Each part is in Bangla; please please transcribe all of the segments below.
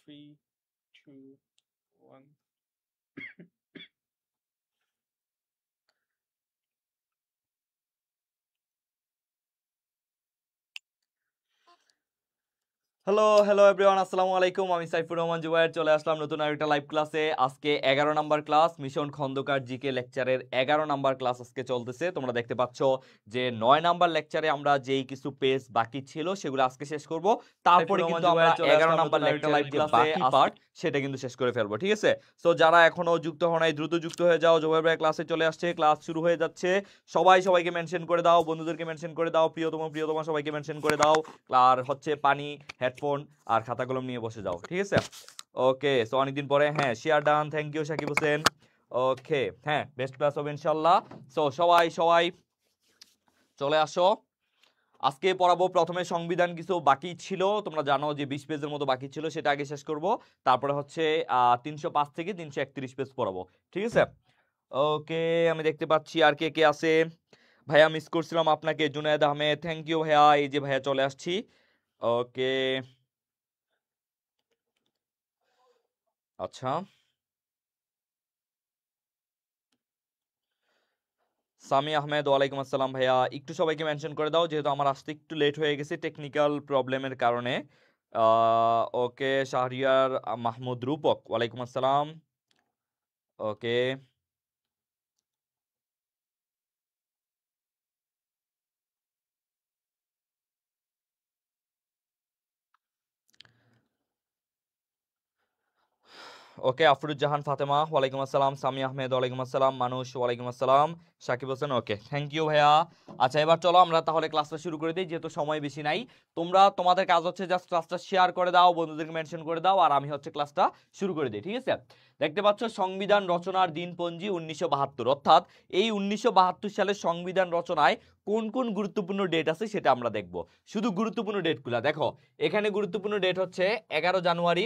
3, 2, 1. হ্যালো হ্যালো এভরিওয়ান, আসসালামু আলাইকুম। আমি সাইফুর রহমান জুবায়ের চলে আসলাম নতুন আরেকটা লাইভ ক্লাসে। আজকে 11 number class, mission Khandakar GK লেকচারের 11 নাম্বার ক্লাস আজকে চলতেছে। তোমরা দেখতে পাচ্ছ যে 9 নাম্বার লেকচারে আমরা যেই কিছু পেজ বাকি ছিল সেগুলো আজকে শেষ করব। তারপরে কিন্তু আমরা 11 নাম্বার লেকচারের যে বাকি পার্ট সেটা কিন্তু শেষ করে ফেলবো, ঠিক আছে? সো যারা এখনো যুক্ত হও নাই দ্রুত যুক্ত হয়ে যাও। জুবায়ের ভাই ক্লাসে চলে আসছে, ক্লাস শুরু হয়ে যাচ্ছে। সবাইকে মেনশন করে দাও, বন্ধুদেরকে মেনশন করে দাও, প্রিয়তম সবাইকে মেনশন করে দাও। আর হচ্ছে পানি, হেডফোন আর খাতা কলম নিয়ে বসে যাও, ঠিক আছে? ওকে, সো অনেকদিন পরে হ্যাঁ share done, thank you Sakib Hossain. Okay, হ্যাঁ বেস্ট ক্লাস হবে ইনশাল্লাহ। সো সবাই চলে আসো। আজকে পড়াবো প্রথমে সংবিধান, কিছু বাকি ছিল তোমরা জানো যে 20 পেজের মতো বাকি ছিল, সেটা আগে শেষ করব। তারপরে হচ্ছে 305 থেকে 331 পেজ পড়াবো, ঠিক আছে? ওকে, আমি দেখতে পাচ্ছি আর কে কে আছে। ভাইয়া মিস করছিলাম আপনাকে, জুনায়েদ আহমেদ, থ্যাংক ইউ ভাইয়া। এই যে ভাইয়া চলে আসছি। ওকে, আচ্ছা সামি আহমেদ, ওয়ালাইকুম আসসালাম ভাইয়া। একটু সবাইকে মেনশন করে দাও যেহেতু আমার আসতে একটু লেট হয়ে গেছে টেকনিক্যাল প্রবলেমের কারণে। ওকে, শাহরিয়ার মাহমুদ রূপক, ওয়ালাইকুম আসসালাম। ওকে, ওকে, আফরুজ্জাহান ফাতেমা, ওয়ালাইকুম আসসালাম। সামি আহমেদ, ওয়ালাইকুম আসসালাম। মানুষ, ওয়ালাইকুম আসসালাম। সাকিব হোসেন, ওকে, থ্যাংক ইউ ভাইয়া। আচ্ছা এবার চলো আমরা তাহলে ক্লাসটা শুরু করে দিই যেহেতু সময় বেশি নাই। তোমাদের কাজ হচ্ছে জাস্ট ক্লাসটা শেয়ার করে দাও, বন্ধুদেরকে মেনশন করে দাও, আর আমি হচ্ছে ক্লাসটা শুরু করে দিই, ঠিক আছে? দেখতে পাচ্ছ সংবিধান রচনার দিনপঞ্জি 1972, অর্থাৎ এই 1972 সালের সংবিধান রচনায় কোন কোন গুরুত্বপূর্ণ ডেট আছে সেটা আমরা দেখব। শুধু গুরুত্বপূর্ণ ডেটগুলো দেখো। এখানে গুরুত্বপূর্ণ ডেট হচ্ছে 11 জানুয়ারি,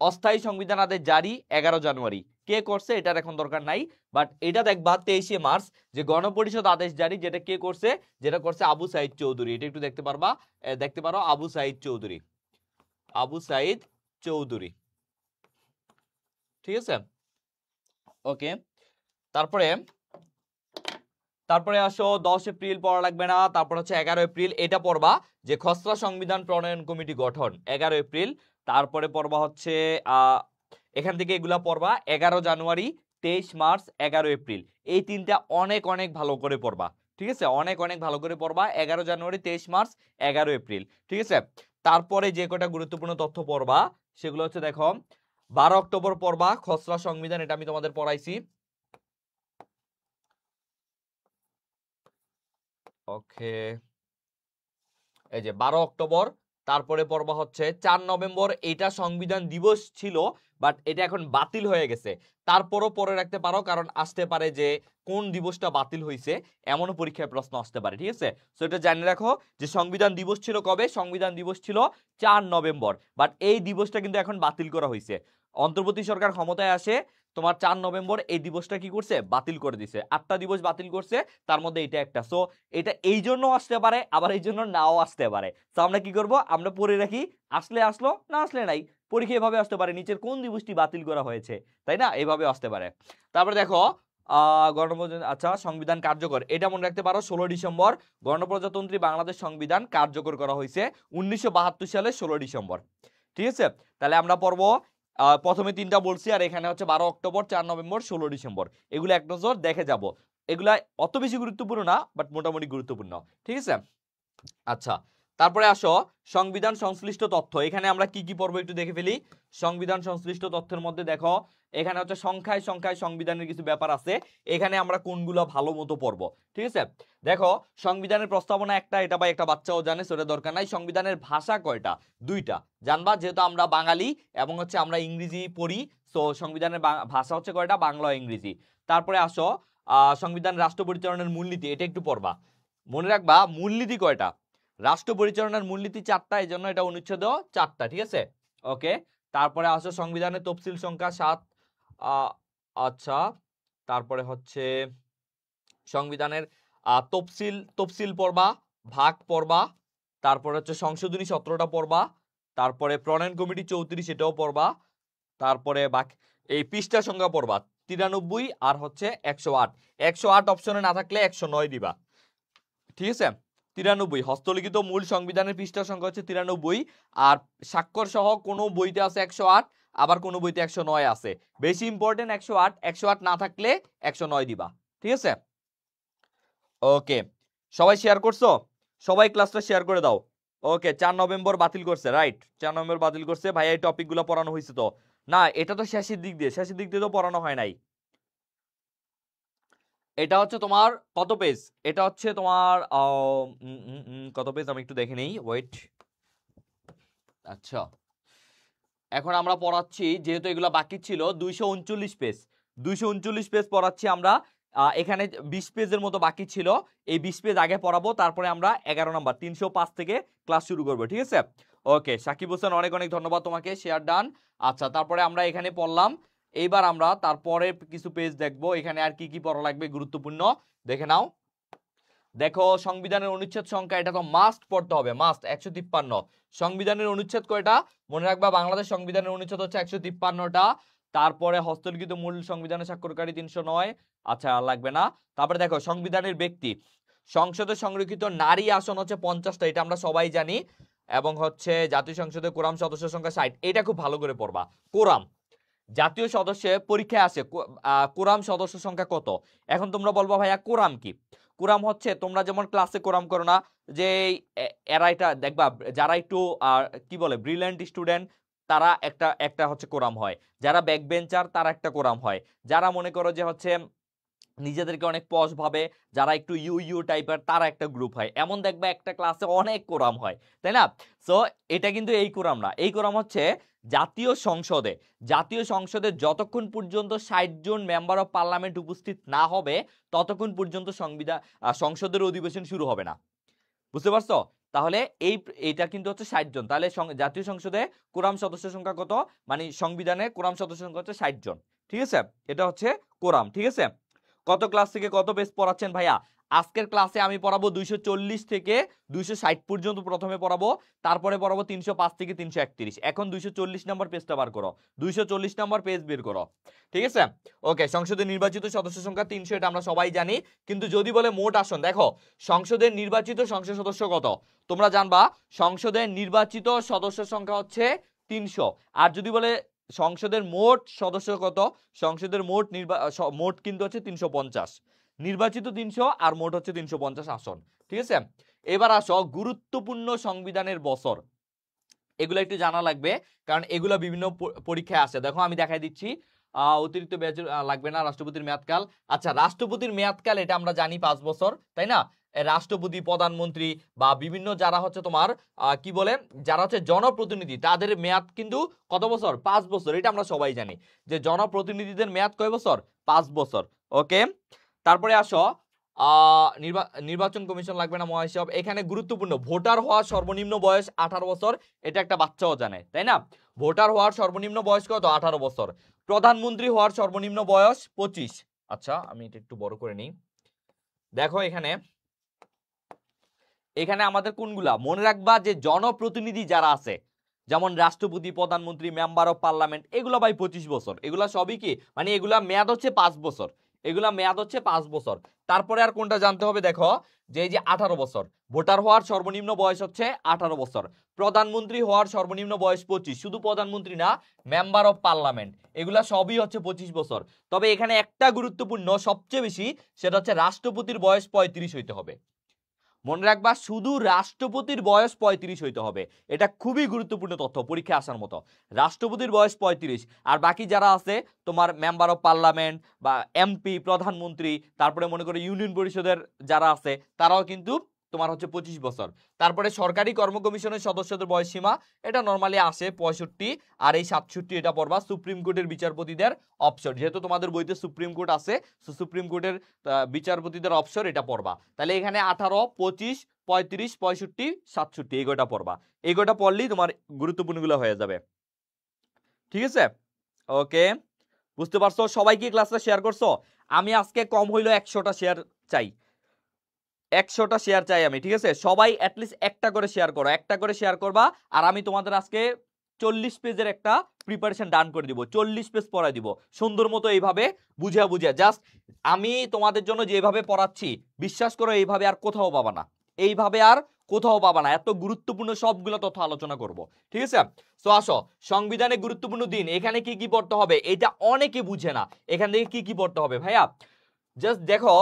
অস্থায়ী সংবিধান আদেশ জারি 11 জানুয়ারি। কে করছে এটার এখন দরকার নাই, বাট এটা দেখবা 23শে মার্চ যে গণপরিষদ আদেশ জারি, যেটা কে করছে, যেটা করছে আবু সাইদ চৌধুরী। এটা একটু দেখতে পারো আবু সাইদ চৌধুরী, আবু সাইদ চৌধুরী, ঠিক আছে? ওকে, তারপরে আসো 10 এপ্রিল পড়া লাগবে না। তারপর হচ্ছে 11 এপ্রিল এটা পড়বা যে খসড়া সংবিধান প্রণয়ন কমিটি গঠন, 11 এপ্রিল। তারপরে পড়বা হচ্ছে এখান থেকে এগুলা পড়বা 11 জানুয়ারি, 23 মার্চ, 11 এপ্রিল। এই তিনটা অনেক অনেক ভালো করে পড়বা, ঠিক আছে? অনেক অনেক ভালো করে পড়বা 11 জানুয়ারি, 23 মার্চ, 11 এপ্রিল, ঠিক আছে? তারপরে যে কটা গুরুত্বপূর্ণ তথ্য পড়বা সেগুলো হচ্ছে দেখো 12 অক্টোবর পড়বা খসড়া সংবিধান, এটা আমি তোমাদের পড়াইছি। ওকে, এই যে 12 অক্টোবর। তারপরে পর্ব হচ্ছে 4 নভেম্বর, এটা সংবিধান দিবস ছিল বাট এটা এখন বাতিল হয়ে গেছে। তারপরও পরে রাখতে পারো কারণ আসতে পারে যে কোন দিবসটা বাতিল হয়েছে, এমনও পরীক্ষায় প্রশ্ন আসতে পারে, ঠিক আছে? সো এটা জানিয়ে রাখো যে সংবিধান দিবস ছিল কবে, সংবিধান দিবস ছিল 4 নভেম্বর, বাট এই দিবসটা কিন্তু এখন বাতিল করা হয়েছে। অন্তর্বর্তী সরকার ক্ষমতায় আসে তোমার 4 নভেম্বর, এই দিবসটা কি করছে, বাতিল করে দিছে। 8টা দিবস বাতিল করছে, তার মধ্যে এটা একটা। সো এটা এই জন্য আসতে পারে, আবার এই জন্য নাও আসতে পারে। তো আমরা কি করব, আমরা পড়ে রাখি, আসলে আসলো, না আসলে নাই। পরীক্ষা এভাবে আসতে পারে নিচের কোন দিবসটি বাতিল করা হয়েছে, তাই না? এইভাবে আসতে পারে। তারপরে দেখো আচ্ছা সংবিধান কার্যকর, এটা মনে রাখতে পারো 16 ডিসেম্বর গণপ্রজাতন্ত্রী বাংলাদেশ সংবিধান কার্যকর করা হয়েছে 1972 সালে 16 ডিসেম্বর, ঠিক আছে? তাহলে আমরা পড়বো প্রথমে তিনটা বলছি, আর এখানে হচ্ছে 12 অক্টোবর, 4 নভেম্বর, 16 ডিসেম্বর। এগুলো এক নজর দেখে যাব। এগুলা অত বেশি গুরুত্বপূর্ণ না বাট মোটামুটি গুরুত্বপূর্ণ, ঠিক আছে? আচ্ছা, তারপরে আসো সংবিধান সংশ্লিষ্ট তথ্য। এখানে আমরা কি কি পড়বো একটু দেখে ফেলি। সংবিধান সংশ্লিষ্ট তথ্যের মধ্যে দেখো এখানে হচ্ছে সংখ্যায় সংখ্যায় সংবিধানের কিছু ব্যাপার আছে, এখানে আমরা কোনগুলো ভালো মতো পড়বো, ঠিক আছে? দেখো সংবিধানের প্রস্তাবনা একটা, এটা বা একটা বাচ্চাও জানে, সেটা দরকার নাই। সংবিধানের ভাষা কয়টা, দুইটা, জানবা যেহেতু আমরা বাঙালি এবং হচ্ছে আমরা ইংরেজি পড়ি। তো সংবিধানের ভাষা হচ্ছে কয়টা, বাংলা ও ইংরেজি। তারপরে আসো সংবিধান রাষ্ট্র পরিচালনার মূলনীতি, এটা একটু পড়বা। মনে রাখবা মূলনীতি কয়টা, রাষ্ট্র পরিচালনার মূলনীতি 4টা, এই জন্য এটা অনুচ্ছেদ 4টা, ঠিক আছে? ওকে, তারপরে আসো সংবিধানের তফসিল সংখ্যা 7। আচ্ছা, তারপরে হচ্ছে সংবিধানের তফসিল পড়বা, ভাগ পড়বা। তারপরে হচ্ছে সংশোধনী 17টা পড়বা। তারপরে প্রণয়ন কমিটি 34 এটাও পড়বা, তারপরে বাকি এই পৃষ্ঠা সংখ্যা পড়বা 93 আর হচ্ছে 108। 108 অপশনে না থাকলে 109 দিবা, ঠিক আছে। 93 হস্তলিখিত মূল সংবিধানের পৃষ্ঠা সংখ্যা হচ্ছে 93, আর স্বাক্ষর সহ কোনো বইতে আছে 108, আবার কোনো বইতে 109 আছে। বেশি ইম্পর্টেন্ট 108, 108 না থাকলে 109 দিবা, ঠিক আছে। ওকে, সবাই শেয়ার করছো? সবাই ক্লাসটা শেয়ার করে দাও। ওকে, 4 নভেম্বর বাতিল করছে, রাইট, 4 নভেম্বর বাতিল করছে। ভাইয়া এই টপিকগুলো পড়ানো হয়েছে তো? না, এটা তো শেষের দিক দিয়ে তো পড়ানো হয় নাই। এটা হচ্ছে তোমার কত পেজ? এটা হচ্ছে তোমার কত পেজ আমি একটু দেখে নেই, ওয়েট। আচ্ছা, এখন আমরা পড়াচ্ছি, যেহেতু এগুলো বাকি ছিল, 239 পেজ। 239 পেজ পড়াচ্ছি আমরা। এখানে 20 পেজের মতো বাকি ছিল, এই 20 পেজ আগে পড়াবো, তারপরে আমরা 11 নাম্বার 305 থেকে ক্লাস শুরু করবো, ঠিক আছে। ওকে, সাকিব হোসেন অনেক অনেক ধন্যবাদ তোমাকে, শেয়ার ডান। আচ্ছা, তারপরে আমরা এখানে পড়লাম, এইবার আমরা তারপরে কিছু পেজ দেখবো। এখানে আর কি কি পড়া লাগবে গুরুত্বপূর্ণ দেখে নাও। দেখো, সংবিধানের অনুচ্ছেদ সংখ্যা, এটা তো মাস্ট পড়তে হবে, মাস্ট, 153। সংবিধানের অনুচ্ছেদ কয়টা মনে রাখবা? বাংলাদেশ সংবিধানের অনুচ্ছেদ হচ্ছে 153টা। তারপরে হস্তলিখিত মূল সংবিধানে স্বাক্ষরকারী 309। আচ্ছা, লাগবে না। তারপরে দেখো, সংবিধানের ব্যক্তি, সংসদে সংরক্ষিত নারী আসন হচ্ছে 50টা, এটা আমরা সবাই জানি। এবং হচ্ছে জাতীয় সংসদে কোরাম সদস্য সংখ্যা 60, এটা খুব ভালো করে পড়বা। কোরাম, জাতীয় সদস্যে পরীক্ষায় আসে কোরাম সদস্য সংখ্যা কত। এখন তোমরা বলবা ভাইয়া কোরাম কি? কোরাম হচ্ছে, তোমরা যেমন ক্লাসে কোরাম করো না, যে এরা এটা দেখবা, যারা একটু কি বলে ব্রিলিয়ান্ট স্টুডেন্ট, তারা একটা একটা হচ্ছে কোরাম হয়, যারা ব্যাক বেঞ্চার তারা একটা কোরাম হয়, যারা মনে করো যে হচ্ছে নিজেদেরকে অনেক পশ ভাবে, যারা একটু ইউ টাইপের, তারা একটা গ্রুপ হয়। এমন দেখবে একটা ক্লাসে অনেক কোরাম হয়, তাই না? সো এটা কিন্তু এই কোরাম না, এই কোরাম হচ্ছে জাতীয় সংসদে যতক্ষণ পর্যন্ত 60 জন মেম্বার অফ পার্লামেন্ট উপস্থিত না হবে, ততক্ষণ পর্যন্ত সংসদের অধিবেশন শুরু হবে না। বুঝতে পারছো? তাহলে এইটা কিন্তু হচ্ছে 60 জন। তাহলে জাতীয় সংসদে কোরাম সদস্য সংখ্যা কত, মানে সংবিধানে কোরাম সদস্য সংখ্যা হচ্ছে 60 জন, ঠিক আছে। এটা হচ্ছে কোরাম, ঠিক আছে। কত ক্লাস থেকে কত পেজ পড়াচ্ছেন ভাইয়া? আজকের ক্লাসে আমি পড়াবো 240 থেকে 260 পর্যন্ত প্রথমে পড়াবো, তারপরে পড়াবো 305 থেকে 331। এখন 240 নাম্বার পেজটা বার করো, 240 নাম্বার পেজ বের করো, ঠিক আছে। ওকে, সংসদে নির্বাচিত সদস্য সংখ্যা 300, এটা আমরা সবাই জানি। কিন্তু যদি বলে মোট আসন, দেখো সংসদের নির্বাচিত সংসদ সদস্য কত তোমরা জানবা, সংসদের নির্বাচিত সদস্য সংখ্যা হচ্ছে 300। আর যদি বলে সংসদের মোট সদস্য কত, সংসদের মোট কিন্তু হচ্ছে 350, নির্বাচিত 300 আর মোট হচ্ছে 350 আসন, ঠিক আছে। এবার আসো গুরুত্বপূর্ণ সংবিধানের বছর, এগুলো একটু জানা লাগবে, কারণ এগুলো বিভিন্ন পরীক্ষায় আসে। দেখো আমি দেখাই দিচ্ছি, অতিরিক্ত ব্যাচ লাগবে না। রাষ্ট্রপতির মেয়াদকাল, আচ্ছা রাষ্ট্রপতির মেয়াদকাল এটা আমরা জানি 5 বছর, তাই না? রাষ্ট্রপতি, প্রধানমন্ত্রী বা বিভিন্ন যারা হচ্ছে তোমার কি বলে, যারা হচ্ছে জনপ্রতিনিধি, তাদের মেয়াদ কিন্তু কত বছর? 5 বছর। এটা আমরা সবাই জানি যে জনপ্রতিনিধিদের মেয়াদ কয় বছর? 5 বছর। ওকে, তারপরে আসো নির্বাচন কমিশন লাগবে না মহাসব। এখানে গুরুত্বপূর্ণ, ভোটার হওয়ার সর্বনিম্ন বয়স 18 বছর, এটা একটা বাচ্চাও জানে, তাই না? ভোটার হওয়ার সর্বনিম্ন বয়স কত? 18 বছর। প্রধানমন্ত্রী হওয়ার সর্বনিম্ন বয়স 25। আচ্ছা, আমি এটা একটু বড় করে নিই। দেখো এখানে আমাদের কোনগুলা মনে রাখবা, যে জনপ্রতিনিধি যারা আছে, যেমন রাষ্ট্রপতি, প্রধানমন্ত্রী, মেম্বার অফ পার্লামেন্ট, এগুলো ভাই 25 বছর। এগুলা সবই কি, মানে এগুলা মেয়াদ হচ্ছে 5 বছর, এগুলা মেয়াদ হচ্ছে 5 বছর। তারপরে আর কোনটা জানতে হবে, দেখো যে এই যে 18 বছর, ভোটার হওয়ার সর্বনিম্ন বয়স হচ্ছে 18 বছর। প্রধানমন্ত্রী হওয়ার সর্বনিম্ন বয়স 25, শুধু প্রধানমন্ত্রী না, মেম্বার অফ পার্লামেন্ট, এগুলা সবই হচ্ছে 25 বছর। তবে এখানে একটা গুরুত্বপূর্ণ, সবচেয়ে বেশি, সেটা হচ্ছে রাষ্ট্রপতির বয়স 35 হইতে হবে। মনে রাখবা, শুধু রাষ্ট্রপতির বয়স 35 হইতে হবে। এটা খুবই গুরুত্বপূর্ণ তথ্য, পরীক্ষায় আসার মতো। রাষ্ট্রপতির বয়স 35, আর বাকি যারা আছে তোমার মেম্বার অফ পার্লামেন্ট বা এমপি, প্রধানমন্ত্রী, তারপরে মনে করো ইউনিয়ন পরিষদের যারা আছে, তারাও কিন্তু তোমার হচ্ছে 25 বছর। তারপরে সরকারি কর্ম কমিশনের সদস্যদের বয়স সীমা, এটা নর্মালি আসে 65, আর এই 67 এটা পড়বা সুপ্রিম কোর্টের বিচারপতিদের অপশন, যেহেতু তোমাদের বইতে সুপ্রিম কোর্ট আছে, সুপ্রিম কোর্টের বিচারপতিদের অপশন এটা পড়বা। তাহলে এখানে 18, 25, 35, 65, 67 এই কয়টা পড়বা। এই কয়টা পড়লেই তোমার গুরুত্বপূর্ণগুলো হয়ে যাবে, ঠিক আছে। ওকে, বুঝতে পারছো? সবাই কি ক্লাসটা শেয়ার করছো? আমি আজকে কম হইলো 100টা শেয়ার চাই। 100টা শেয়ার চাই আমি, ঠিক আছে? সবাই অ্যাটলিস্ট একটা করে শেয়ার করো, একটা করে শেয়ার করবা। আর আমি তোমাদের আজকে 40 পেজের একটা প্রিপারেশন ডান করে দিব, 40 পেজ পড়াই দিব সুন্দর মতো, এইভাবে বুঝা বুঝা। জাস্ট আমি তোমাদের জন্য যেভাবে পড়াচ্ছি বিশ্বাস করো এইভাবে আর কোথাও পাবা না, এইভাবে আর কোথাও পাবা না। এত গুরুত্বপূর্ণ সবগুলো তথ্য আলোচনা করব, ঠিক আছে? তো আসো, সংবিধানে গুরুত্বপূর্ণ দিন, এখানে কি কি পড়তে হবে এটা অনেকে বুঝে না। এখান থেকে কি কি পড়তে হবে ভাইয়া, জাস্ট দেখো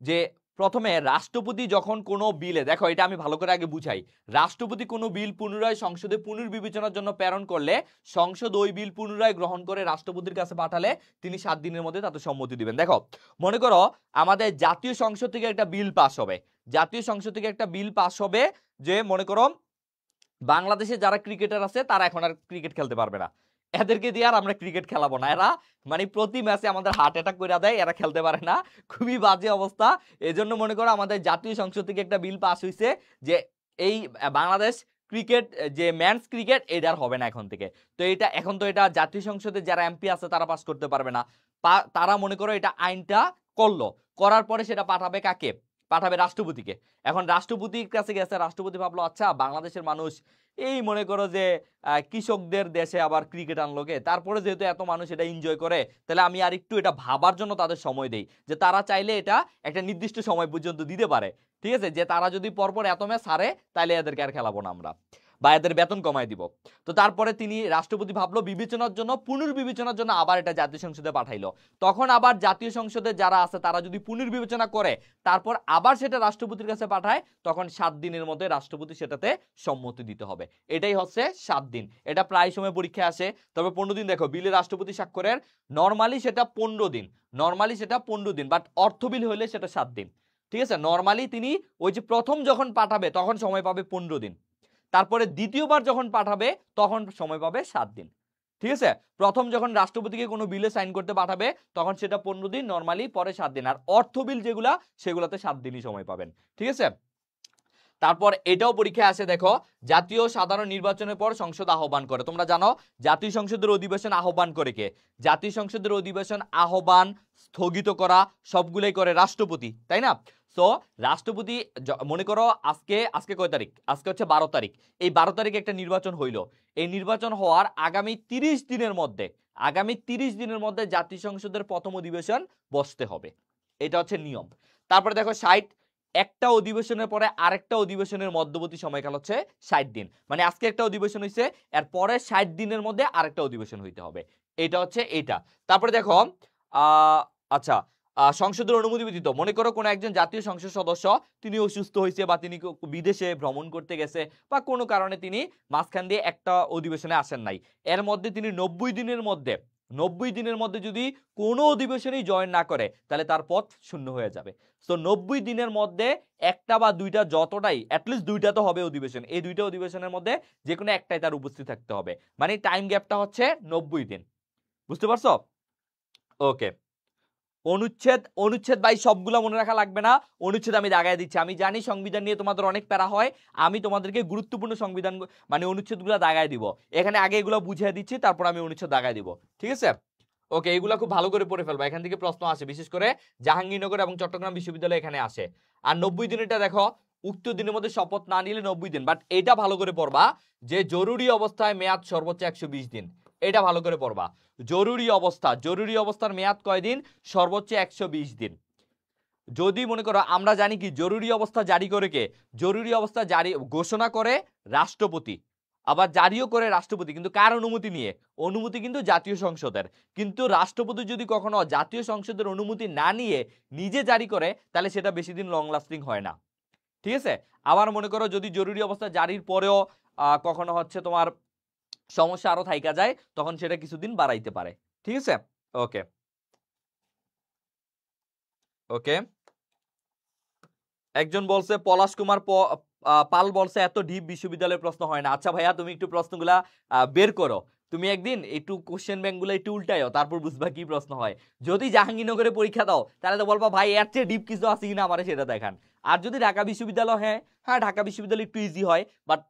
যে প্রথমে রাষ্ট্রপতি যখন কোনো বিলে, দেখো এটা আমি ভালো করে আগে বুঝাই, রাষ্ট্রপতি কোনো বিল পুনরায় সংসদে পুনর্বিবেচনার জন্য প্রেরণ করলে সংসদ ওই বিল পুনরায় গ্রহণ করে রাষ্ট্রপতির কাছে পাঠালে তিনি 7 দিনের মধ্যে তাতে সম্মতি দিবেন। দেখো মনে করো আমাদের জাতীয় সংসদ থেকে একটা বিল পাস হবে, জাতীয় সংসদ থেকে একটা বিল পাস হবে যে মনে করো বাংলাদেশে যারা ক্রিকেটার আছে তারা এখন আর ক্রিকেট খেলতে পারবে না, এদেরকে দিয়ে আর আমরা ক্রিকেট খেলাবো না, এরা মানে প্রতি ম্যাচে আমাদের হার্ট অ্যাটাক করে দেয়, এরা খেলতে পারে না, খুবই বাজে অবস্থা। এজন্য মনে করো আমাদের জাতীয় সংসদ থেকে একটা বিল পাস হয়েছে যে এই বাংলাদেশ ক্রিকেট, যে ম্যানস ক্রিকেট এটা আর হবে না এখন থেকে। তো এটা এখন তো এটা জাতীয় সংসদে যারা এমপি আছে তারা পাস করতে পারবে না, তারা মনে করো এটা আইনটা করলো, করার পরে সেটা পাঠাবে কাকে, পাঠাবে রাষ্ট্রপতিকে। এখন রাষ্ট্রপতির কাছে গেছে, রাষ্ট্রপতি ভাবলো আচ্ছা বাংলাদেশের মানুষ এই মনে করো যে কৃষকদের দেশে আবার ক্রিকেট আনলো কে, তারপরে যেহেতু এত মানুষ এটা এনজয় করে তাহলে আমি আর একটু এটা ভাবার জন্য তাদের সময় দেই, যে তারা চাইলে এটা একটা নির্দিষ্ট সময় পর্যন্ত দিতে পারে, ঠিক আছে? যে তারা যদি পরপর এত ম্যাচ হারে তাহলে এদেরকে আর খেলাবো না আমরা, বা এদের বেতন কমাই দিব। তো তারপরে তিনি রাষ্ট্রপতি ভাবলো বিবেচনার জন্য, পুনর্বিবেচনার জন্য আবার এটা জাতীয় সংসদে পাঠাইলো। তখন আবার জাতীয় সংসদে যারা আছে তারা যদি পুনর্বিবেচনা করে তারপর আবার সেটা রাষ্ট্রপতির কাছে পাঠায়, তখন 7 দিনের মধ্যে রাষ্ট্রপতি সেটাতে সম্মতি দিতে হবে। এটাই হচ্ছে 7 দিন। এটা প্রায় সময় পরীক্ষায় আসে। তবে 15 দিন, দেখো বিলে রাষ্ট্রপতি স্বাক্ষরের নরমালি সেটা 15 দিন, নরমালি সেটা 15 দিন, বাট অর্থ বিল হইলে সেটা 7 দিন, ঠিক আছে? নরমালি তিনি ওই যে প্রথম যখন পাঠাবে তখন সময় পাবে 15 দিন, তারপরে দ্বিতীয়বার যখন পাঠাবে তখন সময় পাবে 7 দিন, ঠিক আছে? প্রথম যখন রাষ্ট্রপতিকে কোনো বিলে সাইন করতে পাঠাবে তখন সেটা 15 দিন নরমালি, পরে 7 দিন, আর অর্থ বিল যেগুলা সেগুলাতে 7 দিনই সময় পাবেন, ঠিক আছে? তারপর এটাও পরীক্ষায় আসে, দেখো জাতীয় সাধারণ নির্বাচনের পর সংসদ আহ্বান করে। তোমরা জানো জাতীয় সংসদের অধিবেশন আহ্বান করে কে? জাতীয় সংসদের অধিবেশন আহ্বান, স্থগিত করা সবগুলাই করে রাষ্ট্রপতি, তাই না? সো রাষ্ট্রপতি মনে করো আজকে আজকে কয় তারিখ, আজকে হচ্ছে 12 তারিখ, এই 12 তারিখে একটা নির্বাচন হইলো, এই নির্বাচন হওয়ার আগামী 30 দিনের মধ্যে, আগামী 30 দিনের মধ্যে জাতীয় সংসদের প্রথম অধিবেশন বসতে হবে, এটা হচ্ছে নিয়ম। তারপরে দেখো 60, একটা অধিবেশনের পরে আরেকটা অধিবেশনের মধ্যবর্তী সময়কাল হচ্ছে 60 দিন, মানে আজকে একটা অধিবেশন হয়েছে এর পরে 60 দিনের মধ্যে আরেকটা অধিবেশন হইতে হবে, এটা হচ্ছে এটা। তারপরে দেখো আচ্ছা, সংসদের অনুমতি ব্যতীত মনে করো কোনো একজন জাতীয় সংসদ সদস্য তিনি অসুস্থ হয়েছে বা তিনি বিদেশে ভ্রমণ করতে গেছে বা কোনো কারণে তিনি মাঝখান দিয়ে একটা অধিবেশনে আসেন নাই, এর মধ্যে তিনি 90 দিনের মধ্যে, 90 দিনের মধ্যে যদি কোনো অধিবেশনেই জয়েন না করে তাহলে তার পদ শূন্য হয়ে যাবে। তো 90 দিনের মধ্যে একটা বা দুইটা, যতটাই অ্যাটলিস্ট দুইটা তো হবে অধিবেশন, এই দুইটা অধিবেশনের মধ্যে যে কোনো একটাই তার উপস্থিত থাকতে হবে, মানে টাইম গ্যাপটা হচ্ছে 90 দিন, বুঝতে পারছো? ওকে, অনুচ্ছেদ, অনুচ্ছেদ ভাই সবগুলো মনে রাখা লাগবে না, অনুচ্ছেদ আমি দাগায় দিচ্ছি, আমি জানি সংবিধান নিয়ে তোমাদের অনেক প্যারা হয়, আমি তোমাদেরকে গুরুত্বপূর্ণ সংবিধান মানে অনুচ্ছেদগুলো দাগায় দিব, এখানে আগে এগুলো বুঝিয়ে দিচ্ছি তারপর আমি অনুচ্ছেদ দাগায় দিব, ঠিক আছে? ওকে, এগুলো খুব ভালো করে পড়ে ফেলবা, এখান থেকে প্রশ্ন আসে, বিশেষ করে জাহাঙ্গীরনগর এবং চট্টগ্রাম বিশ্ববিদ্যালয় এখানে আসে। আর 90 দিনেরটা দেখো, উক্ত দিনের মধ্যে শপথ না নিলে 90 দিন, বাট এটা ভালো করে পড়বা যে জরুরি অবস্থায় মেয়াদ সর্বোচ্চ 120 দিন, এটা ভালো করে পড়বা। জরুরি অবস্থা, জরুরি অবস্থার মেয়াদ কয়দিন? সর্বোচ্চ 120 দিন। যদি মনে করো আমরা জানি কি জরুরি অবস্থা জারি করে কে? জরুরি অবস্থা জারি ঘোষণা করে রাষ্ট্রপতি, আবার জারিও করে রাষ্ট্রপতি, কিন্তু কার অনুমতি নিয়ে? অনুমতি কিন্তু জাতীয় সংসদের। কিন্তু রাষ্ট্রপতি যদি কখনো জাতীয় সংসদের অনুমতি না নিয়ে নিজে জারি করে তাহলে সেটা বেশি দিন লং লাস্টিং হয় না, ঠিক আছে? আবার মনে করো যদি জরুরি অবস্থা জারির পরেও কখনো হচ্ছে তোমার সমস্যা আরো থাইকা যায় তখন সেটা কিছুদিন বাড়াইতে পারে, ঠিক আছে? ওকে ওকে, একজন বলছে পলাশ কুমার পাল বলছে এত ডিপ বিশ্ববিদ্যালয়ের প্রশ্ন হয় না। আচ্ছা ভাইয়া তুমি একটু প্রশ্নগুলা বের করো, তুমি একদিন একটু কোশ্চেন ব্যাংকগুলো একটু উল্টায়ও, তারপর বুঝবা কি প্রশ্ন হয়। যদি জাহাঙ্গীরনগরে পরীক্ষা দাও তাহলে তো বলবা ভাই এর চেয়ে ডিপ কিছু আছে কিনা আমারে সেটা দেখান। আর যদি ঢাকা বিশ্ববিদ্যালয়, হ্যাঁ হ্যাঁ ঢাকা বিশ্ববিদ্যালয় একটু ইজি হয়, বাট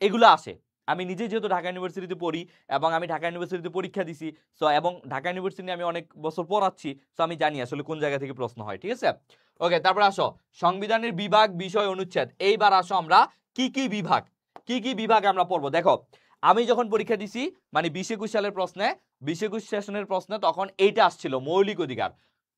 এগুলো আসে। আমি নিজে যেহেতু ঢাকা ইউনিভার্সিটিতে পড়ি এবং আমি ঢাকা ইউনিভার্সিটিতে পরীক্ষা দিছি, সো এবং ঢাকা ইউনিভার্সিটি আমি অনেক বছর পড়াচ্ছি, সো আমি জানি আসলে কোন জায়গা থেকে প্রশ্ন হয়, ঠিক আছে? ওকে, তারপরে আসো সংবিধানের বিভাগ, বিষয়, অনুচ্ছেদ। এইবার আসো আমরা কি কি বিভাগ আমরা পড়বো। দেখো আমি যখন পরীক্ষা দিছি মানে 20-21 সালের প্রশ্নে, 20-21 সেশনের প্রশ্নে, তখন এইটা আসছিল মৌলিক অধিকার।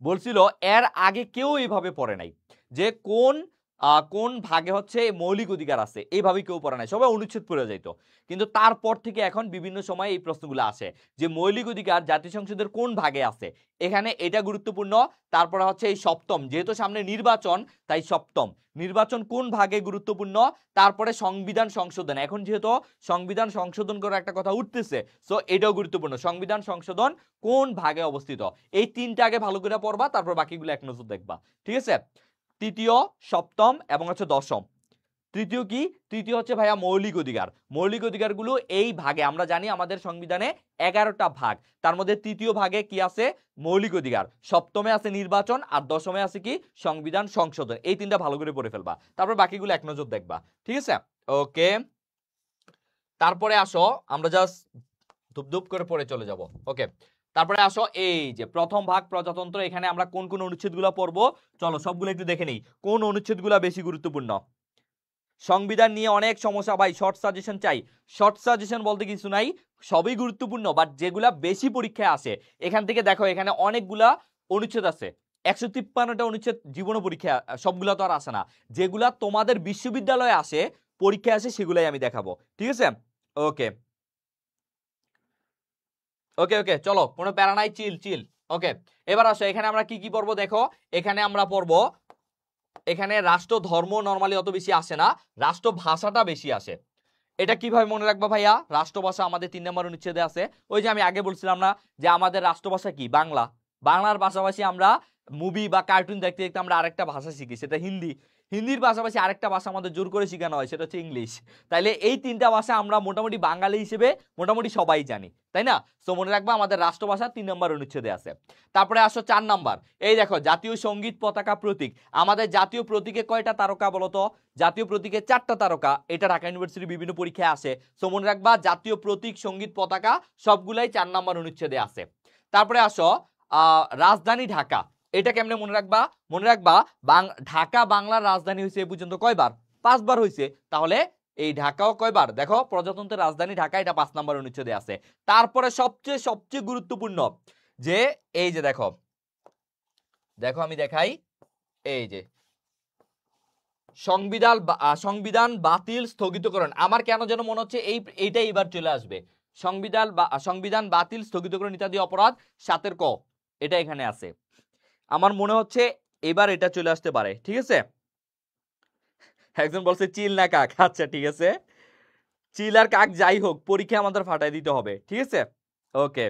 বলছিল এর আগে কেউ এইভাবে পড়ে নাই যে কোন ভাগে হচ্ছে মৌলিক অধিকার আছে, এইভাবে কেউ পড়ে নাই, সবাই অনুচ্ছেদ পড়ে যাইতো। কিন্তু তারপর থেকে এখন বিভিন্ন সময় এই প্রশ্নগুলো আসে যে মৌলিক অধিকার জাতীয় সংসদের কোন ভাগে আছে, এখানে এটা গুরুত্বপূর্ণ। তারপরে হচ্ছে এই সপ্তম, যেহেতু সামনে নির্বাচন তাই সপ্তম নির্বাচন কোন ভাগে গুরুত্বপূর্ণ। তারপরে সংবিধান সংশোধন, এখন যেহেতু সংবিধান সংশোধন করার একটা কথা উঠতেছে, সো এটাও গুরুত্বপূর্ণ, সংবিধান সংশোধন কোন ভাগে অবস্থিত। এই তিনটা আগে ভালো করে পড়বা, তারপর বাকিগুলো এক নজর দেখবা, ঠিক আছে। তৃতীয়, সপ্তম এবং হচ্ছে দশম। তৃতীয় কি? তৃতীয় হচ্ছে ভাইয়া মৌলিক অধিকার। মৌলিক অধিকারগুলো এই ভাগে, আমরা জানি আমাদের সংবিধানে 11টা ভাগ, তার মধ্যে তৃতীয় ভাগে কি আছে? মৌলিক অধিকার। সপ্তমে আছে নির্বাচন, আর দশমে আছে কি? সংবিধান সংশোধন। এই তিনটা ভালো করে পড়ে ফেলবা, তারপর বাকিগুলো এক নজর দেখবা, ঠিক আছে। ওকে, তারপরে আসো আমরা জাস্ট ধুপ করে পড়ে চলে যাব। ওকে, তারপরে আসো এই যে প্রথম ভাগ প্রজাতন্ত্র, এখানে আমরা কোন কোন অনুচ্ছেদগুলো পড়বো চলো সবগুলো একটু দেখে নেই, কোন অনুচ্ছেদগুলো বেশি গুরুত্বপূর্ণ। সংবিধান নিয়ে অনেক সমস্যা ভাই, শর্ট সাজেশন চাই। শর্ট সাজেশন বলতে কিছু নাই, সবই গুরুত্বপূর্ণ, বাট যেগুলা বেশি পরীক্ষায় আসে এখান থেকে দেখো, এখানে অনেকগুলা অনুচ্ছেদ আছে, 153টা অনুচ্ছেদ জীবন পরীক্ষা, সবগুলা তো আর আসে না। যেগুলা তোমাদের বিশ্ববিদ্যালয়ে আসে, পরীক্ষায় আসে, সেগুলাই আমি দেখাবো, ঠিক আছে। ওকে ওকে ওকে, চলো কোনো প্যারা নাই, চিল। ওকে, এবার আসো এখানে আমরা কি কি পড়বো দেখো। এখানে আমরা পড়বো, এখানে রাষ্ট্র ধর্ম নরমালি অত বেশি আসে না, রাষ্ট্র ভাষাটা বেশি আসে। এটা কিভাবে মনে রাখবা ভাইয়া? রাষ্ট্রভাষা আমাদের 3 নম্বর অনুচ্ছেদে আছে। ওই যে আমি আগে বলছিলাম না যে আমাদের রাষ্ট্রভাষা কি? বাংলা। বাংলার পাশাপাশি আমরা মুভি বা কার্টুন দেখতে দেখতে আমরা আরেকটা ভাষা শিখি, সেটা হিন্দি। হিন্দির পাশাপাশি আরেকটা ভাষা আমাদের জোর করে শেখানো হয়, সেটা হচ্ছে ইংলিশ। তাইলে এই 3টা ভাষা আমরা মোটামুটি বাঙালি হিসেবে মোটামুটি সবাই জানি, তাই না? সো মনে রাখবা আমাদের রাষ্ট্রভাষা 3 নম্বর অনুচ্ছেদে আছে। তারপরে আসো 4 নাম্বার, এই দেখো জাতীয় সঙ্গীত, পতাকা, প্রতীক। আমাদের জাতীয় প্রতীকে কয়টা তারকা বলতো? জাতীয় প্রতীকে 4টা তারকা। এটা ঢাকা ইউনিভার্সিটির বিভিন্ন পরীক্ষায় আসে। সো মনে রাখবা জাতীয় প্রতীক, সঙ্গীত, পতাকা সবগুলাই 4 নম্বর অনুচ্ছেদে আছে। তারপরে আসো রাজধানী ঢাকা। এটা কেমনে মনে রাখবা? মনে রাখবা ঢাকা বাংলার রাজধানী হয়েছে এ পর্যন্ত কয়বার? 5 বার হয়েছে। তাহলে এই ঢাকাও কয়বার? দেখো প্রজাতন্ত্রের রাজধানী ঢাকা, এটা 5 নম্বর অনুচ্ছেদে আছে। তারপরে সবচেয়ে গুরুত্বপূর্ণ যে এই যে দেখো আমি দেখাই, এই যে সংবিধান বাতিল স্থগিতকরণ। আমার কেন যেন মনে হচ্ছে এইটাই এবার চলে আসবে, সংবিধান বাতিল স্থগিতকরণ ইত্যাদি অপরাধ 7 ক, এটা এখানে আছে। আমার মনে হচ্ছে এবার এটা চলে আসতে পারে, ঠিক আছে। একজন বলছে চিল না কাক, আচ্ছা ঠিক আছে, চিল আর কাক যাই হোক, পরীক্ষা আমাদের ফাটাই দিতে হবে, ঠিক আছে। ওকে,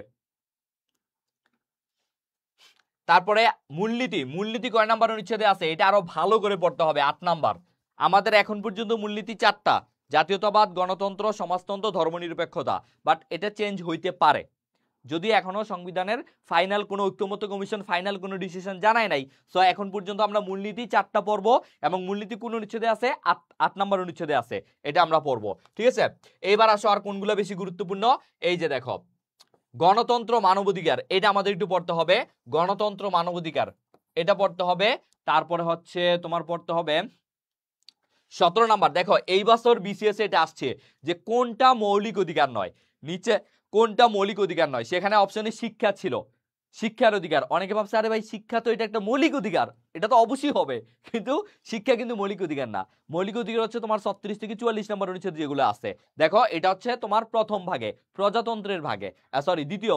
তারপরে মূলনীতি কয় নাম্বার অনুচ্ছেদে আছে? এটা আরো ভালো করে পড়তে হবে, 8 নাম্বার। আমাদের এখন পর্যন্ত মূলনীতি 4টা, জাতীয়তাবাদ, গণতন্ত্র, সমাজতন্ত্র, ধর্মনিরপেক্ষতা। বাট এটা চেঞ্জ হইতে পারে, যদি এখনো সংবিধানের ফাইনাল কোনো ঐক্যমত্য কমিশন ফাইনাল কোনো ডিসিশন জানায় নাই। সো এখন পর্যন্ত আমরা মূলনীতি 4টা পড়বো, এবং মূলনীতি কোন অনুচ্ছেদে আছে? 8 নম্বর অনুচ্ছেদে আছে, এটা আমরা পড়বো, ঠিক আছে। এইবার আসো আর কোনগুলো বেশি গুরুত্বপূর্ণ। এই যে দেখো গণতন্ত্র, মানবাধিকার, এটা আমাদের একটু পড়তে হবে। গণতন্ত্র, মানবাধিকার এটা পড়তে হবে। তারপরে হচ্ছে তোমার পড়তে হবে 17 নাম্বার। দেখো এই বছর বিসিএস এটা আসছে যে কোনটা মৌলিক অধিকার নয়, নিচে কোনটা মৌলিক অধিকার নয়, সেখানে অপশনে শিক্ষা ছিল, শিক্ষার অধিকার। অনেকে ভাবছে আরে ভাই শিক্ষা তো এটা একটা মৌলিক অধিকার, এটা তো অবশ্যই হবে, কিন্তু শিক্ষা কিন্তু মৌলিক অধিকার না। মৌলিক অধিকার হচ্ছে তোমার 36 থেকে 44 নম্বর অনুচ্ছেদ যেগুলো আছে। দেখো এটা হচ্ছে তোমার প্রথম ভাগে, প্রজাতন্ত্রের ভাগে, সরি দ্বিতীয়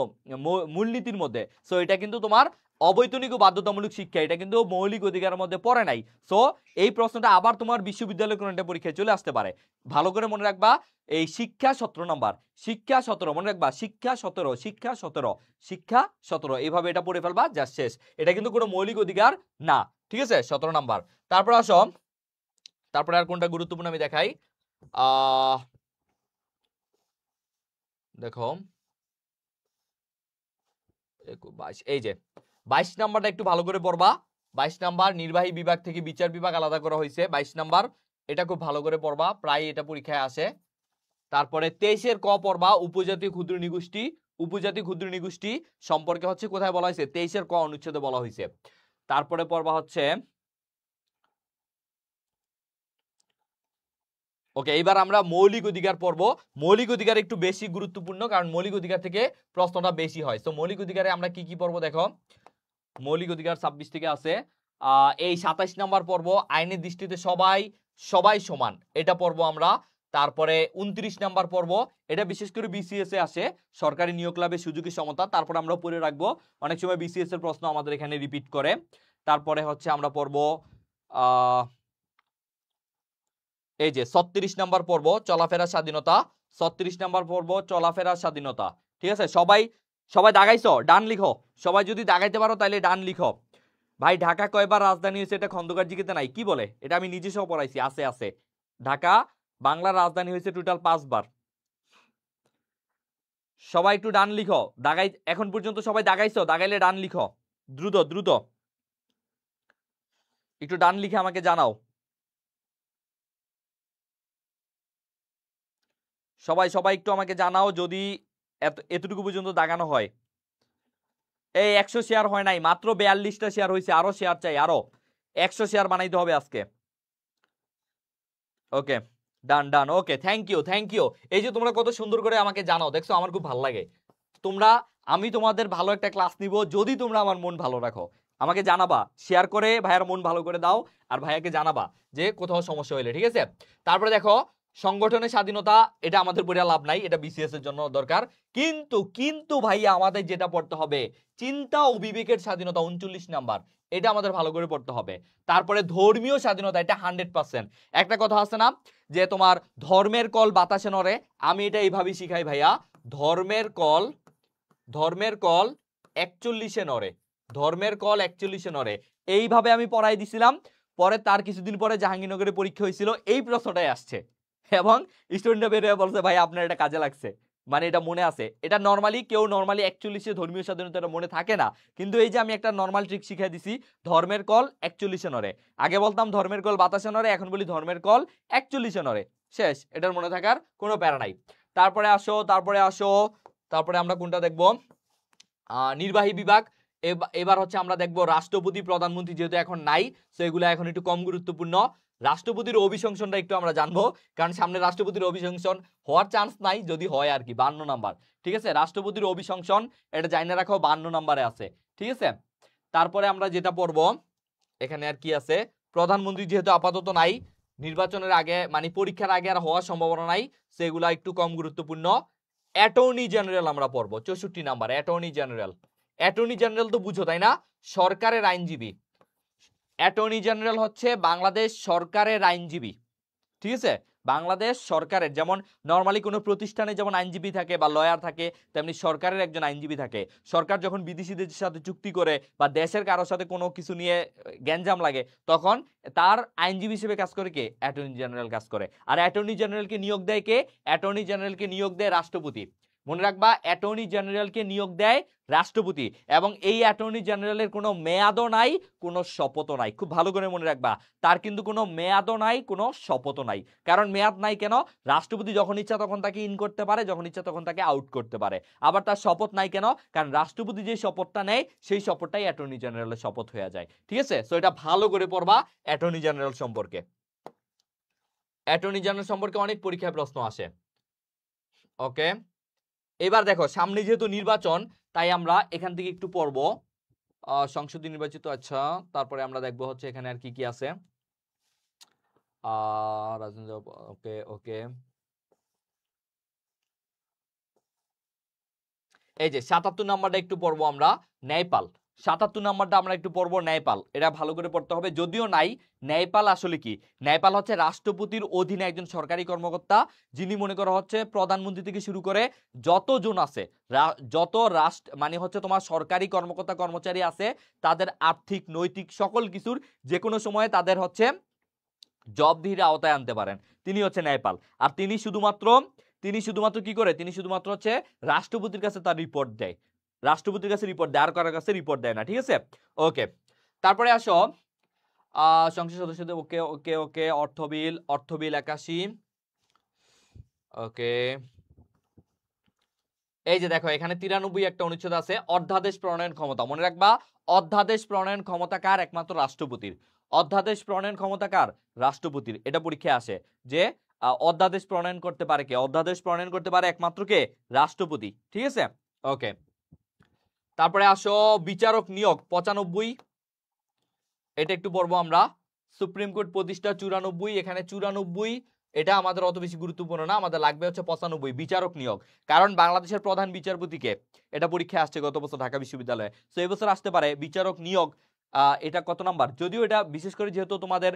মূলনীতির মধ্যে। সো এটা কিন্তু তোমার অবৈতনিক ও বাধ্যতামূলক শিক্ষা, এটা কিন্তু মৌলিক অধিকারের মধ্যে পড়ে নাই। সো এই প্রশ্নটা আবার তোমার বিশ্ববিদ্যালয় কোনো একটা পরীক্ষায় চলে আসতে পারে, ভালো করে মনে রাখবা। এই শিক্ষা 17 নাম্বার, শিক্ষা 17 মনে রাখবা, শিক্ষা 17 এইভাবে এটা পড়ে ফেলবা, যা শেষ। এটা কিন্তু কোনো মৌলিক অধিকার না, ঠিক আছে, 17 নাম্বার। তারপর আসো, তারপরে আর কোনটা গুরুত্বপূর্ণ আমি দেখাই। দেখো 22, এই যে 22 নাম্বারটা একটু ভালো করে পড়বা। 22 নাম্বার নির্বাহী বিভাগ থেকে বিচার বিভাগ আলাদা করা হয়েছে, 22 নাম্বার, এটা খুব ভালো করে পড়বা, প্রায় এটা পরীক্ষায় আসে। তারপরে 23-এর ক পড়বা, উপজাতীয় ক্ষুদ্র নিগোষ্ঠী। উপজাতি ক্ষুদ্র নিগোষ্ঠী সম্পর্কে হচ্ছে কোথায় বলা হয়েছে? 23-এর ক অনুচ্ছেদে বলা হয়েছে। তারপরে পড়বা হচ্ছে ওকে, এবার আমরা মৌলিক অধিকার পড়ব। মৌলিক অধিকার একটু বেশি গুরুত্বপূর্ণ, কারণ মৌলিক অধিকার থেকে প্রশ্নটা বেশি হয়। তো মৌলিক অধিকারে আমরা কি কি পড়বো দেখো। মৌলিক অধিকার 26 থেকে আছে। এই 27 নাম্বার পর্ব আইনের দৃষ্টিতে সবাই সবাই সমান, এটা পড়বো আমরা। তারপরে 29 নাম্বার পর্ব, এটা বিশেষ করে বিসিএস এ আসে, সরকারি নিয়োগ লাভের সুযোগী সমতা। তারপর আমরা পড়ে রাখবো, অনেক সময় বিসিএস এর প্রশ্ন আমাদের এখানে রিপিট করে। তারপরে হচ্ছে আমরা পড়বো এই যে 36 নাম্বার পর্ব চলাফেরার স্বাধীনতা। 36 নাম্বার পর্ব চলাফেরার স্বাধীনতা। ঠিক আছে, সবাই সবাই দাগাইছো? ডান লিখো। সবাই যদি দাগাইতে পারো তাহলে ডান লিখো। ভাই ঢাকা কয়বার রাজধানী হয়েছে এটা খন্দকার জিকেতে নাই, কি বলে? এটা আমি নিজে সহ পড়াইছি, আছে আছে। ঢাকা বাংলার রাজধানী হয়েছে টোটাল 5 বার। সবাই একটু ডান লিখো। দাগাই, এখন পর্যন্ত সবাই দাগাইছো? দাগাইলে ডান লিখো, দ্রুত দ্রুত একটু ডান লিখে আমাকে জানাও। সবাই সবাই একটু আমাকে জানাও যদি এতটুকু পর্যন্ত দাগানো হয়। এই 100 শেয়ার হয় নাই, মাত্র 42টা শেয়ার হয়েছে, আরো শেয়ার চাই, আরো 100 শেয়ার বানাইতে হবে আজকে। ওকে, ডান ডান, ওকে, থ্যাংক ইউ থ্যাংক ইউ। এই যে তোমরা কত সুন্দর করে আমাকে জানাও, দেখছো আমার খুব ভালো লাগে। তোমরা, আমি তোমাদের ভালো একটা ক্লাস নিব যদি তোমরা আমার মন ভালো রাখো। আমাকে জানাবা, শেয়ার করে ভাইয়ার মন ভালো করে দাও, আর ভাইয়াকে জানাবা যে কোথাও সমস্যা হইলে, ঠিক আছে? তারপরে দেখো সংগঠনের স্বাধীনতা, এটা আমাদের পড়ে লাভ নাই, এটা বিসিএস এর জন্য দরকার। কিন্তু কিন্তু ভাইয়া আমাদের যেটা পড়তে হবে, চিন্তা ও বিবেকের স্বাধীনতা 39 নাম্বার, এটা আমাদের ভালো করে পড়তে হবে। তারপরে ধর্মীয় স্বাধীনতা, এটা 100%। একটা কথা আছে না যে তোমার ধর্মের কল বাতাসে নড়ে, আমি এটা এইভাবেই শিখাই ভাইয়া। ধর্মের কল 41-এ নড়ে, ধর্মের কল 41-এ নড়ে, এইভাবে আমি পড়াই দিছিলাম। পরে তার কিছুদিন পরে জাহাঙ্গীরনগরে পরীক্ষা হয়েছিল, এই প্রশ্নটাই আসছে, এবং স্টুডেন্টরা বের হয়ে বলছে ভাই আপনার এটা কাজে লাগছে, মানে এটা মনে আছে। এটা নর্মালি কেউ 41-এ ধর্মীয় স্বাধীনতা মনে থাকে না, কিন্তু এই যে আমি একটা নর্মাল ট্রিক শিখিয়ে দিছি, ধর্মের কল 41-এ নড়ে। আগে বলতাম ধর্মের কল বাতাসে নড়ে, এখন বলি ধর্মের কল 41-এ নড়ে, শেষ। এটার মনে থাকার কোনো প্যারা নাই। তারপরে আসো, তারপরে আমরা কোনটা দেখবো, নির্বাহী বিভাগ। এবার হচ্ছে আমরা দেখবো রাষ্ট্রপতি প্রধানমন্ত্রী, যেহেতু এখন নাই সেগুলো এখন একটু কম গুরুত্বপূর্ণ। রাষ্ট্রপতির অভিশংসনটা একটু আমরা জানবো, কারণ সামনে রাষ্ট্রপতির অভিশংসন হওয়ার চান্স নাই, যদি হয় আর কি, 52 নাম্বার। ঠিক আছে, রাষ্ট্রপতির অভিশংসন এটা জানা রাখো, 52 নাম্বারে আছে, ঠিক আছে? তারপরে আমরা যেটা পড়বো এখানে আর কি আছে, প্রধানমন্ত্রী যেহেতু আপাতত নাই, নির্বাচনের আগে মানে পরীক্ষার আগে আর হওয়ার সম্ভাবনা নাই, সেগুলা একটু কম গুরুত্বপূর্ণ। অ্যাটর্নি জেনারেল আমরা পড়বো 64 number, attorney general. Attorney general তো বুঝো তাই না, সরকারের আইনজীবী। অ্যাটর্নি জেনারেল হচ্ছে বাংলাদেশ সরকারের আইনজীবী, ঠিক আছে? বাংলাদেশ সরকারের, যেমন নরমালি কোনো প্রতিষ্ঠানে যেমন আইনজীবী থাকে বা লয়ার থাকে, তেমনি সরকারের একজন আইনজীবী থাকে। সরকার যখন বিদেশিদের সাথে চুক্তি করে বা দেশের কারোর সাথে কোনো কিছু নিয়ে গ্যাঞ্জাম লাগে, তখন তার আইনজীবী হিসেবে কাজ করে কে? অ্যাটর্নি জেনারেল কাজ করে। আর অ্যাটর্নি জেনারেলকে নিয়োগ দেয় কে? অ্যাটর্নি জেনারেলকে নিয়োগ দেয় রাষ্ট্রপতি। মনে রাখবা, অ্যাটর্নি জেনারেলকে নিয়োগ দেয় রাষ্ট্রপতি, এবং এই অ্যাটর্নি জেনারেলের কোনো মেয়াদও নাই, কোনো শপথও নাই। খুব ভালো করে মনে রাখবা, তার কিন্তু কোনো মেয়াদও নাই, কোনো শপথও নাই। কারণ মেয়াদ নাই কেন? রাষ্ট্রপতি যখন ইচ্ছা তখন তাকে ইন করতে পারে, যখন ইচ্ছা তখন তাকে আউট করতে পারে। আবার তার শপথ নাই কেন? কারণ রাষ্ট্রপতি যে শপথটা নেয় সেই শপথটাই অ্যাটর্নি জেনারেলের শপথ হয়ে যায়, ঠিক আছে? সো এটা ভালো করে পড়বা অ্যাটর্নি জেনারেল সম্পর্কে। অ্যাটর্নি জেনারেল সম্পর্কে অনেক পরীক্ষায় প্রশ্ন আসে। ওকে, এবার দেখো সামনে যেহেতু নির্বাচন, তাই আমরা এখান থেকে একটু পড়বো সংসদীয় নির্বাচিত। আচ্ছা, তারপরে আমরা দেখবো হচ্ছে এখানে আর কি কি আছে। রাজনীতি, ওকে ওকে। এই যে 77 নাম্বারটা একটু পড়বো আমরা, ন্যায়পাল। 77 নাম্বারটা আমরা একটু পড়বো, ন্যায়পাল। এটা ভালো করে পড়তে হবে, যদিও নাই। ন্যায়পাল আসলে কি? ন্যায়পাল হচ্ছে রাষ্ট্রপতির অধীনে একজন সরকারি কর্মকর্তা, যিনি মনে করা হচ্ছে প্রধানমন্ত্রী থেকে শুরু করে যতজন আছে, যত রাষ্ট্র মানে হচ্ছে তোমার সরকারি কর্মকর্তা কর্মচারী আছে, তাদের আর্থিক নৈতিক সকল কিছুর যে কোনো সময়ে তাদের হচ্ছে জবাবদিহির আওতায় আনতে পারেন, তিনি হচ্ছে ন্যায়পাল। আর তিনি শুধুমাত্র কি করে? তিনি শুধুমাত্র হচ্ছে রাষ্ট্রপতির কাছে তার রিপোর্ট দেয়, রাষ্ট্রপতির কাছে রিপোর্ট দেয়, আর কারোর কাছে রিপোর্ট দেয় না, ঠিক আছে? ওকে, তারপরে আসো সংসদ সদস্যদের, ওকে ওকে ওকে। অর্থবিল 81। ওকে, এই যে দেখো এখানে 93 একটা অনুচ্ছেদ আছে, অধ্যাদেশ প্রণয়ন ক্ষমতা। মনে রাখবা, অধ্যাদেশ প্রণয়ন ক্ষমতা কার? একমাত্র রাষ্ট্রপতির। অধ্যাদেশ প্রণয়ন ক্ষমতা কার? রাষ্ট্রপতির। এটা পরীক্ষায় আসে যে অধ্যাদেশ প্রণয়ন করতে পারে কে? অধ্যাদেশ প্রণয়ন করতে পারে একমাত্র কে? রাষ্ট্রপতি। ঠিক আছে, ওকে। তারপরে আসো বিচারক নিয়োগ 95, এটা একটু পড়বো আমরা। সুপ্রিম কোর্ট প্রতিষ্ঠা 94, এখানে 94, এটা আমাদের অত বেশি গুরুত্বপূর্ণ না, আমাদের লাগবে হচ্ছে 95 বিচারক নিয়োগ। কারণ বাংলাদেশের প্রধান বিচারপতিকে, এটা পরীক্ষায় আসছে গত বছর ঢাকা বিশ্ববিদ্যালয়ে, তো এই বছর আসতে পারে বিচারক নিয়োগ। এটা কত নাম্বার? যদিও এটা বিশেষ করে যেহেতু তোমাদের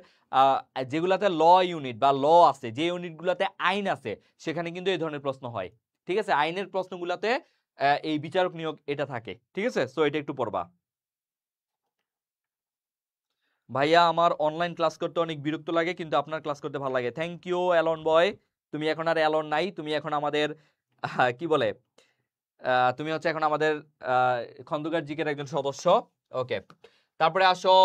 যেগুলাতে ল ইউনিট বা ল আছে, যে ইউনিটগুলোতে আইন আছে, সেখানে কিন্তু এই ধরনের প্রশ্ন হয়। ঠিক আছে, আইনের প্রশ্নগুলোতে এই বিচারক নিয়োগ এটা থাকে। ঠিক আছে, সো এটা একটু পড়বা। ভাইয়া আমার অনলাইন ক্লাস করতে অনেক বিরক্ত লাগে, কিন্তু আপনার ক্লাস করতে ভালো লাগে। থ্যাংক ইউ অ্যালন বয়। তুমি এখন আর অ্যালন নাই, তুমি এখন আমাদের কি বলে, তুমি হচ্ছে এখন আমাদের খন্দকার জিকের একজন সদস্য। ওকে, তারপরে আসো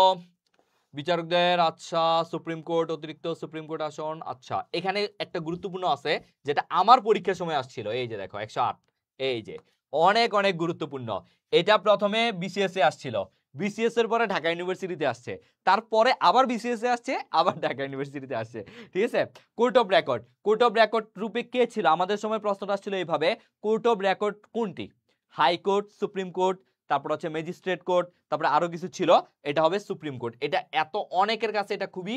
বিচারকদের। আচ্ছা, সুপ্রিম কোর্ট, অতিরিক্ত সুপ্রিম কোর্ট আসন। আচ্ছা, এখানে একটা গুরুত্বপূর্ণ আছে যেটা আমার পরীক্ষার সময় আসছিল, এই যে দেখো 108, এই যে অনেক অনেক গুরুত্বপূর্ণ। এটা প্রথমে বিসিএস এ আসছিল, বিসিএস এর পরে ঢাকা ইউনিভার্সিটিতে আসছে, তারপরে আবার বিসিএস এ আসছে, আবার ঢাকা ইউনিভার্সিটিতে আসছে। ঠিক আছে, court of record. Court of record রূপে কে ছিল? আমাদের সময় প্রশ্নটা আসছিল এইভাবে, কোর্ট অফ রেকর্ড কোনটি? হাইকোর্ট, সুপ্রিম কোর্ট, তারপর হচ্ছে ম্যাজিস্ট্রেট কোর্ট, তারপরে আরো কিছু ছিল, এটা হবে সুপ্রিম কোর্ট। এটা এত অনেকের কাছে এটা খুবই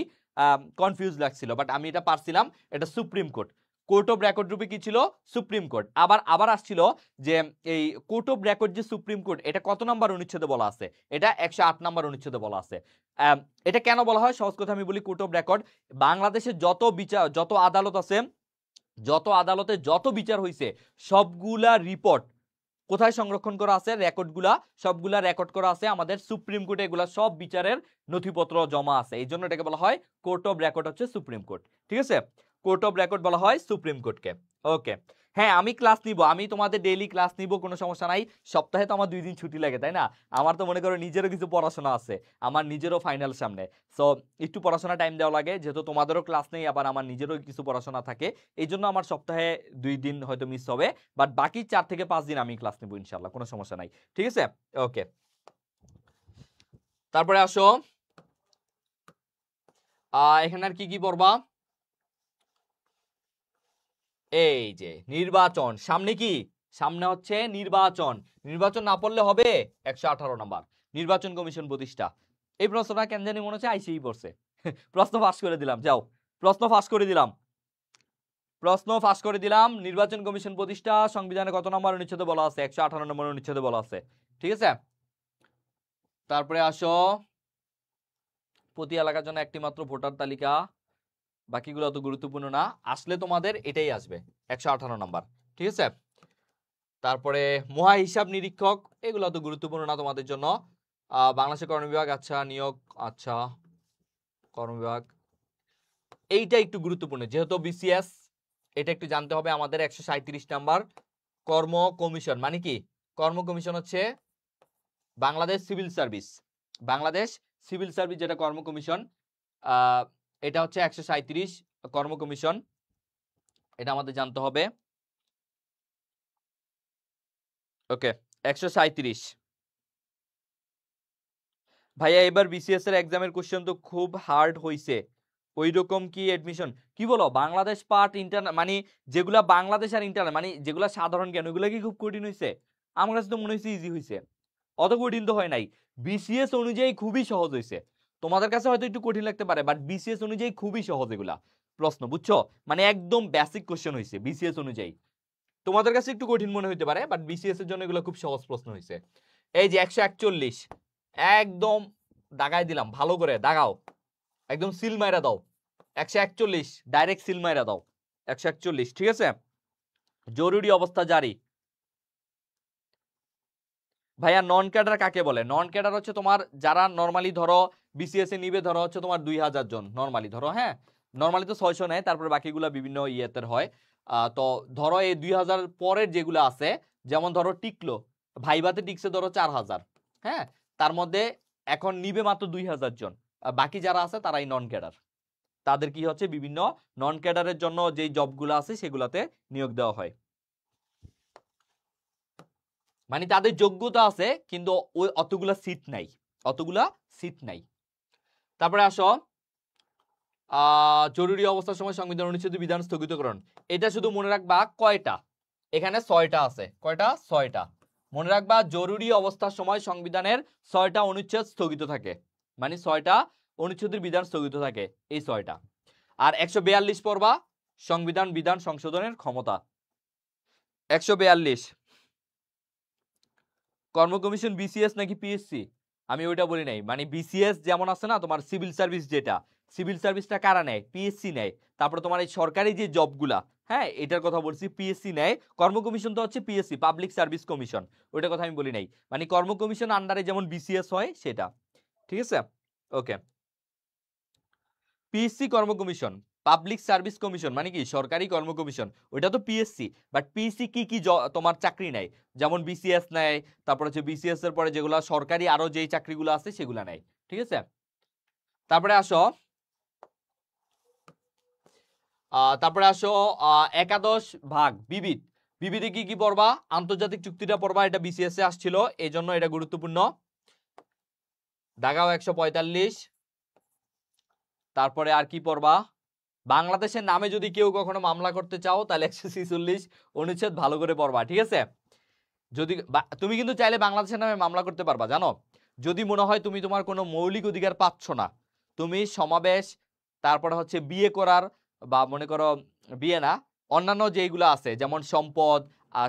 কনফিউজ লাগছিল, বাট আমি এটা পারছিলাম, এটা supreme court. Court of record রূপে কি ছিল? Supreme court. আবার আবার আসছিল যে এই কোর্ট অফ রেকর্ড যে সুপ্রিম কোর্ট, এটা কত নাম্বার অনুচ্ছেদে বলা আছে? এটা 108 নাম্বার অনুচ্ছেদে বলা আছে। এটা কেন বলা হয়? সহজ কথা আমি বলি, কোর্ট অফ রেকর্ড বাংলাদেশের যত বিচার, যত আদালত আছে, যত আদালতে যত বিচার হয়েছে, সবগুলা রিপোর্ট কোথায় সংরক্ষণ করা আছে? রেকর্ডগুলা সবগুলা রেকর্ড করা আছে আমাদের সুপ্রিম কোর্টে, এগুলা সব বিচারের নথিপত্র জমা আছে, এই জন্য এটাকে বলা হয় কোর্ট অফ রেকর্ড হচ্ছে সুপ্রিম কোর্ট। ঠিক আছে, কোর্ট অফ রেকর্ড বলা হয় সুপ্রিম কোর্টকে। ওকে, হ্যাঁ আমি ক্লাস নিব, আমি তোমাদের ডেইলি ক্লাস নিব, কোনো সমস্যা নাই। সপ্তাহে তো আমার 2 দিন ছুটি লাগে, তাই না? আমার তো মনে করো নিজেরও কিছু পড়াশোনা আছে, আমার নিজেরও ফাইনাল সামনে, সো একটু পড়াশোনা টাইম দেওয়া লাগে, যেহেতু তোমাদেরও ক্লাস নেই, আবার আমার নিজেরও কিছু পড়াশোনা থাকে, এই জন্য আমার সপ্তাহে 2 দিন হয়তো মিস হবে, বাট বাকি 4 থেকে 5 দিন আমি ক্লাস নেব ইনশাল্লাহ, কোনো সমস্যা নাই। ঠিক আছে, ওকে। তারপরে আসো এখানে আর কি কি পড়বা? এই যে নির্বাচন সামনে, কি সামনে হচ্ছে নির্বাচন, নির্বাচন না পড়লে হবে 118 নাম্বার, নির্বাচন কমিশন প্রতিষ্ঠা। এই প্রশ্নটা কেন জানি মনে হচ্ছে আইসিই পড়ছে। প্রশ্ন ফাঁস করে দিলাম, যাও প্রশ্ন ফাঁস করে দিলাম, প্রশ্ন ফাঁস করে দিলাম। নির্বাচন কমিশন প্রতিষ্ঠা সংবিধানে কত নম্বর অনুচ্ছেদে বলা আছে? 118 নম্বর অনুচ্ছেদে বলা আছে। ঠিক আছে, তারপরে আসো প্রতি এলাকার জন্য একটি মাত্র ভোটার তালিকা, বাকিগুলো অত গুরুত্বপূর্ণ না, আসলে তোমাদের এটাই আসবে 118 নাম্বার। ঠিক আছে, তারপরে মহা হিসাব নিরীক্ষক, এগুলো অত গুরুত্বপূর্ণ না তোমাদের জন্য। বাংলাদেশের কর্ম বিভাগ, আচ্ছা নিয়োগ, আচ্ছা কর্ম বিভাগ, এইটা একটু গুরুত্বপূর্ণ যেহেতু বিসিএস, এটা একটু জানতে হবে আমাদের। 137 নাম্বার কর্ম কমিশন মানে কি? কর্ম কমিশন হচ্ছে Bangladesh civil service, Bangladesh civil service যেটা কর্ম কমিশন, এটা হচ্ছে 137 কর্ম কমিশন, এটা আমাদের জানতে হবে। ওকে, 137। ভাইয়া এবার বিসিএস এর এক্সামের কোশ্চেন তো খুব হার্ড হইছে, ওই রকম কি এডমিশন? কি বলো, বাংলাদেশ পার্ট ইন্টারনাল মানে যেগুলা বাংলাদেশ আর ইন্টারনাল মানে যেগুলা সাধারণ জ্ঞান, ওইগুলা কি খুব কঠিন হইছে? আমার কাছে তো মনে হইছে ইজি হইছে, অত কঠিন তো হয় নাই। বিসিএস অনুযায়ী খুবই সহজ হইছে, তোমাদের কাছে হয়তো একটু কঠিন লাগতে পারে, বাট বিসিএস অনুযায়ী খুবই সহজ এগুলা প্রশ্ন, বুঝছো? মানে একদম বেসিক কোশ্চেন হইছে বিসিএস অনুযায়ী, তোমাদের কাছে একটু কঠিন মনে হইতে পারে, বাট বিসিএস এর জন্য এগুলো খুব সহজ প্রশ্ন হইছে। এই যে 141, একদম দাগাই দিলাম, ভালো করে দাগাও, একদম সিল মাইরা দাও। 141 ডাইরেক্ট সিল মাইরা দাও, 141। ঠিক আছে, জরুরি অবস্থা জারি। ভাইয়া নন ক্যাডার কাকে বলে? নন ক্যাডার হচ্ছে তোমার যারা নরমালি ধরো বিসিএস এ নিবে, ধরো হচ্ছে তোমার 2000 জন নরমালি ধরো, হ্যাঁ নরমালি তো 600 নেয়, তারপরে বাকিগুলা বিভিন্ন ইয়েতের হয়। তো ধরো এই 2000 পরের যেগুলো আছে, যেমন ধরো টিকলো, ভাইভাতে টিকছে ধরো 4000, হ্যাঁ তার মধ্যে এখন নিবে মাত্র 2000 জন, বাকি যারা আছে তারাই নন ক্যাডার, তাদের কি হচ্ছে বিভিন্ন নন ক্যাডারের জন্য যেই জবগুলো আছে সেগুলাতে নিয়োগ দেওয়া হয়, মানে তাদের যোগ্যতা আছে কিন্তু ওই অতগুলা সিট নাই, অতগুলা সিট নাই। তারপরে আসো জরুরি অবস্থার সময় সংবিধান অনুচ্ছেদ বিধান স্থগিতকরণ, এটা শুধু মনে রাখবা কয়টা, এখানে 6টা আছে, কয়টা? 6টা। মনে রাখবা জরুরি অবস্থার সময় সংবিধানের 6টা অনুচ্ছেদ স্থগিত থাকে, মানে 6টা অনুচ্ছেদের বিধান স্থগিত থাকে, এই 6টা। আর 142 পড়বা সংবিধান বিধান সংশোধনের ক্ষমতা। 142 কর্ম কমিশন বিসিএস নাকি পিএসসি, আমি ওইটা বলি নাই, মানে বিসিএস যেমন আছে না তোমার সিভিল সার্ভিস, যেটা সিভিল সার্ভিসটা কারা নেয়? পিএসসি নেয়। তারপরে তোমার এই সরকারি যে জবগুলা, হ্যাঁ এটার কথা বলছি, পিএসসি নেয়। কর্ম কমিশন তো হচ্ছে পিএসসি, পাবলিক সার্ভিস কমিশন, ওইটার কথা আমি বলি নাই, মানে কর্ম কমিশন আন্ডারে যেমন বিসিএস হয় সেটা, ঠিক আছে? ওকে, পিএসসি কর্ম কমিশন, পাবলিক সার্ভিস কমিশন মানে কি সরকারি কর্ম কমিশন, ওইটা তো পিএসসি। বাট পিএসসি কি কি তোমার চাকরি নেয়, যেমন বিসিএস নেয়, তারপর হচ্ছে বিসিএস এর পরে যেগুলো সরকারি আরো যেই চাকরিগুলো আছে সেগুলো নেয়, ঠিক আছে? তারপরে আসো একাদশ ভাগ বিবিধ, বিবিধে কি কি পড়বা? আন্তর্জাতিক চুক্তিটা পড়বা, এটা বিসিএস এ আসছিল এই জন্য এটা গুরুত্বপূর্ণ। দাগাও 145। তারপরে আর কি পড়বা? বাংলাদেশের নামে যদি কেউ কখনো মামলা করতে চাও তাহলে 146 অনুচ্ছেদ ভালো করে পড়বা, ঠিক আছে? যদি তুমি কিন্তু চাইলে বাংলাদেশের নামে মামলা করতে পারবা, জানো? যদি মনে হয় তুমি তোমার কোনো মৌলিক অধিকার পাচ্ছ না, তুমি সমাবেশ, তারপরে হচ্ছে বিয়ে করার, বা মনে করো বিয়ে না, অন্যান্য যেগুলো আছে যেমন সম্পদ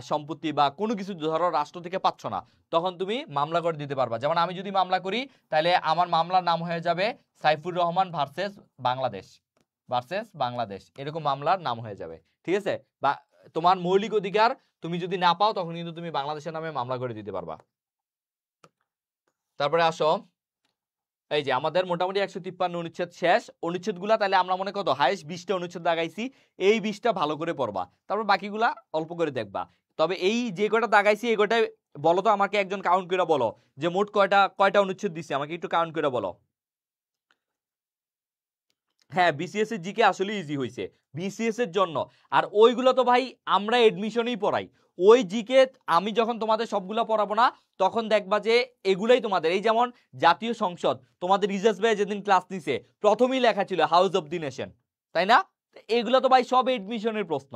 সম্পত্তি বা কোনো কিছু ধরো রাষ্ট্র থেকে পাচ্ছ না, তখন তুমি মামলা করে দিতে পারবা। যেমন আমি যদি মামলা করি তাহলে আমার মামলার নাম হয়ে যাবে সাইফুর রহমান ভার্সেস বাংলাদেশ, এরকম মামলার নাম হয়ে যাবে, ঠিক আছে? বা তোমার মৌলিক অধিকার তুমি যদি না পাও তখন কিন্তু তুমি বাংলাদেশের নামে মামলা করে দিতে পারবা। তারপরে আসো, এই যে আমাদের মোটামুটি 153 অনুচ্ছেদ শেষ, অনুচ্ছেদগুলা তাহলে আমরা মনে কত হাইস্ট 20টা অনুচ্ছেদ দাগাইছি, এই 20টা ভালো করে পড়বা, তারপর বাকিগুলা অল্প করে দেখবা। তবে এই যে কয়টা দাগাইছি এই কয়টাই বলো তো আমাকে, একজন কাউন্ট করে বলো যে মোট কয়টা অনুচ্ছেদ দিছি, আমাকে একটু কাউন্ট করে বলো। হ্যাঁ, বিসিএস এর জিকে আসলে ইজি হয়েছে বিসিএস এর জন্য। আর ওইগুলো তো ভাই আমরা এডমিশনেই পড়াই, ওই জিকে আমি যখন তোমাদের সবগুলো পড়াবো না তখন দেখবা যে এগুলাই তোমাদের, এই যেমন জাতীয় সংসদ তোমাদের রিজার্ভ ভাই যেদিন ক্লাস নিছে প্রথমেই লেখা ছিল হাউস অফ দি নেশন, তাই না? এগুলো তো ভাই সব এডমিশনের প্রশ্ন,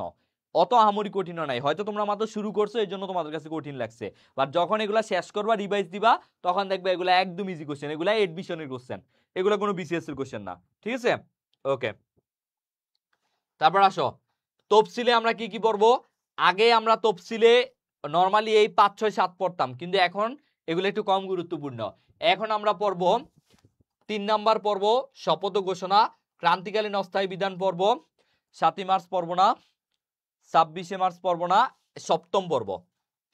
অত আহামরি কঠিন নাই, হয়তো তোমরা মাত্র শুরু করছো এই জন্য তোমাদের কাছে কঠিন লাগছে, বাট যখন এগুলা শেষ করবা রিভাইজ দিবা তখন দেখবে এগুলা একদম ইজি কোশ্চেন, এগুলা এডমিশনের কোশ্চেন, এগুলো কোনো বিসিএস এর কোশ্চেন না, ঠিক আছে? ওকে, তারপর আসো তফসিলে আমরা কি কি পড়বো। আগে আমরা তফসিলে নরমালি এই 5, 6, 7 পড়তাম, কিন্তু এখন এগুলো একটু কম গুরুত্বপূর্ণ। এখন আমরা পড়ব 3 নাম্বার পর্ব শপথ ঘোষণা, ক্রান্তিকালীন অস্থায়ী বিধান পর্ব, 7 মার্চ পড়ব না, 26 মার্চ পড়ব না, সপ্তম পর্ব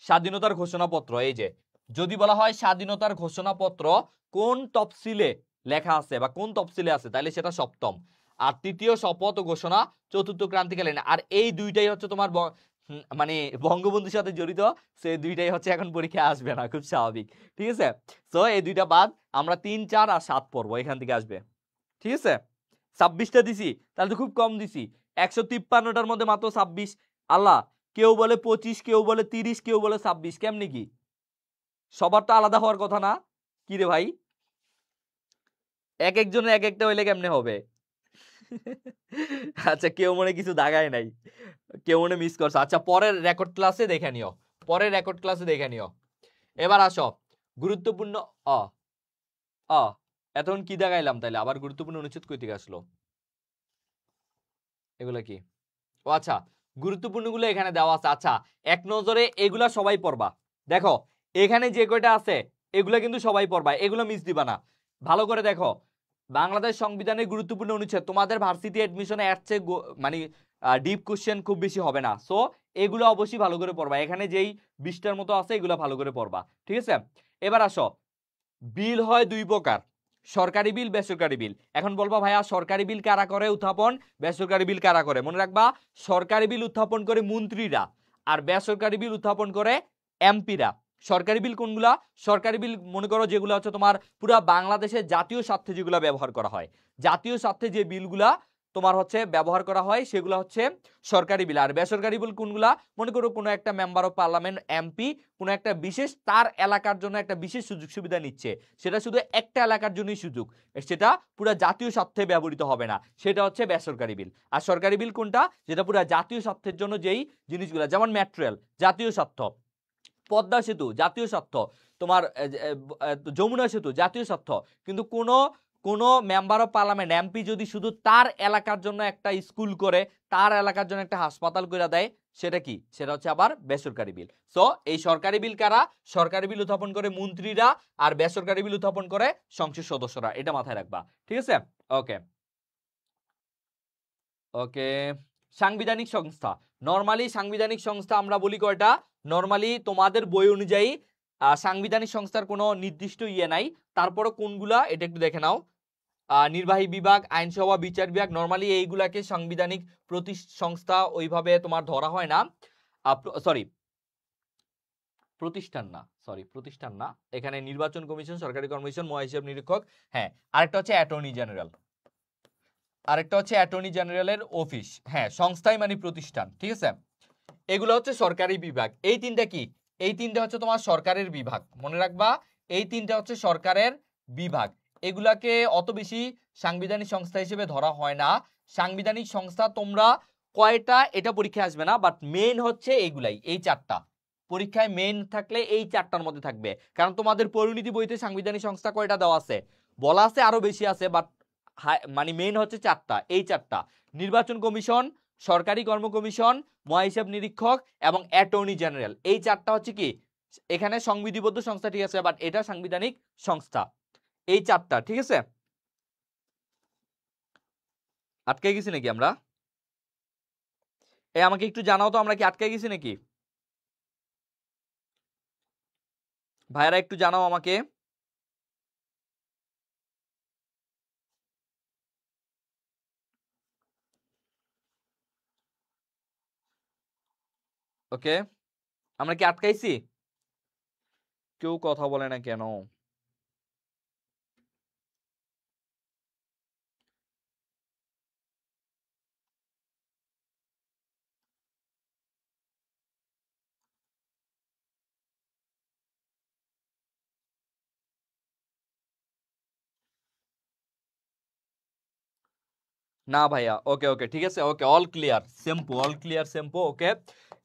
স্বাধীনতার ঘোষণাপত্র। এই যে যদি বলা হয় স্বাধীনতার ঘোষণাপত্র কোন তফসিলে লেখা আছে বা কোন তফসিলে আছে তাহলে সেটা সপ্তম। আর তৃতীয় শপথ ঘোষণা, চতুর্থ ক্রান্তিকালীন। আর এই দুইটাই হচ্ছে তোমার মানে বঙ্গবন্ধুর সাথে জড়িত, সেই দুইটাই হচ্ছে এখন পরীক্ষায় আসবে না, খুব স্বাভাবিক, ঠিক আছে? সো এই দুইটা বাদ আমরা 3, 4 আর 7 পড়বো, এখান থেকে আসবে, ঠিক আছে? 26টা দিছি তাহলে তো খুব কম দিছি, 153টার মধ্যে মাত্র 26। আল্লাহ, কেউ বলে 25, কেউ বলে 30, কেউ বলে 26, কেমনি কি? সবার তো আলাদা হওয়ার কথা না, কি রে ভাই? এক একজনের এক একটা হইলে কেমনে হবে? আচ্ছা, কেউ মনে কিছু দাগায় নাই, কেউ মনে মিস করছে। আচ্ছা, পরের রেকর্ড ক্লাসে দেখে নিও, এবার আসো গুরুত্বপূর্ণ এতক্ষণ কি দাগাইলাম, তাইলে আবার গুরুত্বপূর্ণ অনুচ্ছেদ কই থেকে আসলো? এগুলা কি? ও আচ্ছা, গুরুত্বপূর্ণগুলো এখানে দেওয়া আছে। আচ্ছা, এক নজরে এগুলা সবাই পড়বা। দেখো এখানে যে কয়টা আছে এগুলা কিন্তু সবাই পড়বা, এগুলো মিস দিবা না, ভালো করে দেখো। বাংলাদেশ সংবিধানের গুরুত্বপূর্ণ অনুচ্ছেদ তোমাদের ভার্সিটি এডমিশনে আসছে, মানে ডিপ কোশ্চেন খুব বেশি হবে না, সো এগুলো অবশ্যই ভালো করে পড়বা। এখানে যেই 20টার মতো আছে এগুলো ভালো করে পড়বা, ঠিক আছে? এবার আসো, বিল হয় 2 প্রকার, সরকারি বিল, বেসরকারি বিল। এখন বলবা ভাইয়া সরকারি বিল কারা করে উত্থাপন, বেসরকারি বিল কারা করে? মনে রাখবা সরকারি বিল উত্থাপন করে মন্ত্রীরা, আর বেসরকারি বিল উত্থাপন করে এমপিরা। সরকারি বিল কোনগুলা? সরকারি বিল মনে করো যেগুলো হচ্ছে তোমার পুরো বাংলাদেশের জাতীয় স্বার্থে যেগুলো ব্যবহার করা হয়, জাতীয় স্বার্থে যে বিলগুলা তোমার হচ্ছে ব্যবহার করা হয় সেগুলো হচ্ছে সরকারি বিল। আর বেসরকারি বিল কোনগুলা? মনে করো কোনো একটা মেম্বার অফ পার্লামেন্ট এমপি কোনো একটা বিশেষ তার এলাকার জন্য একটা বিশেষ সুযোগ সুবিধা নিচ্ছে, সেটা শুধু একটা এলাকার জন্যই সুযোগ, সেটা পুরো জাতীয় স্বার্থে ব্যবহৃত হবে না, সেটা হচ্ছে বেসরকারি বিল। আর সরকারি বিল কোনটা? যেটা পুরো জাতীয় স্বার্থের জন্য যেই জিনিসগুলো, যেমন মেট্রো রেল জাতীয় স্বার্থ, পদ্মা সেতু জাতীয় স্বার্থ, তোমার যমুনা সেতু জাতীয় স্বার্থ। কিন্তু কোন মেম্বার অফ পার্লামেন্ট এমপি যদি শুধু তার এলাকার জন্য একটা স্কুল করে, তার এলাকার জন্য একটা হাসপাতাল করে দেয়, সেটা কি? সেটা হচ্ছে আবার বেসরকারি বিল। সো এই সরকারি বিল কারা? সরকারি বিল উত্থাপন করে মন্ত্রীরা, আর বেসরকারি বিল উত্থাপন করে সংসদ সদস্যরা, এটা মাথায় রাখবা, ঠিক আছে? ওকে ওকে। সাংবিধানিক সংস্থা, নরমালি সাংবিধানিক সংস্থা আমরা বলি কয়টা? নরমালি তোমাদের বই অনুযায়ী সাংবিধানিক সংস্থার কোনো নির্দিষ্ট ইয়ে নাই, তারপরে কোনগুলা এটা একটু দেখে নাও। নির্বাহী বিভাগ, আইনসভা, বিচার বিভাগ, নরমালি এইগুলাকে সাংবিধানিক সংস্থা ওইভাবে তোমার ধরা হয় না। সরি প্রতিষ্ঠান না, এখানে নির্বাচন কমিশন, সরকারি কমিশন, মহাহিসাব নিরীক্ষক, হ্যাঁ, আরেকটা হচ্ছে অ্যাটর্নি জেনারেল, আরেকটা হচ্ছে অ্যাটর্নি জেনারেলের অফিস, হ্যাঁ, সংস্থাই মানে প্রতিষ্ঠান, ঠিক আছে? এগুলো হচ্ছে সরকারি বিভাগ। এই তিনটা কি? এই তিনটা হচ্ছে তোমার সরকারের বিভাগ, মনে রাখবা, এই তিনটা হচ্ছে সরকারের বিভাগ। এগুলাকে অত বেশি সাংবিধানিক সংস্থা হিসেবে ধরা হয় না। সাংবিধানিক সংস্থা তোমরা কয়টা এটা পরীক্ষায় আসবে না, বাট মেইন হচ্ছে এইগুলাই, এই চারটা পরীক্ষায় মেইন থাকলে এই চারটার মধ্যে থাকবে। কারণ তোমাদের পরিণতি বইতে সাংবিধানিক সংস্থা কয়টা দেওয়া আছে বলা আছে, আরো বেশি আছে, বাট মানে মেইন হচ্ছে চারটা, এই চারটা: নির্বাচন কমিশন, সরকারি কর্ম কমিশন, মহাহিসাব নিরীক্ষক এবং অ্যাটর্নি জেনারেল। এই চারটা হচ্ছে কি এখানে সংবিধিবদ্ধ সংস্থা, ঠিক আছে, বাট এটা সাংবিধানিক সংস্থা, এই চারটা, ঠিক আছে? আটকে গেছি নাকি আমরা? আমাকে একটু জানাও তো, আমরা কি আটকে গেছি নাকি? ভাইরা একটু জানাও আমাকে। ওকে, আমরা কি আটকাইছি? কেউ কথা বলে না কেন? না ভাইয়া, ওকে ওকে, ঠিক আছে, okay, all clear simple, all clear simple, okay.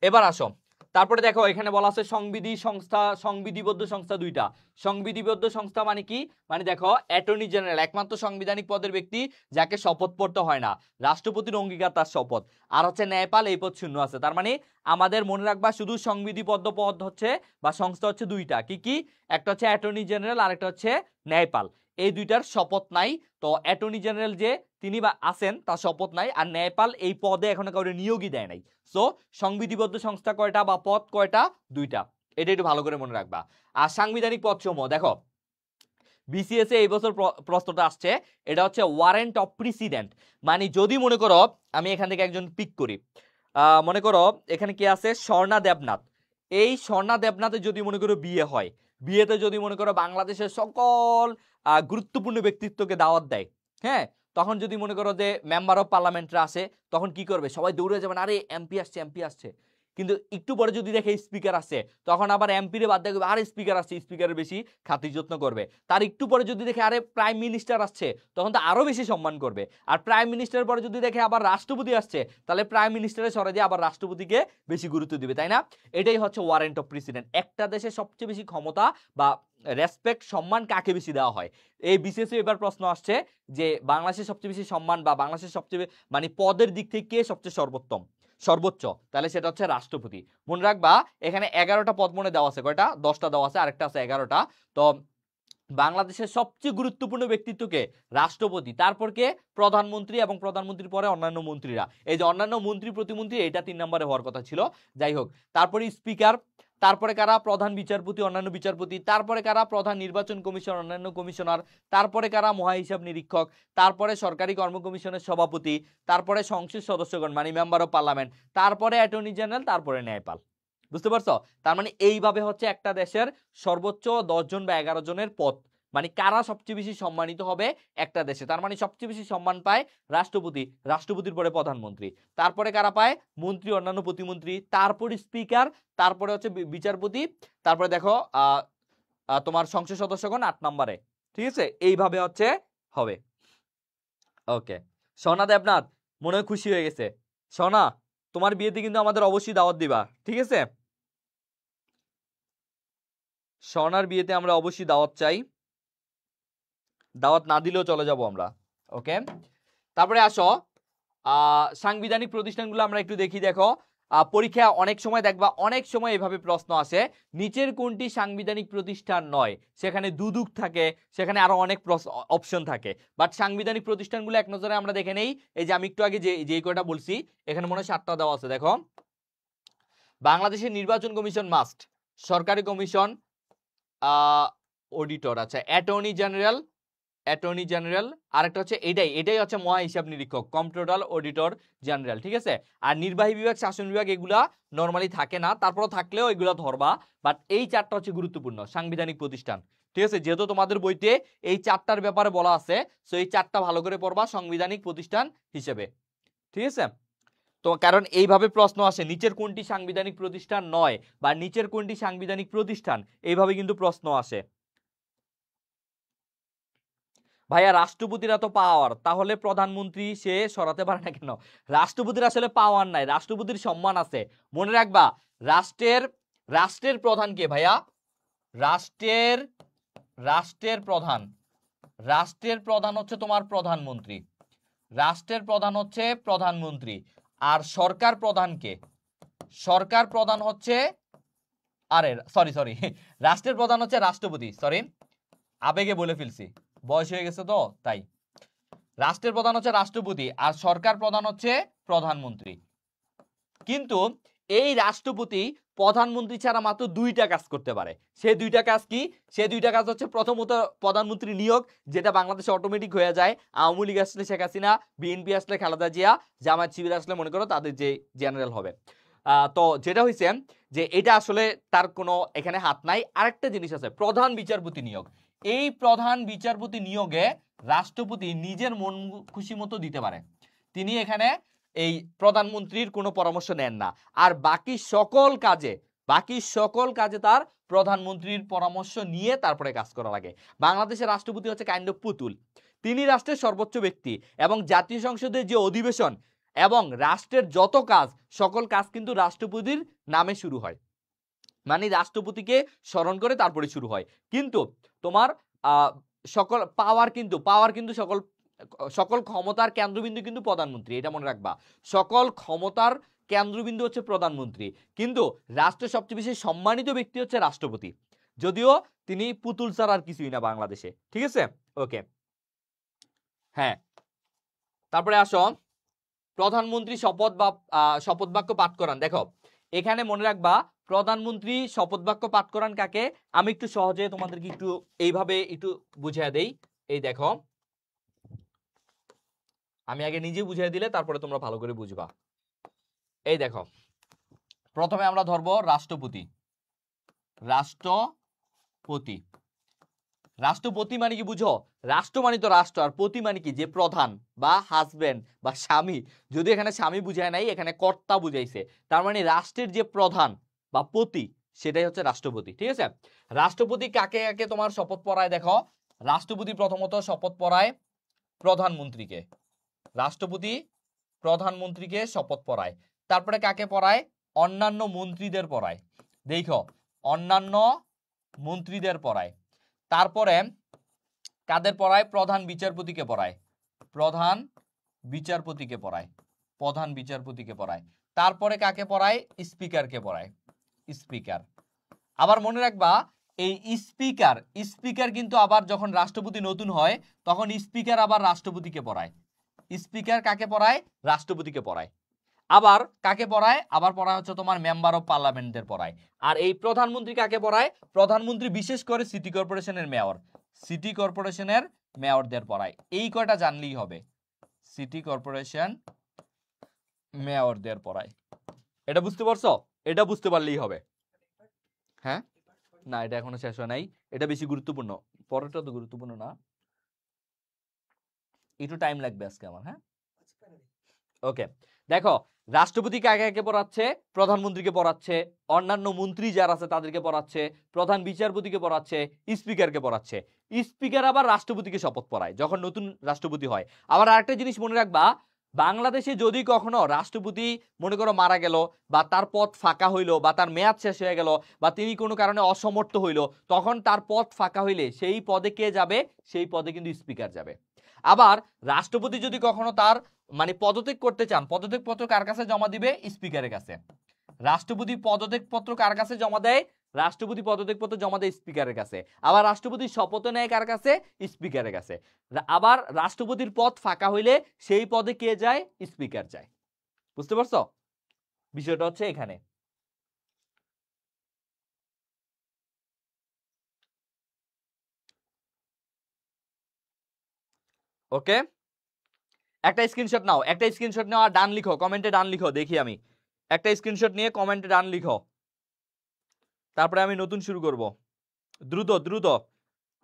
এবার আসো, তারপরে দেখো এখানে বলা আছে সংবিধি সংস্থা, সংবিধিবদ্ধ সংস্থা দুইটা। সংবিধিবদ্ধ সংস্থা মানে কি? মানে দেখো, অ্যাটর্নি জেনারেল একমাত্র সাংবিধানিক পদের ব্যক্তি যাকে শপথ পড়তে হয় না, রাষ্ট্রপতির অঙ্গীকার তার শপথ। আর হচ্ছে ন্যায়পাল, এই পদ শূন্য আছে। তার মানে আমাদের মনে রাখবা শুধু সংবিধিবদ্ধ পদ হচ্ছে বা সংস্থা হচ্ছে দুইটা, কি কি? একটা হচ্ছে অ্যাটর্নি জেনারেল, আর একটা হচ্ছে ন্যায়পাল। এই দুইটার শপথ নাই। তো অ্যাটর্নি জেনারেল যে তিনি বা আছেন তার শপথ নাই, আর ন্যায়পাল এই পদে এখনো কাউকে নিয়োগই দেয় নাই। সো সংবিধিবদ্ধ সংস্থা কয়টা বা পদ কয়টা? দুইটা, এটা একটু ভালো করে মনে রাখবা। আর সাংবিধানিক পদ সমূহ দেখো, বিসিএস এই বছর প্রশ্নটা আসছে, এটা হচ্ছে ওয়ারেন্ট অফ প্রিসিডেন্ট। মানে যদি মনে করো আমি এখান থেকে একজন পিক করি, মনে করো এখানে কি আছে, স্বর্ণা দেবনাথ। এই স্বর্ণা দেবনাথের যদি মনে করো বিয়ে হয়, বিয়েতে যদি মনে করো বাংলাদেশের সকল গুরুত্বপূর্ণ ব্যক্তিত্বকে দাওয়াত দেয়, হ্যাঁ, তখন যদি মনে করো যে মেম্বার অফ পার্লামেন্টরা আসে, তখন কি করবে? সবাই দৌড়ে যাবেন, আরে এমপি আসছে, এমপি আসছে। কিন্তু একটু পরে যদি দেখে স্পিকার আসছে, তখন আবার এমপি রে বাদ দেখবে, আরে স্পিকার আসছে, স্পিকারের বেশি খাতির যত্ন করবে। তার একটু পরে যদি দেখে আরে প্রাইম মিনিস্টার আসছে, তখন তো আরো বেশি সম্মান করবে। আর প্রাইম মিনিস্টারের পরে যদি দেখে আবার রাষ্ট্রপতি আসছে, তাহলে প্রাইম মিনিস্টারের সরে দিয়ে আবার রাষ্ট্রপতিকে বেশি গুরুত্ব দিবে, তাই না? এটাই হচ্ছে ওয়ারেন্ট অফ প্রেসিডেন্ট। একটা দেশে সবচেয়ে বেশি ক্ষমতা বা রেসপেক্ট, সম্মান কাকে বেশি দেওয়া হয়? এই বিশেষ এবার প্রশ্ন আসছে যে বাংলাদেশের সবচেয়ে বেশি সম্মান বা বাংলাদেশের সবচেয়ে মানে পদের দিক থেকে কে সবচেয়ে সর্বোচ্চ? তাহলে সেটা হচ্ছে রাষ্ট্রপতি। মনে রাখবা এখানে 11টা পদ মনে দেওয়া আছে, কয়টা? 10টা দেওয়া আছে, আরেকটা আছে 11টা। তো বাংলাদেশের সবচেয়ে গুরুত্বপূর্ণ ব্যক্তিত্বকে রাষ্ট্রপতি, তারপর কে? প্রধানমন্ত্রী, এবং প্রধানমন্ত্রীর পরে অন্যান্য মন্ত্রীরা। এই যে অন্যান্য মন্ত্রী প্রতিমন্ত্রী, এটা 3 নম্বরে হওয়ার কথা ছিল, যাই হোক। তারপরে স্পিকার, তারপরে কারা? প্রধান বিচারপতি, অন্যান্য বিচারপতি, তারপরে কারা? প্রধান নির্বাচন কমিশন, অন্যান্য কমিশনার, তারপরে কারা? মহাহিসাব নিরীক্ষক, তারপরে সরকারি কর্ম কমিশনের সভাপতি, তারপরে সংসদ সদস্যগণ মানে মেম্বার অফ পার্লামেন্ট, তারপরে অ্যাটর্নি জেনারেল, তারপরে ন্যায়পাল। বুঝতে পারছো? তার মানে এইভাবে হচ্ছে একটা দেশের সর্বোচ্চ 10 জন বা 11 জনের পদ, মানে কারা সবচেয়ে বেশি সম্মানিত হবে একটা দেশে, তার মানে সবচেয়ে বেশি সম্মান পায় রাষ্ট্রপতি, রাষ্ট্রপতির পরে প্রধানমন্ত্রী, তারপরে কারা পায় মন্ত্রী, অন্যান্য প্রতিমন্ত্রী, তারপরে স্পিকার, তারপরে হচ্ছে বিচারপতি, তারপরে দেখো তোমার সংসদ সদস্যগণ 8 নম্বরে। ঠিক আছে, এইভাবে হচ্ছে হবে। ওকে সোনা দেবনাথ মনে হয় খুশি হয়ে গেছে। সোনা তোমার বিয়েতে কিন্তু আমাদের অবশ্যই দাওয়াত দিবা, ঠিক আছে? সোনার বিয়েতে আমরা অবশ্যই দাওয়াত চাই, দাওয়াত না দিলেও চলে যাব আমরা। ওকে, তারপরে আসো সাংবিধানিক প্রতিষ্ঠানগুলো আমরা একটু দেখি। দেখো পরীক্ষা অনেক সময় দেখবা, অনেক সময় এভাবে প্রশ্ন আসে, নিচের কোনটি সাংবিধানিক প্রতিষ্ঠান নয়, সেখানে দুদক থাকে, সেখানে আরো অনেক অপশন থাকে, বাট সাংবিধানিক প্রতিষ্ঠানগুলো এক নজরে আমরা দেখে নেই। এই যে আমি একটু আগে যে কয়টা বলছি, এখানে মনে হয় 7টা দেওয়া আছে। দেখো বাংলাদেশের নির্বাচন কমিশন মাস্ট, সরকারি কমিশন, অডিটর, আচ্ছা অ্যাটর্নি জেনারেল, অ্যাটর্নি জেনারেল, আরেকটা হচ্ছে এটাই হচ্ছে মহা হিসাব নিরীক্ষক, কম্পট্রোলার অডিটর জেনারেল। ঠিক আছে, আর নির্বাহী বিভাগ, শাসন বিভাগ এগুলা নরমালি থাকে না, তারপরে থাকলেও এগুলা ধরবা, বাট এই 4টা হচ্ছে গুরুত্বপূর্ণ সাংবিধানিক প্রতিষ্ঠান। ঠিক আছে, যেহেতু তোমাদের বইতে এই 4টার ব্যাপারে বলা আছে, সো এই 4টা ভালো করে পড়বা সাংবিধানিক প্রতিষ্ঠান হিসেবে। ঠিক আছে, তো কারণ এইভাবে প্রশ্ন আসে, নিচের কোনটি সাংবিধানিক প্রতিষ্ঠান নয় বা নিচের কোনটি সাংবিধানিক প্রতিষ্ঠান, এইভাবে কিন্তু প্রশ্ন আসে। ভাইয়া রাষ্ট্রপতিরা তো পাওয়ার, তাহলে প্রধানমন্ত্রী সে সরাতে পারে না কেন? রাষ্ট্রপতির আসলে পাওয়ার নাই, রাষ্ট্রপতির সম্মান আছে। মনে রাখবা রাষ্ট্রের প্রধান কে ভাইয়া? রাষ্ট্রের প্রধান হচ্ছে তোমার প্রধানমন্ত্রী, রাষ্ট্রের প্রধান হচ্ছে প্রধানমন্ত্রী। আর সরকার প্রধান কে? সরকার প্রধান হচ্ছে সরি রাষ্ট্রের প্রধান হচ্ছে রাষ্ট্রপতি, সরি আবেগে বলে ফেলছি, বয়স হয়ে গেছে তো তাই। রাষ্ট্রের প্রধান হচ্ছে রাষ্ট্রপতি আর সরকার প্রধান হচ্ছে প্রধানমন্ত্রী। কিন্তু এই রাষ্ট্রপতি প্রধানমন্ত্রী ছাড়া মাত্র 2টা কাজ করতে পারে। সে 2টা কাজ কি? সে 2টা কাজ হচ্ছে, প্রথমত প্রধানমন্ত্রী নিয়োগ, যেটা বাংলাদেশে অটোমেটিক হয়ে যায়। আওয়ামী লীগ আসলে শেখ হাসিনা, বিএনপি আসলে খালেদা জিয়া, জামায়াত শিবির আসলে মনে করো তাদের যে জেনারেল হবে। তো যেটা হয়েছে যে এটা আসলে তার কোনো এখানে হাত নাই। আরেকটা জিনিস আছে, প্রধান বিচারপতি নিয়োগ। এই প্রধান বিচারপতি নিয়োগে রাষ্ট্রপতি নিজের মন খুশি মতো দিতে পারে, তিনি এখানে এই প্রধানমন্ত্রীর কোনো পরামর্শ নেন না। আর বাকি সকল কাজে তার প্রধানমন্ত্রীর পরামর্শ নিয়ে তারপরে কাজ করা লাগে। বাংলাদেশের রাষ্ট্রপতি হচ্ছে কাইন্ড অফ পুতুল, তিনি রাষ্ট্রের সর্বোচ্চ ব্যক্তি এবং জাতীয় সংসদের যে অধিবেশন এবং রাষ্ট্রের যত কাজ, সকল কাজ কিন্তু রাষ্ট্রপতির নামে শুরু হয়, মানে রাষ্ট্রপতিকে স্মরণ করে তারপরে শুরু হয়। কিন্তু তোমার সকল পাওয়ার কিন্তু সকল ক্ষমতার কেন্দ্রবিন্দু কিন্তু প্রধানমন্ত্রী, এটা মনে রাখবা। সকল ক্ষমতার কেন্দ্রবিন্দু হচ্ছে প্রধানমন্ত্রী, কিন্তু রাষ্ট্রের সবচেয়ে বেশি সম্মানিত ব্যক্তি হচ্ছে রাষ্ট্রপতি, যদিও তিনি পুতুল ছাড়া আর কিছুই না বাংলাদেশে। ঠিক আছে, ওকে হ্যাঁ। তারপরে আসো প্রধানমন্ত্রী শপথ বাক্য পাঠ করান। দেখো এখানে মনে রাখবা প্রধানমন্ত্রী শপথ বাক্য পাঠ করান কাকে, আমি একটু সহজে তোমাদেরকে একটু এইভাবে একটু বুঝিয়ে দেই। এই দেখো, আমি আগে নিজে বুঝিয়ে দিলে তারপরে তোমরা ভালো করে বুঝবা। এই দেখো, প্রথমে আমরা ধরবো রাষ্ট্রপতি। রাষ্ট্রপতি মানে কি বুঝো? রাষ্ট্র মানে তো রাষ্ট্র, আর পতি মানে কি? যে প্রধান বা হাজবেন্ড বা স্বামী। যদি এখানে স্বামী বুঝায় নাই, এখানে কর্তা বুঝাইছে, তার মানে রাষ্ট্রের যে প্রধান বা পতি সেটাই হচ্ছে রাষ্ট্রপতি। ঠিক আছে, রাষ্ট্রপতি কাকে কাকে তোমার শপথ পড়ায়? দেখো রাষ্ট্রপতি প্রথমত শপথ পড়ায় প্রধানমন্ত্রীকে, রাষ্ট্রপতি প্রধানমন্ত্রীকে শপথ পড়ায়। তারপরে কাকে পড়ায়? অন্যান্য মন্ত্রীদের পড়ায়। দেখো অন্যান্য মন্ত্রীদের পড়ায়। তারপরে কাদের পড়ায়? প্রধান বিচারপতিকে পড়ায়, প্রধান বিচারপতিকে পড়ায়। তারপরে কাকে পড়ায়? স্পিকারকে পড়ায়, স্পিকার। আবার মনে রাখবা এই স্পিকার কিন্তু আবার যখন রাষ্ট্রপতি নতুন হয় তখন স্পিকার আবার রাষ্ট্রপতিকে পড়ায়। স্পিকার কাকে পড়ায়? রাষ্ট্রপতিকে পড়ায়। আবার কাকে পড়ায়? আবার পড়ায় হচ্ছে তোমার মেম্বার অফ পার্লামেন্টদের পড়ায়। আর এই প্রধানমন্ত্রী কাকে পড়ায়? প্রধানমন্ত্রী বিশেষ করে সিটি কর্পোরেশনের মেয়রদের পড়ায়। এই কয়টা জানলেই হবে, সিটি কর্পোরেশন মেয়রদের পড়ায়। এটা বুঝতে পারছো? এটা বুঝতে পারলেই হবে। হ্যাঁ, না এটা এখনো শেষ হয় নাই, এটা বেশি গুরুত্বপূর্ণ। পরেরটা তো গুরুত্বপূর্ণ না, একটু টাইম লাগবে আজকে আমার। হ্যাঁ, ওকে, দেখো রাষ্ট্রপতিকে আগে আগে পড়াচ্ছে, প্রধানমন্ত্রীকে পড়াচ্ছে, অন্যান্য মন্ত্রী যারা আছে তাদেরকে পড়াচ্ছে, প্রধান বিচারপতিকে পড়াচ্ছে, স্পিকারকে পড়াচ্ছে। স্পিকার আবার রাষ্ট্রপতিকে শপথ পড়ায় যখন নতুন রাষ্ট্রপতি হয়। আবার আরেকটা জিনিস মনে রাখবা, বাংলাদেশে যদি কখনো রাষ্ট্রপতি মনে করো মারা গেল, বা তার পদ ফাঁকা হইলো, বা তার মেয়াদ শেষ হয়ে গেল, বা তিনি কোনো কারণে অসমর্থ হইল, তখন তার পদ ফাঁকা হইলে সেই পদে কে যাবে? সেই পদে কিন্তু স্পিকার যাবে। আবার রাষ্ট্রপতি যদি কখনো তার মানে পদত্যাগ করতে চান, পদত্যাগ পত্র কার কাছে জমা দিবে? স্পিকারের কাছে। রাষ্ট্রপতি পদত্যাগ পত্র কার কাছে জমা দেয়? রাষ্ট্রপতি পদত্যাগ পত্র জমা দেয় স্পিকারের কাছে। আবার রাষ্ট্রপতি শপথ নেয় কার কাছে? স্পিকারের কাছে। আবার রাষ্ট্রপতির পদ ফাঁকা হইলে সেই পদে কে যায়? স্পিকার যায়। বুঝতে পারছো বিষয়টা? হচ্ছে এখানে। ওকে, একটা স্ক্রিনশট নাও, একটা স্ক্রিনশট নাও আর ডান লিখো, কমেন্টে ডান লিখো, দেখি আমি। একটা স্ক্রিনশট নিয়ে কমেন্টে ডান লিখো, তারপরে আমি নতুন শুরু করব। দ্রুত দ্রুত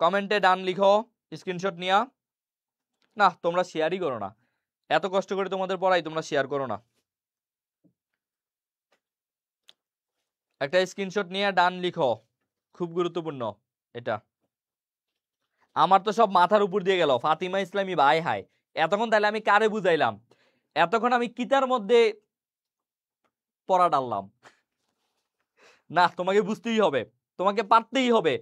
কমেন্টে ডান লিখো স্ক্রিনশট নিয়া। না, তোমরা শেয়ারই করো না, এত কষ্ট করে তোমাদের পড়াই, তোমরা শেয়ার করো না। একটা স্ক্রিনশট নিয়ে ডান লিখো, খুব গুরুত্বপূর্ণ এটা। আমার তো সব মাথার উপর দিয়ে গেল, ফাতিমা ইসলামী ভাই হাই। এতক্ষণ তাহলে আমি কারে বুঝাইলাম? এতক্ষণ আমি কিতার মধ্যে পড়া ডাললাম। না, তোমাকে বুঝতেই হবে, তোমাকে পারতেই হবে।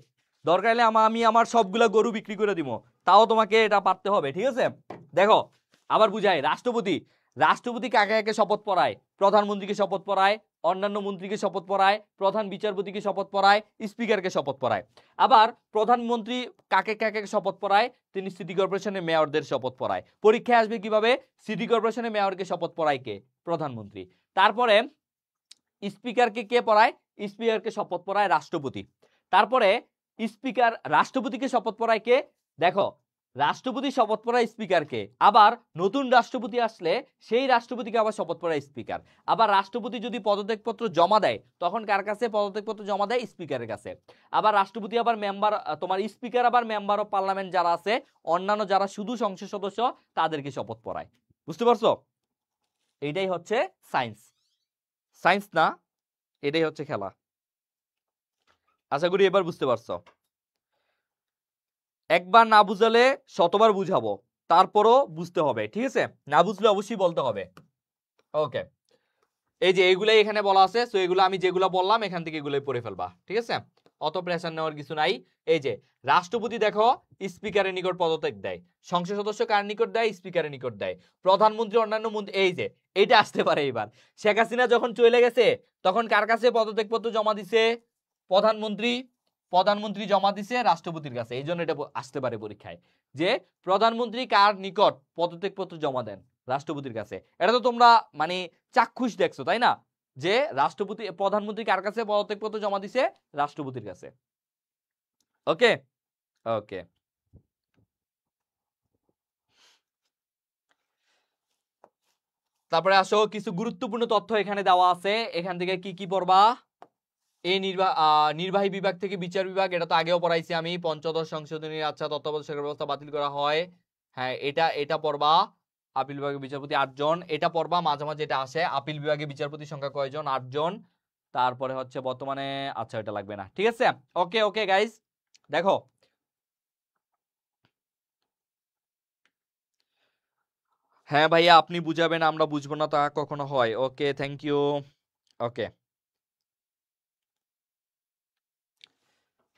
দরকার হলে আমি আমার সবগুলা গরু বিক্রি করে দিব, তাও তোমাকে এটা পারতে হবে, ঠিক আছে? দেখো আবার বুঝাই, রাষ্ট্রপতি কাকে কাকে শপথ পড়ায়? প্রধানমন্ত্রীকে শপথ পড়ায়, অন্যান্য মন্ত্রীকে শপথ পড়ায়, প্রধান বিচারপতিকে শপথ পড়ায়, স্পিকারকে শপথ পড়ায়। আবার প্রধানমন্ত্রী কাকে কাকে শপথ পড়ায়? তিনি সিটি কর্পোরেশনের মেয়রদের শপথ পড়ায়। পরীক্ষায় আসবে কিভাবে? সিটি কর্পোরেশনের মেয়রকে শপথ পড়ায় কে? প্রধানমন্ত্রী। তারপরে স্পিকারকে কে পড়ায়? স্পিকারকে শপথ পড়ায় রাষ্ট্রপতি। তারপরে রাষ্ট্রপতিকে শপথ পড়ায় কে? দেখো, রাষ্ট্রপতি শপথ পড়ায় স্পিকারকে, আবার নতুন রাষ্ট্রপতি আসলে সেই রাষ্ট্রপতিকে আবার শপথ পড়ায় স্পিকার। আবার রাষ্ট্রপতি যদি পদত্যাগপত্র জমা দেয়, তখন কার কাছে পদত্যাগপত্র জমা দেয়? স্পিকারের কাছে। আবার রাষ্ট্রপতি আবার মেম্বার, তোমার স্পিকার আবার মেম্বার অফ পার্লামেন্ট যারা আছে, অন্যান্য যারা শুধু সংসদ সদস্য, তাদেরকে শপথ পড়ায়। বুঝতে পারছো? এইটাই হচ্ছে সায়েন্স। সায়েন্স না, এটাই হচ্ছে খেলা। আশা করি এবার বুঝতে পারছো। একবার না বুঝালে শতবার বুঝাবো, তারপরও বুঝতে হবে, ঠিক আছে? না বুঝলে অবশ্যই বলতে হবে। ওকে, এই যে এগুলাই এখানে বলা আছে, তো এগুলো আমি যেগুলো বললাম এখান থেকে এগুলোই পড়ে ফেলবা, ঠিক আছে? অত প্রেসার নেওয়ার কিছু নাই। এই যে রাষ্ট্রপতি দেখো স্পিকারের নিকট পদত্যাগ দেয়, সংসদ সদস্য কার নিকট দেয়? স্পিকারের নিকট দেয়, প্রধানমন্ত্রী অন্যান্য মন্ত্রী। এই যে এইটা আসতে পারে এবার, শেখ হাসিনা যখন চলে গেছে তখন কার কাছে পদত্যাগপত্র জমা দিছে? প্রধানমন্ত্রী জমা দিছে রাষ্ট্রপতির কাছে। এই জন্য এটা আসতে পারে পরীক্ষায়, যে প্রধানমন্ত্রী কার নিকট পদত্যাগপত্র জমা দেন? রাষ্ট্রপতির কাছে। এটা তো তোমরা মানে চাক্ষুষ দেখছো, তাই না? যে প্রধানমন্ত্রী কার কাছে পদত্যাগপত্র জমা দিছে? রাষ্ট্রপতির কাছে। ওকে ওকে, তারপরে আসো, কিছু গুরুত্বপূর্ণ তথ্য এখানে দেওয়া আছে, এখান থেকে কি কি পড়বা? এই নির্বাহী বিভাগ থেকে বিচার বিভাগ, এটা তো আগেও পড়াইছি আমি। পঞ্চদশ সংশোধনী, আচ্ছা, তত্ত্বাবধায়ক সরকার ব্যবস্থা বাতিল করা হয়, হ্যাঁ এটা পড়বা। আপিল বিভাগের বিচারপতি 8 জন, এটা পড়বা। মাঝে মাঝে এটা আসে, আপিল বিভাগের বিচারপতি সংখ্যা কয়জন? 8 জন। তারপরে হচ্ছে বর্তমানে, আচ্ছা এটা লাগবে না, ঠিক আছে? ওকে ওকে গাইস, দেখো হ্যাঁ ভাইয়া, আপনি বুঝাবেন, আমরা বুঝবো না তা কখনো হয়? ওকে, থ্যাংক ইউ। ওকে,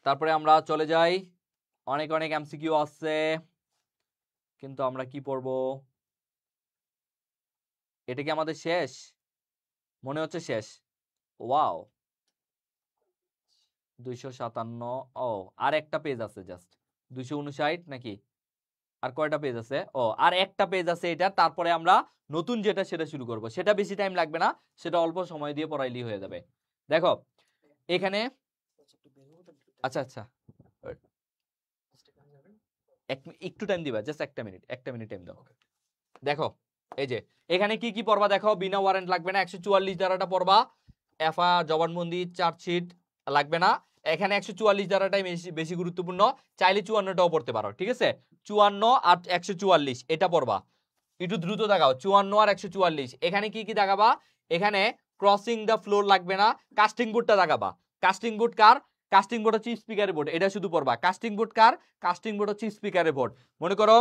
তারপরে আমরা চলে যাই। অনেক অনেক এমসিকিউ আছে, কিন্তু আমরা কি পড়বো? এটা কি আমাদের শেষ? মনে হচ্ছে শেষ। ওয়াও, 257। ও, আর একটা পেজ আছে জাস্ট, 259 নাকি? আর কয়টা পেজ আছে? ও, আর একটা পেজ আছে এটা। তারপরে আমরা নতুন যেটা সেটা শুরু করব, সেটা বেশি টাইম লাগবে না, সেটা অল্প সময় দিয়ে পড়াইলেই হয়ে যাবে। দেখো এখানে, আচ্ছা আচ্ছা, একটু টাইম দিবা, জাস্ট একটা মিনিট টাইম দাও। দেখো এই যে এখানে কি কি পড়বা দেখো। বিনা ওয়ারেন্ট লাগবে না, 144 ধারাটা পড়বা। এফআইআর, জবানবন্দি, চার্জশিট লাগবে না। এখানে 144 ধারাটাই বেশি গুরুত্বপূর্ণ, চাইলে 54টাও পড়তে পারো, ঠিক আছে? 54 আর 144 এটা পড়বা, একটু দ্রুত দেখাও। 54 আর 144 এখানে কি কি দেখাবা? এখানে ক্রসিং দ্য ফ্লোর লাগবে না, কাস্টিং বোর্ডটা দেখাবা। কাস্টিং বোর্ড কার? কাস্টিং বোর্ড হচ্ছে স্পিকারের বোর্ড, এটা শুধু পড়বা। কাস্টিং বোর্ড কার? কাস্টিং বোর্ড হচ্ছে স্পিকারের বোর্ড। মনে করো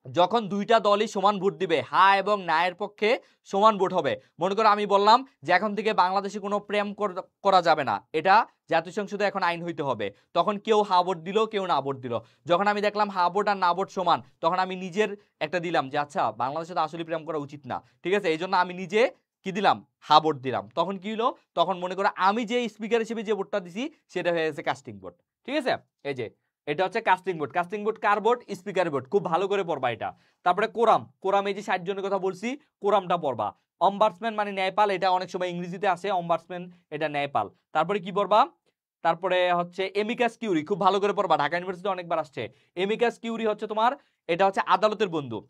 যখন দুইটা দলই সমান ভোট দিবে, হা এবং নায়ের পক্ষে সমান ভোট হবে। মনে করো আমি বললাম যে এখন থেকে বাংলাদেশে কোনো প্রেম করা যাবে না, এটা জাতীয় সংসদে এখন আইন হইতে হবে। তখন কেউ হা ভোট দিল, কেউ না ভোট দিল। যখন আমি দেখলাম হা ভোট আর না ভোট সমান, তখন আমি নিজের একটা দিলাম যে আচ্ছা বাংলাদেশে তো আসলে প্রেম করা উচিত না, ঠিক আছে? এই জন্য আমি নিজে কি দিলাম? হা ভোট দিলাম। তখন কি হলো? তখন মনে করো আমি যে স্পিকার হিসেবে যে ভোটটা দিছি সেটা হয়ে গেছে কাস্টিং ভোট, ঠিক আছে? এই যে এটা হচ্ছে কাস্টিং বোর্ড। কাস্টিং বোর্ড কার বোর্ড? Speaker board. খুব ভালো করে পড়বা এটা। তারপরে কোরাম, কোরাম এই যে 60 জনের কথা বলছি, কোরামটা পড়বা। অম্বার্সম্যান মানে ন্যায়পাল, এটা অনেক সময় ইংরেজিতে আসে, অম্বার্সম্যান এটা ন্যায়পাল। তারপরে কি পড়বা? তারপরে হচ্ছে এমিকাস কিউরি, খুব ভালো করে পড়বা, ঢাকা ইউনিভার্সিটি অনেকবার আসছে। এমিকাস কিউরি হচ্ছে তোমার, এটা হচ্ছে আদালতের বন্ধু।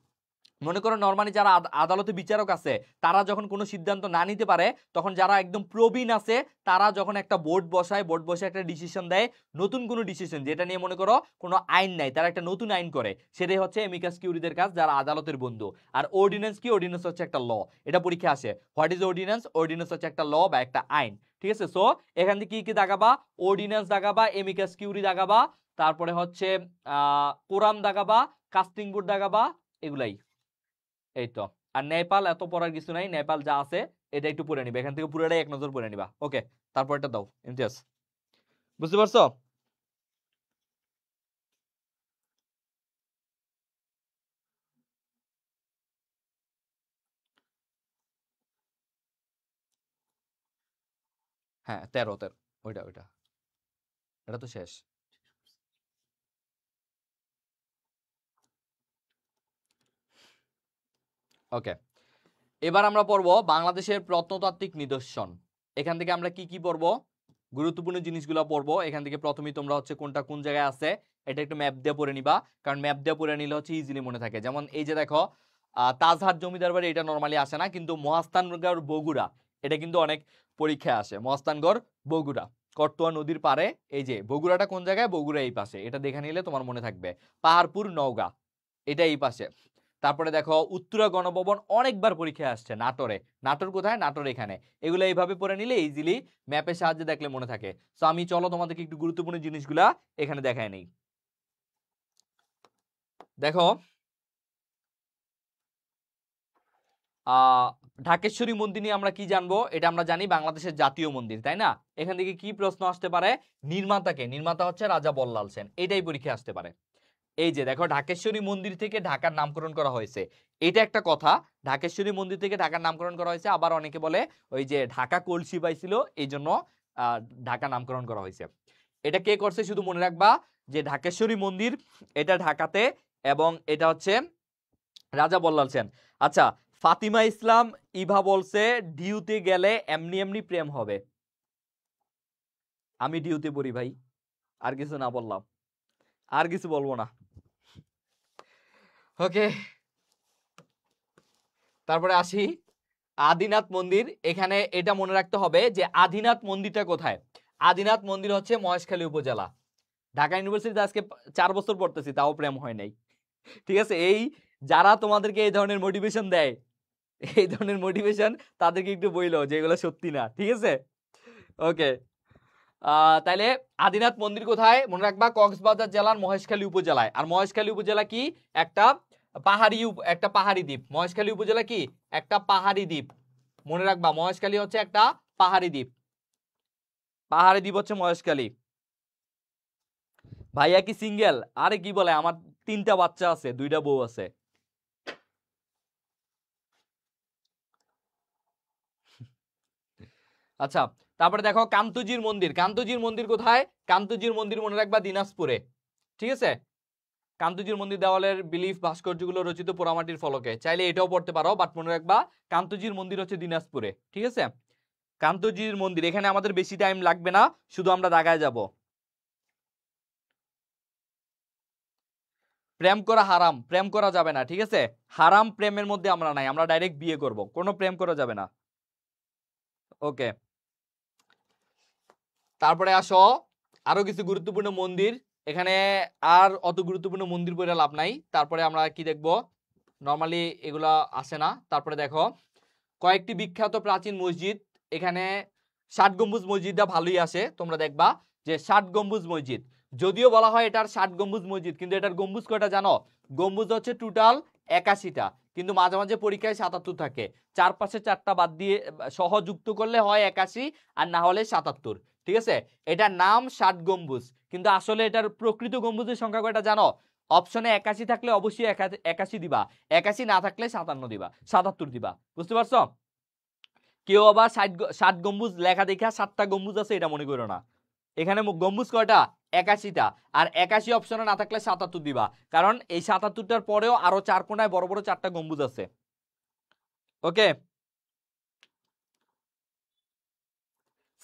মনে করো নরমালি যারা আদালতে বিচারক আছে, তারা যখন কোনো সিদ্ধান্ত না নিতে পারে, তখন যারা একদম প্রবীণ আছে তারা যখন একটা বোর্ড বসায়, বোর্ড বসে একটা ডিসিশন দেয়, নতুন কোনো ডিসিশন যেটা নিয়ে মনে করো কোনো আইন নাই, তারা একটা নতুন আইন করে, সেটাই হচ্ছে এমিকাস কিউরিদের কাজ, যারা আদালতের বন্ধু। আর অর্ডিন্যান্স কি? অর্ডিন্যান্স হচ্ছে একটা ল, এটা পরীক্ষা আসে। What is ordinance? অর্ডিন্যান্স হচ্ছে একটা ল বা একটা আইন, ঠিক আছে? সো এখান থেকে কি কি দাগাবা? অর্ডিন্যান্স দাগাবা, এমিকাস কিউরি দাগাবা, তারপরে হচ্ছে কোরাম দাগাবা, কাস্টিং বোর্ড দাগাবা, এগুলাই। এই তো। আর নেপাল এত পড়ার কিছু নাই, নেপাল যা আছে এটা একটু পড়ে নিবা, এখান থেকে পুরোটাই এক নজর পড়ে নিবা। ওকে, তারপর এটা দাও ইমতিয়াজ। বুঝতে পারছো? হ্যাঁ 13 ওইটা ওইটা, এটা তো শেষ। ওকে, এবার আমরা পড়বো বাংলাদেশের প্রত্নতাত্ত্বিক নিদর্শন। এখান থেকে আমরা কি কি পড়বো? গুরুত্বপূর্ণ জিনিসগুলো পড়বো। এখান থেকে প্রথমেই তোমরা হচ্ছে কোনটা কোন জায়গায় আছে এটা একটু ম্যাপ দিয়ে পড়ে নিবা, কারণ ম্যাপ দিয়ে পড়ে নিলে হচ্ছে ইজিলি মনে থাকে। যেমন এই যে দেখো তাজহাট জমিদার বাড়ি, এটা নরমালি আসে না, কিন্তু মহাস্থানগড় বগুড়া এটা কিন্তু অনেক পরীক্ষায় আসে। মহাস্থানগড় বগুড়া, করতোয়া নদীর পারে, এই যে বগুড়াটা কোন জায়গায়? বগুড়া এই পাশে, এটা দেখে নিলে তোমার মনে থাকবে। পাহাড়পুর নওগাঁ, এটা এই পাশে। তারপরে দেখো উত্তরা গণভবন অনেকবার পরীক্ষায় আসছে, নাটোরে। নাটোর কোথায়? নাটোর এখানে। এগুলো এইভাবে পড়ে নিলে ইজিলি ম্যাপের সাহায্যে দেখলে মনে থাকে। সো আমি চলো তোমাদেরকে একটু গুরুত্বপূর্ণ জিনিসগুলা এখানে দেখায় নেই। দেখো ঢাকেশ্বরী মন্দির নিয়ে আমরা কি জানবো? এটা আমরা জানি বাংলাদেশের জাতীয় মন্দির, তাই না? এখান থেকে কি প্রশ্ন আসতে পারে? নির্মাতাকে, নির্মাতা হচ্ছে রাজা বল্লাল সেন, এটাই পরীক্ষায় আসতে পারে। এই যে দেখো ঢাকেশ্বরী মন্দির থেকে ঢাকার নামকরণ করা হয়েছে, এটা একটা কথা। ঢাকেশ্বরী মন্দির থেকে ঢাকার নামকরণ করা হয়েছে, আবার অনেকে বলে ওই যে ঢাকা কলসি পাইছিল এই জন্য ঢাকা নামকরণ করা হয়েছে। এটা কে করছে শুধু মনে রাখবা যে ঢাকেশ্বরী মন্দির এটা ঢাকাতে, এবং এটা হচ্ছে রাজা বল্লাল সেন। আচ্ছা, ফাতিমা ইসলাম ইভা বলছে ডিউতে গেলে এমনি এমনি প্রেম হবে। আমি ডিউতে পড়ি ভাই, আর কিছু না বললাম, আর কিছু বলবো না। ওকে, তারপরে আসি আদিনাথ মন্দির। এখানে এটা মনে রাখতে হবে যে আদিনাথ মন্দিরটা কোথায়। আদিনাথ মন্দির হচ্ছে মহেশখালী উপজেলা। ঢাকা ইউনিভার্সিটিতে আজকে 4 বছর পড়তেছি, তাও প্রেম হয় নাই, ঠিক আছে? এই যারা তোমাদেরকে এই ধরনের মোটিভেশন দেয়, এই ধরনের মোটিভেশন তাদেরকে একটু বইলো যে এগুলো সত্যি না, ঠিক আছে? ওকে, তাইলে আদিনাথ মন্দির কোথায় মনে রাখবা? কক্সবাজার জেলার মহেশখালী উপজেলায়। আর মহেশখালী উপজেলা কি? একটা পাহাড়ি দ্বীপ। মহেশখালী উপজেলা কি? একটা পাহাড়ি দ্বীপ, মনে রাখবা। মহেশখালী হচ্ছে একটা পাহাড়ি দ্বীপ, পাহাড়ি দ্বীপ হচ্ছে মহেশখালী। ভাইয়া কি সিঙ্গেল? আরে কি বলে, আমার 3টা বাচ্চা আছে, 2টা বউ আছে। আচ্ছা, তারপরে দেখো কান্তজির মন্দির। কান্তজির মন্দির কোথায়? কান্তজির মন্দির মনে রাখবা দিনাজপুরে, ঠিক আছে? কান্তজির মন্দির দেওয়ালের বিলিফ ভাস্কর্যগুলো রচিত পোড়ামাটির ফলকে, চাইলে এটাও পড়তে পারো, বাট মনে রাখবা কান্তজির মন্দির হচ্ছে দিনাজপুরে, ঠিক আছে? কান্তজির মন্দির, এখানে আমাদের বেশি টাইম লাগবে না, শুধু আমরা দাগায় যাব। প্রেম করা হারাম, প্রেম করা যাবে না, ঠিক আছে? হারাম প্রেমের মধ্যে আমরা নাই, আমরা ডাইরেক্ট বিয়ে করব, কোনো প্রেম করা যাবে না। ওকে, তারপরে আসো আরো কিছু গুরুত্বপূর্ণ মন্দির, এখানে আর অত গুরুত্বপূর্ণ মন্দির পড়ে লাভ নাই। তারপরে আমরা কি দেখবো, নর্মালি এগুলা আসে না। তারপরে দেখো কয়েকটি বিখ্যাত প্রাচীন মসজিদ, এখানে 60 গম্বুজ মসজিদটা ভালোই আসে। তোমরা দেখবা যে 60 গম্বুজ মসজিদ, যদিও বলা হয় এটার 60 গম্বুজ মসজিদ, কিন্তু এটার গম্বুজ কয়টা জানো? গম্বুজ হচ্ছে টোটাল 81টা, কিন্তু মাঝে মাঝে পরীক্ষায় 77 থাকে। 4 পাশে 4টা বাদ দিয়ে সহ যুক্ত করলে হয় 81, আর না হলে 77। ঠিক আছে, এটার নাম 60 গম্বুজ, কিন্তু আসলে এটার প্রকৃত গম্বুজের সংখ্যা কয়টা জানো? অপশনে 81 থাকলে অবশ্যই 81 দিবা, 81 না থাকলে 57 দিবা, 77 দিবা। বুঝতে পারছো? কেউ আবার 60 গম্বুজ লেখা দেখা 7টা গম্বুজ আছে এটা মনে করো না। এখানে গম্বুজ কয়টা? 81টা। আর 81 অপশনে না থাকলে 77 দিবা, কারণ এই 77টার পরেও আরো 4 কোণায় বড় বড় 4টা গম্বুজ আছে। ওকে,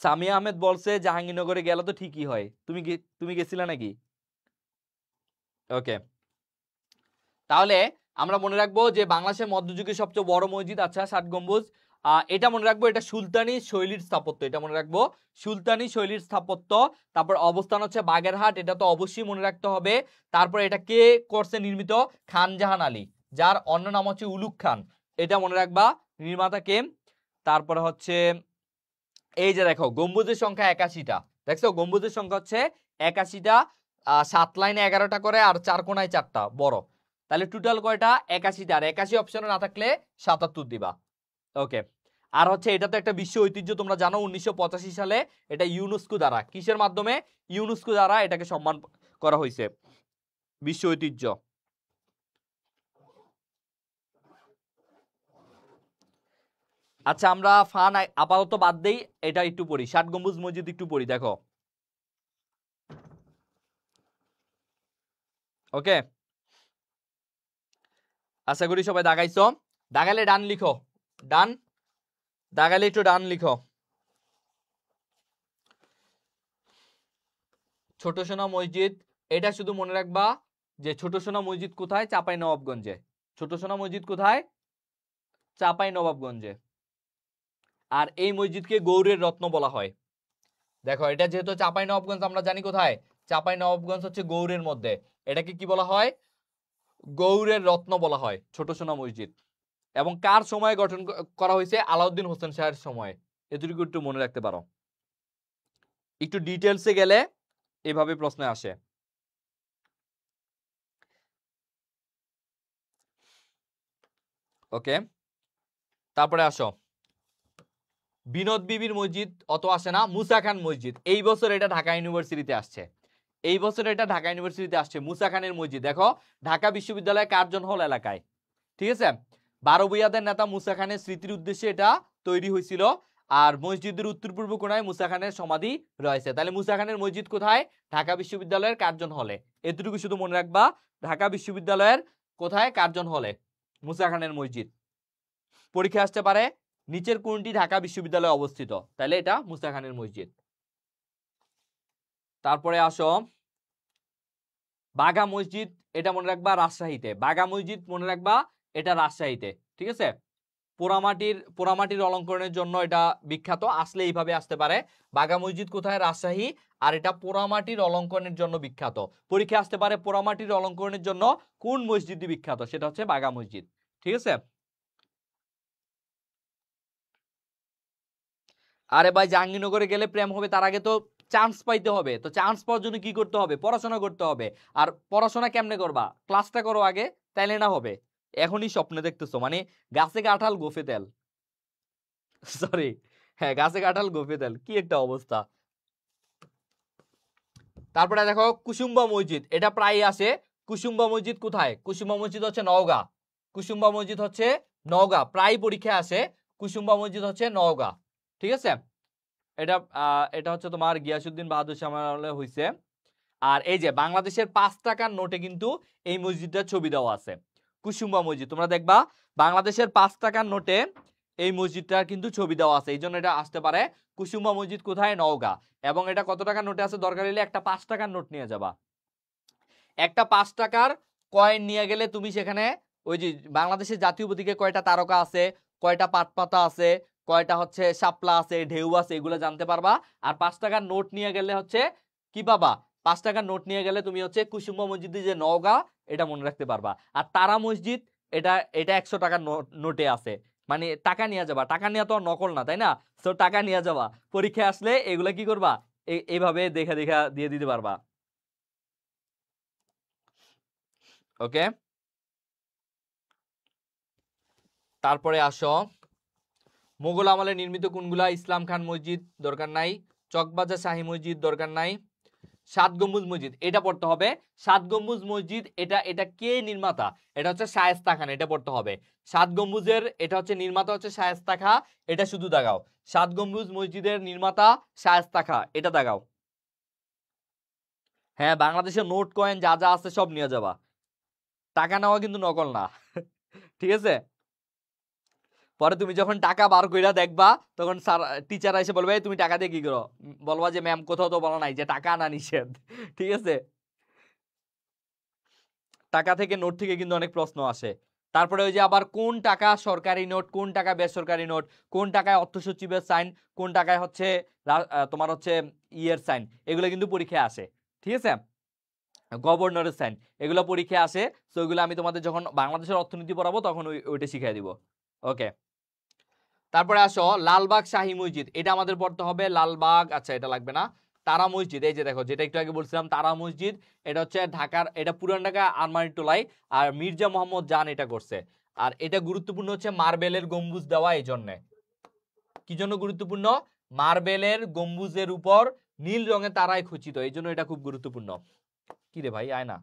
সামিয়া আহমেদ বলছে জাহাঙ্গীরনগরে গেলে তো ঠিকই হয়। তুমি গেছিলা নাকি? ওকে, তাহলে আমরা মনে রাখবো যে বাংলাদেশের মধ্যযুগের সবচেয়ে বড় মসজিদ, আচ্ছা 60 গম্বুজ, এটা মনে রাখবো, এটা সুলতানি শৈলীর স্থাপত্য, এটা মনে রাখবো সুলতানি শৈলীর স্থাপত্য। তারপর অবস্থান হচ্ছে বাগেরহাট, এটা তো অবশ্যই মনে রাখতে হবে। তারপর এটা কে করছে নির্মিত? খান জাহান আলী, যার অন্য নাম হচ্ছে উলুগ খান, এটা মনে রাখবা, নির্মাতা কে। তারপরে হচ্ছে এই যে দেখো গম্বুজের সংখ্যা 81টা, দেখছো গম্বুজের সংখ্যা হচ্ছে 81টা, 7 লাইনে 11টা করে, আর 4 কোণায় 4টা বড়, তাহলে টোটাল কয়টা? 81টা। আর 81 অপশনে না থাকলে 77 দিবা। ওকে, আর হচ্ছে এটা তো একটা বিশ্ব ঐতিহ্য, তোমরা জানো 1985 সালে এটা ইউনেস্কো দ্বারা, কিসের মাধ্যমে? ইউনেস্কো দ্বারা এটাকে সম্মান করা হয়েছে, বিশ্ব ঐতিহ্য। আচ্ছা, আমরা ফান আপাতত বাদ দেই, এটা একটু পড়ি, 60 গম্বুজ মসজিদ একটু পড়ি, দেখো। ওকে, আশা করি সবাই দাগাইছো। দাগালে ডান লিখো, ডান, দাগালে একটু ডান লিখো। ছোট সোনা মসজিদ, এটা শুধু মনে রাখবা যে ছোট সোনা মসজিদ কোথায়? চাঁপাইনবাবগঞ্জে। ছোট সোনা মসজিদ কোথায়? চাঁপাইনবাবগঞ্জে। আর এই মসজিদকে গৌড়ের রত্ন বলা হয়। দেখো এটা যেহেতু চাঁপাইনবাবগঞ্জ, আমরা জানি কোথায়? চাঁপাইনবাবগঞ্জ হচ্ছে গৌড়ের মধ্যে, এটাকে কি বলা হয়? গৌড়ের রত্ন বলা হয় ছোট সোনা মসজিদ। এবং কার সময় গঠন করা হয়েছে? আলাউদ্দিন হোসেন শাহের সময়, এটুকু একটু মনে রাখতে পারো। একটু ডিটেলসে গেলে এভাবে প্রশ্ন আসে। ওকে, তারপরে আসো বিনোদ বিবির মসজিদ, অত আসে না। মুসা খান মসজিদ, এই বছর এটা ঢাকা ইউনিভার্সিটিতে আসছে, এই বছর এটা ঢাকা ইউনিভার্সিটিতে আসছে। মুসা খানের মসজিদ দেখো ঢাকা বিশ্ববিদ্যালয় কার্জন হল এলাকায়। ঠিক আছে, 12 ভূঁইয়াদের নেতা মুসা খানের স্মৃতির উদ্দেশ্যে এটা তৈরি হয়েছিল। আর মসজিদের উত্তর পূর্ব কোণায় মুসা খানের সমাধি রয়েছে। তাহলে মুসা খানের মসজিদ কোথায়? ঢাকা বিশ্ববিদ্যালয়ের কার্জন হলে, এতটুকু শুধু মনে রাখবা। ঢাকা বিশ্ববিদ্যালয়ের কোথায়? কার্জন হলে মুসা খানের মসজিদ। পরীক্ষা আসতে পারে নিচের কোনটি ঢাকা বিশ্ববিদ্যালয়ে অবস্থিত, তাহলে এটা মুসা খানের মসজিদ। তারপরে আসো বাঘা মসজিদ, এটা মনে রাখবা রাজশাহীতে। বাঘা মসজিদ মনে রাখবা এটা রাজশাহীতে। ঠিক আছে, পোড়ামাটির অলঙ্করণের জন্য এটা বিখ্যাত, আসলে এইভাবে আসতে পারে। বাঘা মসজিদ কোথায়? রাজশাহী, আর এটা পোড়ামাটির অলঙ্করণের জন্য বিখ্যাত। পরীক্ষা আসতে পারে পোড়ামাটির অলঙ্করণের জন্য কোন মসজিদটি বিখ্যাত, সেটা হচ্ছে বাঘা মসজিদ। ঠিক আছে, আরে ভাই জাহাঙ্গীরনগরে গেলে প্রেম হবে, তার আগে তো চান্স পাইতে হবে। তো চান্স পাওয়ার জন্য কি করতে হবে? পড়াশোনা করতে হবে। আর পড়াশোনা কেমনে করবা? ক্লাসটা করো আগে, তাইলে না হবে। এখনই স্বপ্নে দেখতেছো, মানে গাছে কাঁঠাল গোফে তেল, সরি, হ্যাঁ গাছে কাঁঠাল গোফে তেল, কি একটা অবস্থা। তারপরে দেখো কুসুম্বা মসজিদ, এটা প্রায় আসে। কুসুম্বা মসজিদ কোথায়? কুসুম্বা মসজিদ হচ্ছে নওগাঁ। কুসুম্বা মসজিদ হচ্ছে নওগাঁ, প্রায় পরীক্ষা আসে। কুসুম্বা মসজিদ হচ্ছে নওগাঁ। ঠিক আছে, এটা এটা হচ্ছে তোমার গিয়াসউদ্দিন বাহাদুর শাহ আমলে হইছে। আর এই যে বাংলাদেশের 5 টাকার নোটে কিন্তু এই মসজিদটার ছবি দেওয়া আছে, কুসুম্বা মসজিদ। তোমরা দেখবা বাংলাদেশের 5 টাকার নোটে এই মসজিদটার কিন্তু ছবি দেওয়া আছে, এই জন্য এটা আসতে পারে। কুসুম্বা মসজিদ কোথায়? নওগাঁ। এবং এটা কত টাকার নোটে আছে? দরকার হলে একটা 5 টাকার নোট নিয়ে যাবা। একটা 5 টাকার কয়েন নিয়ে গেলে তুমি সেখানে ওই যে বাংলাদেশের জাতীয় প্রতীকে কয়টা তারকা আছে, কয়টা পাটপাতা আছে, কয়টা হচ্ছে শাপলা আছে, ঢেউ আছে, এগুলো জানতে পারবা। আর 5 টাকার নোট নিয়ে গেলে হচ্ছে কি পাবা 5 টাকার নোট নিয়ে গেলে তুমি হচ্ছে কুসুম্বা মসজিদে যে নওগাঁ এটা মনে রাখতে পারবা। আর তারা মসজিদ এটা এটা 100 টাকার নোটে আছে, মানে টাকা নিয়ে যাবা, টাকা নিয়ে তো আর নকল না তাই না, তো টাকা নিয়ে যাবা, পরীক্ষা আসলে এগুলা কি করবা এইভাবে দেখা দেখা দিয়ে দিতে পারবা। ওকে, তারপরে আসো মোগল আমলে নির্মিত কোনগুলা? ইসলাম খান মসজিদ দরকার নাই, চকবাজার শাহী মসজিদ দরকার নাই, 7 গম্বুজ মসজিদ এটা পড়তে হবে। 7 গম্বুজ মসজিদ এটা এটা কে নির্মাতা? এটা হচ্ছে শায়েস্তা খান, এটা পড়তে হবে। 7 গম্বুজের এটা হচ্ছে নির্মাতা হচ্ছে শায়েস্তা খাঁ, এটা শুধু দাগাও। 7 গম্বুজ মসজিদের নির্মাতা শায়েস্তা খাঁ, এটা দাগাও। হ্যাঁ, বাংলাদেশের নোট কয়েন যা যা আছে সব নিয়ে যাবা, টাকা নেওয়া কিন্তু নকল না ঠিক আছে। পরে তুমি যখন টাকা বার কইরা দেখবা তখন স্যার টিচার এসে বলবে তুমি টাকা দিয়ে কি করো, বলবা যে ম্যাম কোথাও তো বলা নাই যে টাকা আনা নিষেধ ঠিক আছে। টাকা থেকে নোট থেকে কিন্তু অনেক প্রশ্ন আসে। তারপরে ওই যে আবার কোন টাকা সরকারি নোট, কোন টাকা বেসরকারি নোট, কোন টাকায় অর্থ সচিবের সাইন, কোন টাকায় হচ্ছে তোমার হচ্ছে ইয়ের সাইন, এগুলো কিন্তু পরীক্ষায় আসে ঠিক আছে, গভর্নরের সাইন, এগুলো পরীক্ষায় আসে। তো ওইগুলো আমি তোমাদের যখন বাংলাদেশের অর্থনীতি পড়াবো তখন ওইটা শিখিয়ে দিব। ওকে, তারপরে আসো লালবাগ শাহী মসজিদ, এটা আমাদের পড়তে হবে। লালবাগ, আচ্ছা এটা লাগবে না। তারা মসজিদ, এই যে দেখো যেটা একটু আগে বলছিলাম তারা মসজিদ, এটা হচ্ছে ঢাকার, এটা পুরান ঢাকা আরমানিটোলায়, আর মির্জা মোহাম্মদ জান এটা করছে। আর এটা গুরুত্বপূর্ণ হচ্ছে মার্বেলের গম্বুজ দেওয়া, এই জন্যে। কি জন্য গুরুত্বপূর্ণ? মার্বেলের গম্বুজের উপর নীল রঙের তারায় খচিত, এই জন্য এটা খুব গুরুত্বপূর্ণ। কি রে ভাই আয় না,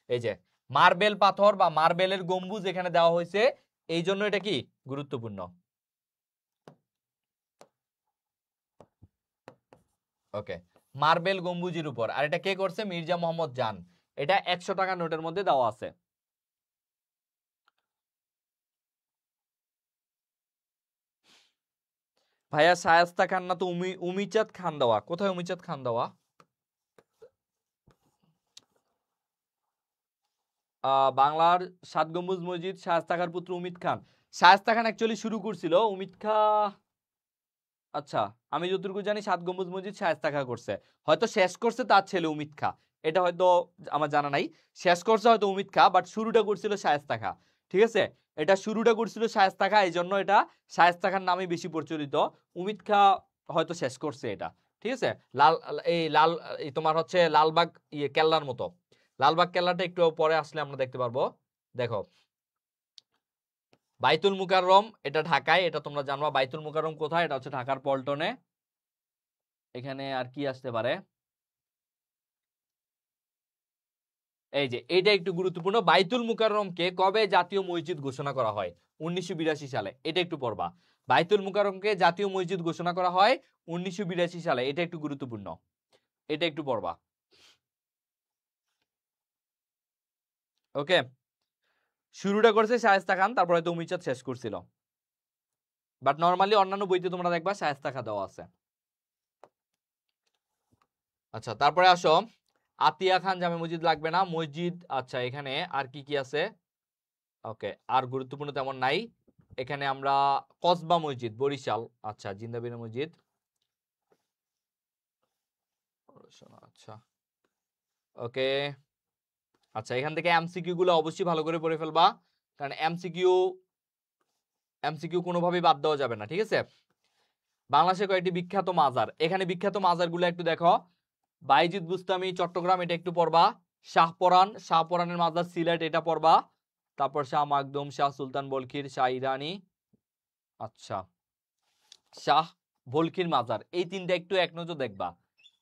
এই যে মার্বেল পাথর বা মার্বেলের গম্বুজ এখানে দেওয়া হয়েছে, এই জন্য এটা কি গুরুত্বপূর্ণ। ওকে, মার্বেল গম্বুজের উপর, আর এটা কে করছে? মির্জা মোহাম্মদ জান, এটা 100 টাকা নোটের মধ্যে দেওয়া আছে। ভাইয়া শায়েস্তা খান না তো উমিচাঁদ খান দেওয়া, কোথায় উমিচাঁদ খান দেওয়া? বাংলার 7 গম্বুজ মসজিদ শায়েস্তা খার পুত্র উমিদ খান। শায়েস্তা খান অ্যাকচুয়ালি শুরু করছিল, উমিদ খা, আচ্ছা আমি যতটুকু জানি 7 গম্বুজ মসজিদ শায়েস্তা খা করছে, হয়তো শেষ করছে তার ছেলে উমিদ খা, এটা হয়তো আমার জানা নাই। শেষ করছে হয়তো উমিদ খা, বাট শুরুটা করছিল শায়েস্তা খা, ঠিক আছে। এটা শুরুটা করছিল শায়েস্তা খা, এই জন্য এটা শায়েস্তা খান নামে বেশি প্রচলিত। উমিদ খা হয়তো শেষ করছে এটা, ঠিক আছে। লাল এই লাল এই তোমার হচ্ছে লালবাগ কেল্লার মতো, লালবাগ কেল্লাটা একটু পরে আসলে আমরা দেখতে পারবো। দেখো বাইতুল মুকাররম এটা ঢাকায়, এটা তোমরা জানবা। বাইতুল মুকাররম কোথায়? এটা হচ্ছে ঢাকার পল্টনে। এখানে আর কি আসতে পারে? এই যে এটা একটু গুরুত্বপূর্ণ, বাইতুল মুকাররমকে কবে জাতীয় মসজিদ ঘোষণা করা হয়? 1982 সালে, এটা একটু পড়বা। বাইতুল মুকাররমকে জাতীয় মসজিদ ঘোষণা করা হয় 1982 সালে, এটা একটু গুরুত্বপূর্ণ, এটা একটু পড়বা। ওকে, শুরুটা করছে শায়েস্তা খান, তারপরে হয়তো উমিচাঁদ শেষ করছিল, বাট নরমালি অন্যান্য বইতে তোমরা দেখবা শায়েস্তা খান দেওয়া আছে। আচ্ছা, তারপরে আসো আতিয়া খান জামে মসজিদ লাগবে না, মসজিদ। আচ্ছা এখানে আর কি কি আছে? ওকে, আর গুরুত্বপূর্ণ তেমন নাই। এখানে আমরা কসবা মসজিদ বরিশাল, আচ্ছা জিন্দাবিনা মসজিদ, আচ্ছা ওকে। আচ্ছা এখান থেকে এমসিকিউ গুলো অবশ্যই ভালো করে পড়ে ফেলবা, কারণ এমসিকিউ কোনোভাবেই বাদ দেওয়া যাবে না, ঠিক আছে। বাংলাদেশের কয়েকটি বিখ্যাত মাজার, এখানে বিখ্যাত মাজারগুলো একটু দেখো। বাইজিদ বুস্তামি চট্টগ্রাম, এটা একটু পড়বা। শাহপরানের মাজার সিলেট, এটা পড়বা। তারপর শাহ মাকদুম, শাহ সুলতান বলখির, শাহ ইরানি, আচ্ছা শাহ বলখির মাজার, এই তিনটা একটু এক নজর দেখবা।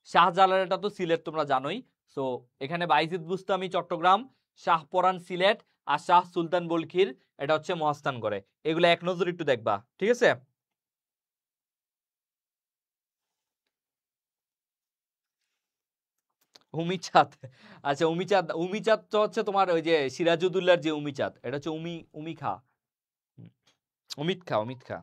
শাহজালালটা তো সিলেট তোমরা জানোই। সো এখানে বাইজিদ বুস্তামি চট্টগ্রাম, শাহপরান সিলেট, আর শাহ সুলতান বলখির এটা হচ্ছে মহাস্থানগড়ে, এগুলো এক নজর একটু দেখবা, ঠিক আছে। উমিচাঁদ, আচ্ছা উমিচাঁদ তো হচ্ছে তোমার ওই যে সিরাজউদ্দৌলার যে উমিচাঁদ, এটা হচ্ছে উমি খা, অমিত খা।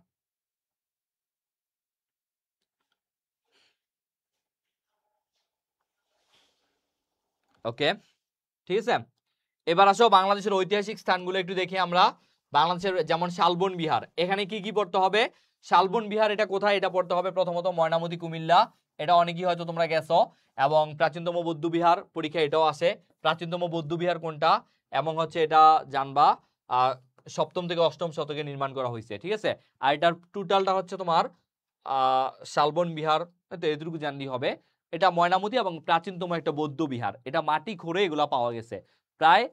ওকে, ঠিক আছে। এবার আসো বাংলাদেশের ঐতিহাসিক স্থানগুলো একটু দেখি আমরা। বাংলাদেশের যেমন শালবন বিহার, এখানে কি কি পড়তে হবে? শালবন বিহার এটা কোথায়? এটা পড়তে হবে প্রথমত ময়নামতি কুমিল্লা, এটা অনেকেই হয়তো তোমরা গেছো। এবং প্রাচীনতম বৌদ্ধবিহার পরীক্ষা এটাও আসে, প্রাচীনতম বৌদ্ধবিহার কোনটা, এবং হচ্ছে এটা জানবা 7ম থেকে 8ম শতকে নির্মাণ করা হয়েছে, ঠিক আছে। আর এটার টোটালটা হচ্ছে তোমার শালবন বিহার, তো এটুকু জানলেই হবে। এটা ময়নামতি এবং প্রাচীনতম একটা বৌদ্ধ বিহার, এটা মাটি খুঁড়ে এগুলা পাওয়া গেছে, প্রায়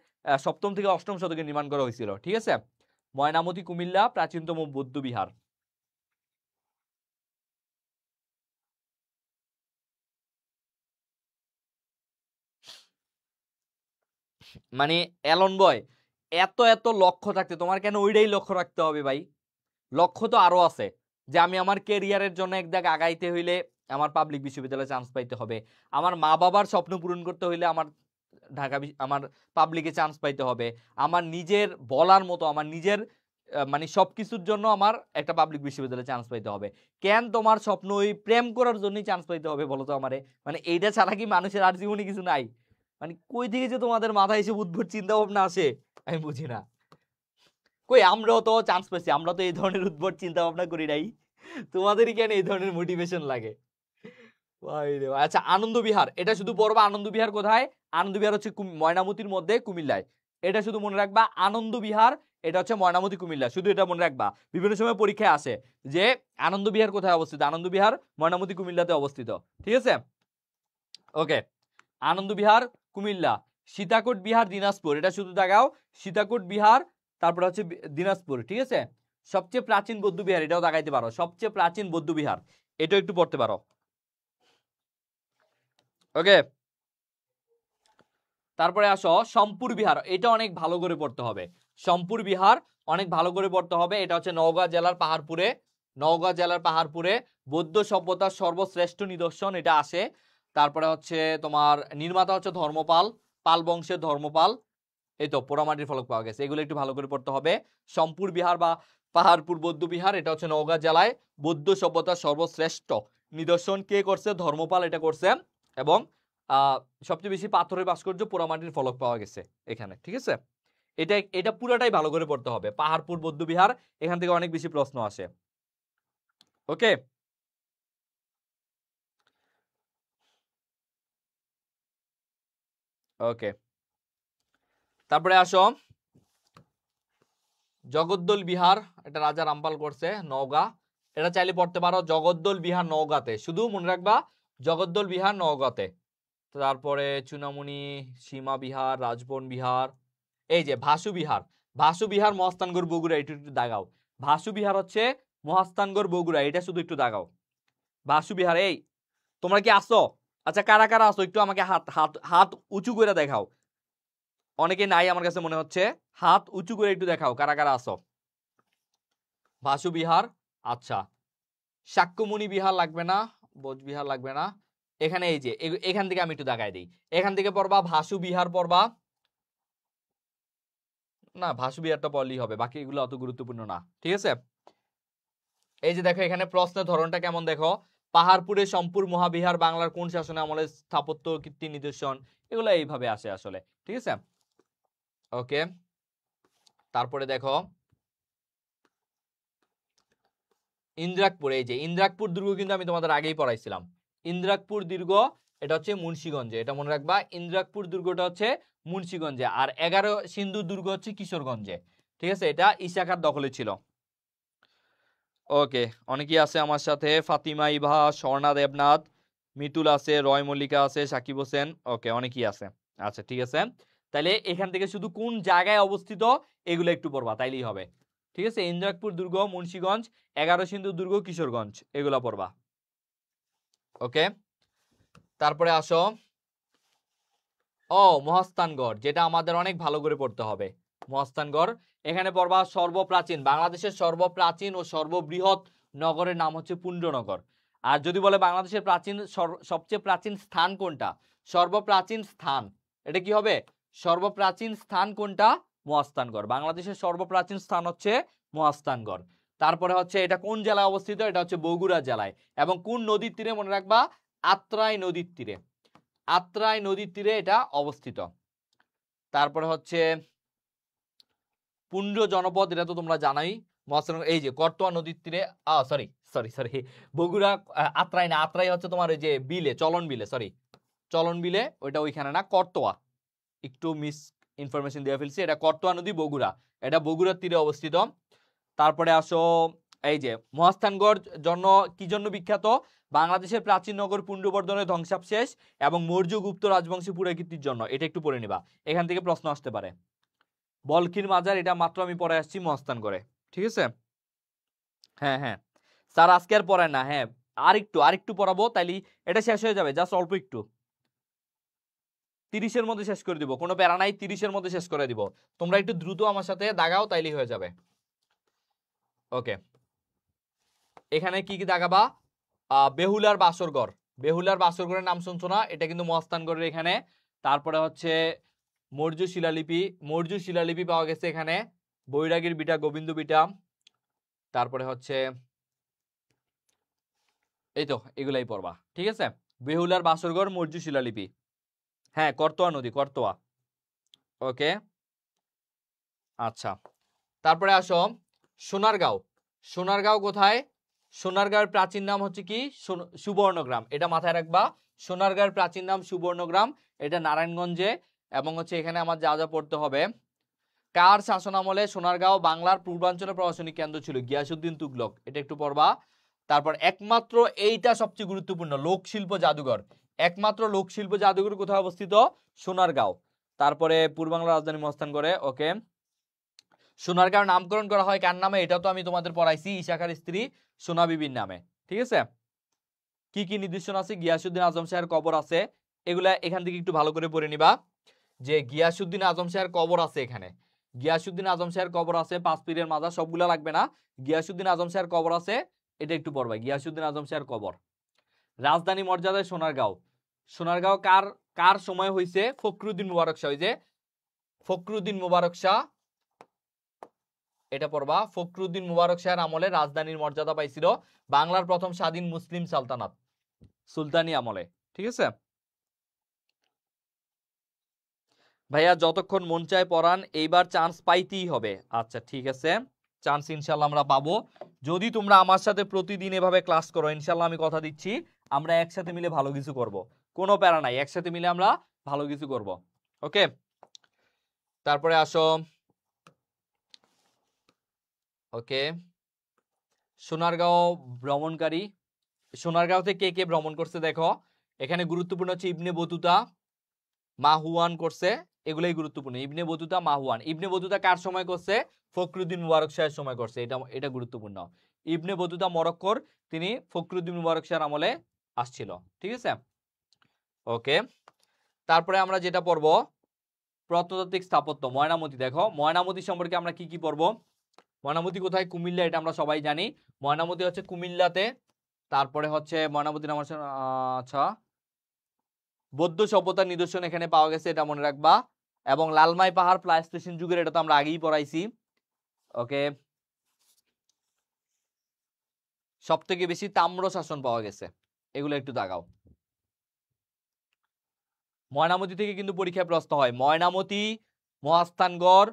7ম থেকে 8ম শতকে নির্মাণ করা হয়েছিল, ঠিক আছে। ময়নামতি কুমিল্লা প্রাচীনতম বৌদ্ধ বিহার। মানে এলন বয়, এত এত লক্ষ্য থাকতে তোমার কেন ওইটাই লক্ষ্য রাখতে হবে ভাই? লক্ষ্য তো আরো আছে, যে আমি আমার ক্যারিয়ারের জন্য এক জায়গায় আগাইতে হইলে আমার পাবলিক বিশ্ববিদ্যালয়ে চান্স পাইতে হবে, আমার মা বাবার স্বপ্ন পূরণ করতে হইলে আমার আমার পাবলিকে চান্স পাইতে হবে, আমার নিজের বলার মতো আমার নিজের মানে সবকিছুর জন্য আমার একটা পাবলিক বিশ্ববিদ্যালয়ে চান্স পাইতে হবে। কেন তোমার স্বপ্ন ওই প্রেম করার জন্যই চান্স পাইতে হবে বলো তো আমারে? মানে এইটা ছাড়া কি মানুষের আর জীবনে কিছু নাই? মানে কই থেকে যে তোমাদের মাথায় এসে উদ্ভট চিন্তা ভাবনা আসে আমি বুঝি না। কই আমরাও তো চান্স পেয়েছি, আমরা তো এই ধরনের উদ্ভট চিন্তা ভাবনা করি নাই, তোমাদেরই কেন এই ধরনের মোটিভেশন লাগে? আচ্ছা, আনন্দ বিহার, এটা শুধু পড়বা। আনন্দ বিহার কোথায়? আনন্দ বিহার হচ্ছে ময়নামতির মধ্যে, কুমিল্লায়। এটা শুধু মনে রাখবা, আনন্দ বিহার এটা হচ্ছে ময়নামতি কুমিল্লা, শুধু এটা মনে রাখবা। বিভিন্ন সময় পরীক্ষায় আসে যে আনন্দ বিহার কোথায় অবস্থিত, আনন্দ বিহার ময়নামতি কুমিল্লাতে অবস্থিত, ঠিক আছে। ওকে, আনন্দ বিহার কুমিল্লা। সীতাকোট বিহার দিনাজপুর, এটা শুধু দেখাও, সীতাকোট বিহার তারপর হচ্ছে দিনাজপুর, ঠিক আছে। সবচেয়ে প্রাচীন বৌদ্ধ বিহার, এটাও দেখাইতে পারো, সবচেয়ে প্রাচীন বৌদ্ধ বিহার, এটাও একটু পড়তে পারো। ওকে, তারপরে আসো সম্পুর বিহার, এটা অনেক ভালো করে পড়তে হবে। সম্পুর বিহার অনেক ভালো করে পড়তে হবে, এটা হচ্ছে নওগাঁ জেলার পাহাড়পুরে, নওগাঁ জেলার পাহাড়পুরে বৌদ্ধ সভ্যতার সর্বশ্রেষ্ঠ নিদর্শন এটা আসে। তারপরে হচ্ছে তোমার নির্মাতা হচ্ছে ধর্মপাল, পাল বংশের ধর্মপাল, এই তো পোড়ামাটির ফলক পাওয়া গেছে, এগুলো একটু ভালো করে পড়তে হবে। সম্পুর বিহার বা পাহাড়পুর বৌদ্ধ বিহার, এটা হচ্ছে নওগাঁ জেলায় বৌদ্ধ সভ্যতার সর্বশ্রেষ্ঠ নিদর্শন কে করছে? ধর্মপাল এটা করছে। এবং সবচেয়ে বেশি পাথরের ভাস্কর্য, পোড়ামাটির ফলক পাওয়া গেছে এখানে, ঠিক আছে। এটা এটা পুরাটাই ভালো করে পড়তে হবে, পাহাড়পুর বৌদ্ধ বিহার, এখান থেকে অনেক বেশি প্রশ্ন আসে। ওকে, ওকে, তারপরে আসো জগদ্দল বিহার, এটা রাজা রামপাল করছে, নওগাঁ, এটা চাইলে পড়তে পারো। জগদ্দল বিহার নওগাঁতে, শুধু মনে রাখবা জগদ্দল বিহার নওগাঁতে। তারপরে চুনামুনি, সীমা বিহার, রাজবন বিহার, এই যে ভাসু বিহার, ভাসু বিহার মহাস্থানগড় বগুড়া, একটু একটু দাগাও। ভাসু বিহার হচ্ছে মহাস্থানগড় বগুড়া, এটা শুধু একটু দাগাও। ভাসু বিহার, এই তোমরা কি আসো? আচ্ছা, কারা কারা আসো একটু আমাকে হাত হাত হাত উঁচু করে দেখাও। অনেকে নাই আমার কাছে মনে হচ্ছে, হাত উঁচু করে একটু দেখাও কারা কারা আসো। ভাসু বিহার, আচ্ছা। শাক্যমুনি বিহার লাগবে না, বোধবিহার লাগবে না। এখানে এই যে এখান থেকে আমি একটু দেখাই দিই, এখান থেকে পড়বা ভাসু বিহার পড়বা। না, ভাসু বিহারটা পড়লেই হবে, বাকি এগুলো অত গুরুত্বপূর্ণ না, ঠিক আছে। এই যে দেখো এখানে প্রশ্নের ধরনটা কেমন দেখো, পাহাড়পুরে সম্পুর মহাবিহার বাংলার কোন শাসনে আমলে স্থাপত্য কীর্তি নিদর্শন, এগুলো এইভাবে আসে আসলে, ঠিক আছে। ওকে, তারপরে দেখো ইন্দ্রাকপুর, এই যে ইন্দ্রাকপুর দুর্গ কিন্তু আমি তোমাদের আগেই পড়াইছিলাম। ইন্দ্রাকপুর দুর্গ এটা হচ্ছে মুন্সিগঞ্জে, এটা মনে রাখবা। ইন্দ্রাকপুর দুর্গটা হচ্ছে মুন্সিগঞ্জে, আর 11 সিন্ধু দুর্গ হচ্ছে কিশোরগঞ্জে, ঠিক আছে। এটা ইসাখার দখলে ছিল। ওকে, অনেকেই আছে আমার সাথে, ফাতিমা ইভা, স্বর্ণা দেবনাথ, মিতুল আছে, রয় মল্লিকা আছে, সাকিব হোসেন, ওকে অনেকেই আছে। আচ্ছা, ঠিক আছে, তাহলে এখান থেকে শুধু কোন জায়গায় অবস্থিত এগুলো একটু পড়বা, তাইলেই হবে, ঠিক আছে। ইন্দ্রাকপুর দুর্গ মুন্সিগঞ্জ, 11 সিন্ধু দুর্গ কিশোরগঞ্জ, এগুলো পড়বা। ওকে, তারপরে আসো মহাস্থানগড়, যেটা আমাদের অনেক ভালো করে পড়তে হবে। মহাস্থানগড়, এখানে পড়বা সর্বপ্রাচীন, বাংলাদেশের সর্বপ্রাচীন ও সর্ববৃহৎ নগরের নাম হচ্ছে পুণ্ড্রনগর। আর যদি বলে বাংলাদেশের প্রাচীন সবচেয়ে প্রাচীন স্থান কোনটা, সর্বপ্রাচীন স্থান, এটা কি হবে? সর্বপ্রাচীন স্থান কোনটা? মহাস্থানগড়। বাংলাদেশের সর্বপ্রাচীন স্থান হচ্ছে মহাস্থানগড়। তারপরে হচ্ছে এটা কোন জেলায় অবস্থিত, এটা হচ্ছে বগুড়া জেলায়। এবং কোন নদীর তীরে, মনে রাখবা আত্রাই নদীর তীরে, আত্রাই নদীর তীরে এটা অবস্থিত। তারপরে হচ্ছে পুণ্ড্র জনপদ, এটা তো তোমরা জানাই। এই যে করতোয়া নদীর তীরে, sorry sorry sorry, Bogura Atrai না, আত্রাই হচ্ছে তোমার ওই যে বিলে, চলন বিলে, সরি চলন বিলে, ওইটা ওইখানে না, করতোয়া, একটু মিস ইনফরমেশন দিয়ে ফেলছি, এটা করতোয়া নদী বগুড়া, এটা বগুড়ার তীরে অবস্থিত। তারপরে আসো এই যে মহাস্থানগড় জন্য কি জন্য বিখ্যাত? বাংলাদেশের প্রাচীন নগর পুণ্ড্রবর্ধনের ধ্বংসাবশেষ এবং মৌর্য গুপ্ত রাজবংশী পুরাকীর্তির জন্য, এটা একটু পড়ে নিবা, এখান থেকে প্রশ্ন আসতে পারে। বলখির মাজার, এটা মাত্র আমি পড়ে আসছি মহাস্থানগড়ে, ঠিক আছে। হ্যাঁ হ্যাঁ স্যার আজকে আর পড়ায় না, হ্যাঁ আরেকটু পড়াবো, তাইলে এটা শেষ হয়ে যাবে, জাস্ট অল্প একটু, 30-এর মধ্যে শেষ করে দিব, কোনো প্যারা নাই, 30-এর মধ্যে শেষ করে দিব, তোমরা একটু দ্রুত আমার সাথে দাগাও, তাইলেই হয়ে যাবে। ওকে, এখানে কি কি দাগাবা? বেহুলার বাসরঘর, বেহুলার বাসরঘরের নাম শুনছো না? এটা কিন্তু মহাস্থানগড়ের এখানে। তারপরে হচ্ছে মৌর্য শিলালিপি পাওয়া গেছে এখানে, বৈরাগীর বিটা, গোবিন্দ বিটা, তারপরে হচ্ছে এই তো এগুলাই পড়বা, ঠিক আছে। বেহুলার বাসরঘর, মৌর্য শিলালিপি, হ্যাঁ করতোয়া নদী, করতোয়া। ওকে আচ্ছা, তারপরে আসো সোনারগাঁও। সোনারগাঁও কোথায়? সোনারগাঁওয়ের প্রাচীন নাম হচ্ছে কি? সুবর্ণগ্রাম, এটা মাথায় রাখবা। সোনারগাঁওয়ের প্রাচীন নাম সুবর্ণগ্রাম, এটা নারায়ণগঞ্জে। এবং হচ্ছে এখানে আমার যা যা পড়তে হবে, কার শাসন আমলে সোনারগাঁও বাংলার পূর্বাঞ্চলের প্রশাসনিক কেন্দ্র ছিল? গিয়াসউদ্দিন তুগলক, এটা একটু পড়বা। তারপর একমাত্র, এইটা সবচেয়ে গুরুত্বপূর্ণ, লোকশিল্প জাদুঘর, একমাত্র লোকশিল্প জাদুঘর কোথায় অবস্থিত? সোনারগাঁও। তারপরে পূর্ববাংলার রাজধানী মহাস্থানগড়ে। ওকে, সোনারগাঁও নামকরণ করা হয় কার নামে? এটা তো আমি তোমাদের পড়াইছি, ঈশা খাঁর স্ত্রী সোনা বিবির নামে, ঠিক আছে। কি কি নিদর্শন আছে? গিয়াসউদ্দিন আজম শাহের কবর আছে, এগুলা এখান থেকে একটু ভালো করে পড়ে নিবা, যে গিয়াসউদ্দিন আজম শাহের কবর আছে এখানে, গিয়াসউদ্দিন আজম শাহের কবর আছে, 5 পীরের মাজার, সবগুলা লাগবে না, গিয়াসউদ্দিন আজম শাহের কবর আছে, এটা একটু পড়বা, গিয়াসউদ্দিন আজম শাহের কবর। রাজধানী মর্যাদায় সোনারগাঁও, সোনারগাঁও কার কার সময় হইছে? ফখরুদ্দিন মুবারক শাহ, ওই যে ফখরুদ্দিন মুবারক শাহ, এটা পড়বা, ফখরুদ্দিন মুবারক শাহের আমলে রাজধানীর মর্যাদা পাইছিল, বাংলার প্রথম স্বাধীন মুসলিম সালতানাত, সুলতানি আমলে, ঠিক আছে। ভাইয়া যতক্ষণ মন চায় পড়ান, এইবার চান্স পাইতেই হবে। আচ্ছা ঠিক আছে, চান্স ইনশাল্লাহ আমরা পাবো, যদি তোমরা আমার সাথে প্রতিদিন এভাবে ক্লাস করো, ইনশাল্লাহ আমি কথা দিচ্ছি আমরা একসাথে মিলে ভালো কিছু করব, কোনো প্যারা নাই, একসাথে মিলে আমরা ভালো কিছু করব। ওকে, তারপরে আসো, ওকে, সোনারগাঁও ভ্রমণকারী, সোনারগাঁওতে কে কে ভ্রমণ করছে দেখো, এখানে গুরুত্বপূর্ণ হচ্ছে ইবনে বতুতা, মাহুয়ান করছে, এগুলাই গুরুত্বপূর্ণ, ইবনে বতুতা, মাহুয়ান। ইবনে বতুতা কার সময় করছে? ফখরুদ্দিন মুবারক শাহের সময় করছে, এটা গুরুত্বপূর্ণ। ইবনে বতুতা মরক্কোর, তিনি ফখরুদ্দিন মুবারক শাহের আমলে আসছিল, ঠিক আছে। ওকে, তারপরে আমরা যেটা পড়বো, প্রত্নতাত্ত্বিক স্থাপত্য, ময়নামতি। দেখো ময়নামতি সম্পর্কে আমরা কি কি পড়বো? ময়নামতি কোথায়? কুমিল্লা, এটা আমরা সবাই জানি, ময়নামতি হচ্ছে কুমিল্লাতে। তারপরে হচ্ছে ময়নামতি নাম হচ্ছে, আচ্ছা, বৌদ্ধ সভ্যতার নিদর্শন এখানে পাওয়া গেছে, এটা মনে রাখবা। এবং লালমাই পাহাড় প্লাইস্টোসিন যুগের, এটা তো আমরা আগেই পড়াইছি। ওকে, সব থেকে বেশি তাম্র শাসন পাওয়া গেছে, এগুলো একটু দাগাও। ময়নামতি থেকে কিন্তু পরীক্ষায় প্রশ্ন হয়, ময়নামতি, মহাস্থানগড়,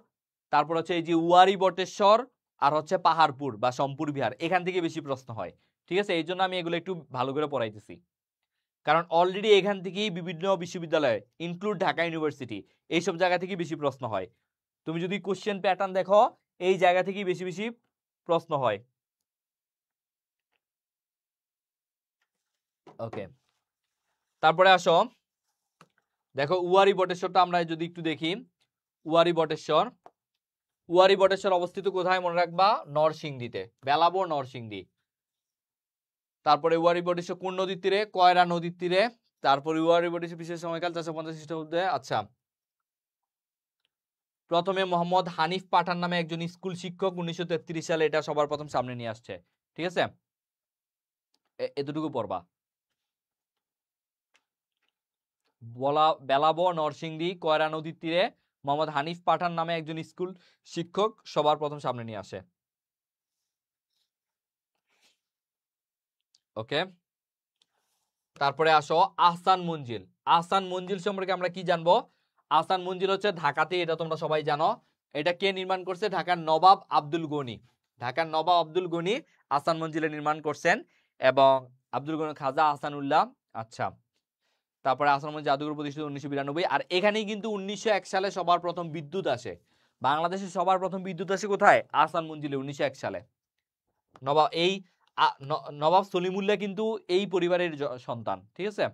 তারপর হচ্ছে এই যে উয়ারি বটেশ্বর, আর হচ্ছে পাহাড়পুর বা সম্পুর বিহার, এখান থেকে বেশি প্রশ্ন হয়, ঠিক আছে। এই জন্য আমি এগুলো একটু ভালো করে পড়াইতেছি, কারণ অলরেডি এখান থেকেই বিভিন্ন বিশ্ববিদ্যালয় ইনক্লুড ঢাকা ইউনিভার্সিটি, এইসব জায়গা থেকে বেশি প্রশ্ন হয়। তুমি যদি কোশ্চেন প্যাটার্ন দেখো, এই জায়গা থেকেই বেশি বেশি প্রশ্ন হয়। ওকে, তারপরে আসো, দেখো উয়ারি বটেশ্বরটা আমরা যদি একটু দেখি, উয়ারি বটেশ্বর, উয়ারি বটেশ্বর অবস্থিত কোথায় মনে রাখবা? নরসিংদীতে, বেলাবো নরসিংদী। তারপরে উয়ারি বটেশ্বর কোন নদীর তীরে? কয়রা নদীর তীরে। তারপরে উয়ারি বটেশ্বর বিশেষ সময়কাল 450 খ্রিস্টাব্দে। আচ্ছা, প্রথমে মোহাম্মদ হানিফ পাঠান নামে একজন স্কুল শিক্ষক 1933 সালে এটা সবার প্রথম সামনে নিয়ে আসছে, ঠিক আছে। এতটুকু পড়বা। বেলাবো নরসিংদী, কয়রা নদীর তীরে মোহাম্মদ হানিফ পাঠান নামে একজন স্কুল শিক্ষক সবার প্রথম সামনে নিয়ে আসে। ওকে, তারপরে আসো আহসান মঞ্জিল। আহসান মঞ্জিল সম্পর্কে আমরা কি জানবো? আহসান মঞ্জিল হচ্ছে ঢাকাতে, এটা তোমরা সবাই জানো। এটা কে নির্মাণ করছে? ঢাকার নবাব আব্দুল গনি। ঢাকার নবাব আব্দুল গনি আহসান মঞ্জিলে নির্মাণ করছেন এবং আব্দুল গনি খাজা আহসানুল্লাহ। আচ্ছা, তারপরে আহসান মঞ্জিল জাদুঘর প্রতিষ্ঠিত 1992। আর এখানেই কিন্তু 1901 সালে সবার প্রথম বিদ্যুৎ আসে। বাংলাদেশে সবার প্রথম বিদ্যুৎ আসে কোথায়? আহসান মঞ্জিলে 1901 সালে। নবাব সলিমুল্লাহ কিন্তু এই পরিবারের সন্তান, ঠিক আছে।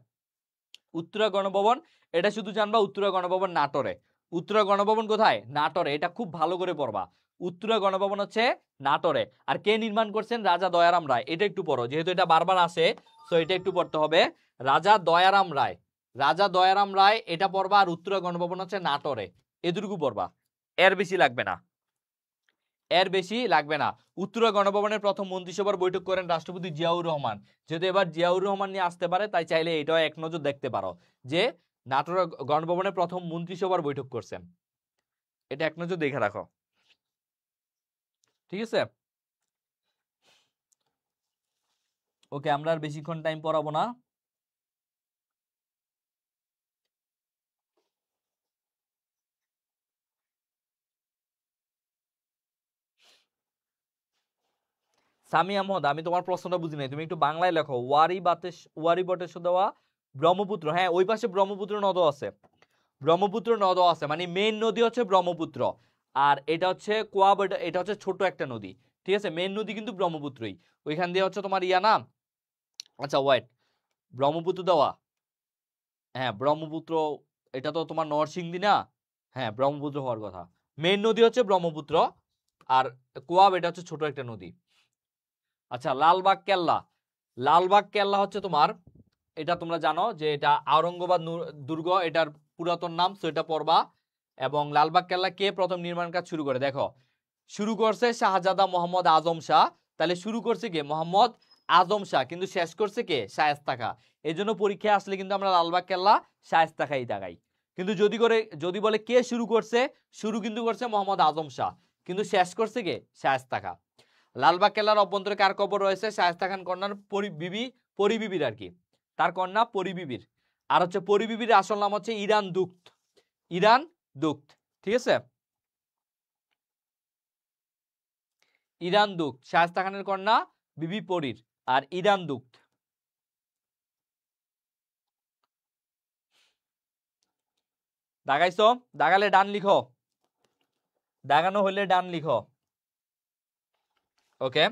উত্তরা গণভবন, এটা শুধু জানবা উত্তরা গণভবন নাটোরে। উত্তরা গণভবন কোথায়? নাটোরে। এটা খুব ভালো করে পড়বা। উত্তরা গণভবন হচ্ছে নাটোরে। আর কে নির্মাণ করছেন? রাজা দয়ারাম রায়। এটা একটু পড়ো, যেহেতু এটা বারবার আসে, সো এটা একটু পড়তে হবে। রাজা দয়ারাম রায়, রাজা দয়ারাম রায় এটা পড়বা। আর উত্তরা গণভবন হচ্ছে নাটোরে, এটুকু পড়বা, এর বেশি লাগবে না, এর বেশি লাগবে না। উত্তরা গণভবনের প্রথম মন্ত্রিসভার বৈঠক করেন রাষ্ট্রপতি জিয়াউর রহমান। যেহেতু এবার জিয়াউর রহমান নিয়ে আসতে পারে, তাই চাইলে এটাও এক নজর দেখতে পারো যে নাটোর গণভবনের প্রথম মন্ত্রিসভার বৈঠক করছেন। এটা এক নজর দেখে রাখো, ঠিক আছে। ওকে, আমরা আর বেশিক্ষণ টাইম পড়াবো না। সামি আহমদ, আমি তোমার প্রশ্নটা বুঝি নাই, তুমি একটু বাংলায় লেখো। ওয়ারি বটেশ্বর দেওয়া ব্রহ্মপুত্র, হ্যাঁ ওই পাশে ব্রহ্মপুত্র নদও আছে, ব্রহ্মপুত্র নদও আছে, মানে মেইন নদী হচ্ছে ব্রহ্মপুত্র। আর এটা হচ্ছে এটা হচ্ছে ছোট একটা নদী, ঠিক আছে। মেইন নদী কিন্তু ব্রহ্মপুত্রই। ওইখান দিয়ে হচ্ছে তোমার ইয়া না। আচ্ছা ওয়াইট, ব্রহ্মপুত্র দেওয়া, হ্যাঁ ব্রহ্মপুত্র, এটা তো তোমার নরসিংদী না, হ্যাঁ ব্রহ্মপুত্র হওয়ার কথা। মেইন নদী হচ্ছে ব্রহ্মপুত্র, আর কোয়াব এটা হচ্ছে ছোট একটা নদী। আচ্ছা, লালবাগ কেল্লা, লালবাগ কেল্লা হচ্ছে তোমার, এটা তোমরা জানো যে এটা আওরঙ্গাবাদ দুর্গ, এটার পুরাতন নাম, সো এটা পড়বা। এবং লালবাগ কেল্লা কে প্রথম নির্মাণ কাজ শুরু করে? দেখো, শুরু করছে শাহজাদা মোহাম্মদ আজম শাহ। তাহলে শুরু করছে কে? মোহাম্মদ আজম শাহ, কিন্তু শেষ করছে কে? শায়েস্তা খাঁ। এই জন্য পরীক্ষায় আসলে কিন্তু আমরা লালবাগ কেল্লা শায়েস্তা খাঁই দেখাই। কিন্তু যদি বলে কে শুরু করছে, শুরু কিন্তু করছে মোহাম্মদ আজম শাহ, কিন্তু শেষ করছে কে? শায়েস্তা খাঁ। লালবাগ কেল্লার অভ্যন্তরে কার কবর রয়েছে? শায়েস্তা খান কন্যার পরিবিবির আর কি, তার কন্যা পরিবিবির। আর হচ্ছে পরিবিবির আসল নাম হচ্ছে ইরান দুখত, ইরান দুখত, ঠিক আছে। ইরান দুখত, শায়েস্তা খানের কন্যা বিবি পরীর, আর ইরান দুখত। দাগাইছো? দাগালে ডান লিখো, দাগানো হলে ডান লিখো। ওকে,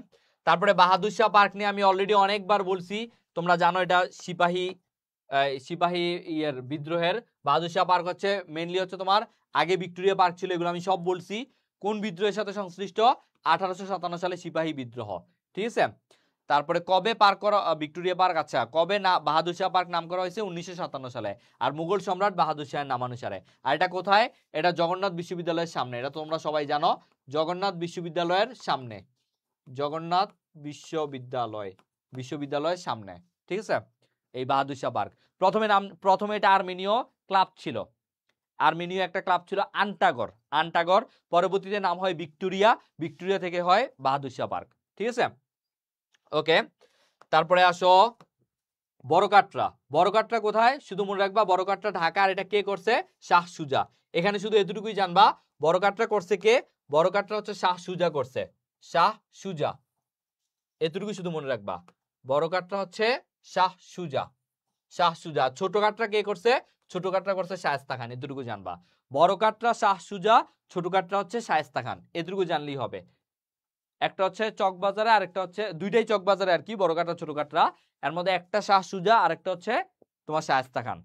তারপরে বাহাদুর শাহ পার্ক নিয়ে আমি অলরেডি অনেকবার বলছি, তোমরা জানো এটা সিপাহী বিদ্রোহের। বাহাদুর শাহ পার্ক হচ্ছে মেইনলি হচ্ছে তোমার, আগে ভিক্টোরিয়া পার্ক ছিল, এগুলো আমি সব বলছি। কোন বিদ্রোহের সাথে সংশ্লিষ্ট? 1857 সালে সিপাহী বিদ্রোহ, ঠিক আছে। তারপরে কবে পার্ক করা ভিক্টোরিয়া পার্ক? আচ্ছা, কবে না বাহাদুর শাহ পার্ক নাম করা হয়েছে? 1957 সালে, আর মুঘল সম্রাট বাহাদুর শাহের নামানুসারে। আর এটা কোথায়? এটা জগন্নাথ বিশ্ববিদ্যালয়ের সামনে, এটা তোমরা সবাই জানো, জগন্নাথ বিশ্ববিদ্যালয়ের সামনে, জগন্নাথ বিশ্ববিদ্যালয়ের সামনে, ঠিক আছে। এই বাহাদুর শাহ পার্ক প্রথমে এটা আর্মেনীয় ক্লাব ছিল, আর্মেনীয় একটা ক্লাব ছিল আন্টাগর। পরবর্তীতে নাম হয় ভিক্টোরিয়া থেকে হয় বাহাদুর শাহ পার্ক, ঠিক আছে। ওকে, তারপরে আসো বড়কাটরা কোথায়? শুধু মনে রাখবা বড়কাটরা ঢাকা। আর এটা কে করছে? শাহ সুজা। এখানে শুধু এতটুকুই জানবা, বড়কাটরা করছে কে? বড়কাটরা হচ্ছে শাহ সুজা করছে, শাহ সুজা, এতটুকু শুধু মনে রাখবা। বড়কাটরা হচ্ছে শাহ সুজা। ছোট কাটরা কে করছে? ছোট কাটরা করছে শায়েস্তা খান, এতটুকু জানবা। বড় কাটরা শাহ সুজা, ছোট কাটরা হচ্ছে শায়েস্তা খান, এতটুকু জানলেই হবে। একটা হচ্ছে চকবাজারে, আর একটা হচ্ছে, দুইটাই চকবাজারে আর কি, বড় কাটরা ছোট কাটরা। এর মধ্যে একটা শাহ সুজা আর একটা হচ্ছে তোমার শায়েস্তা খান,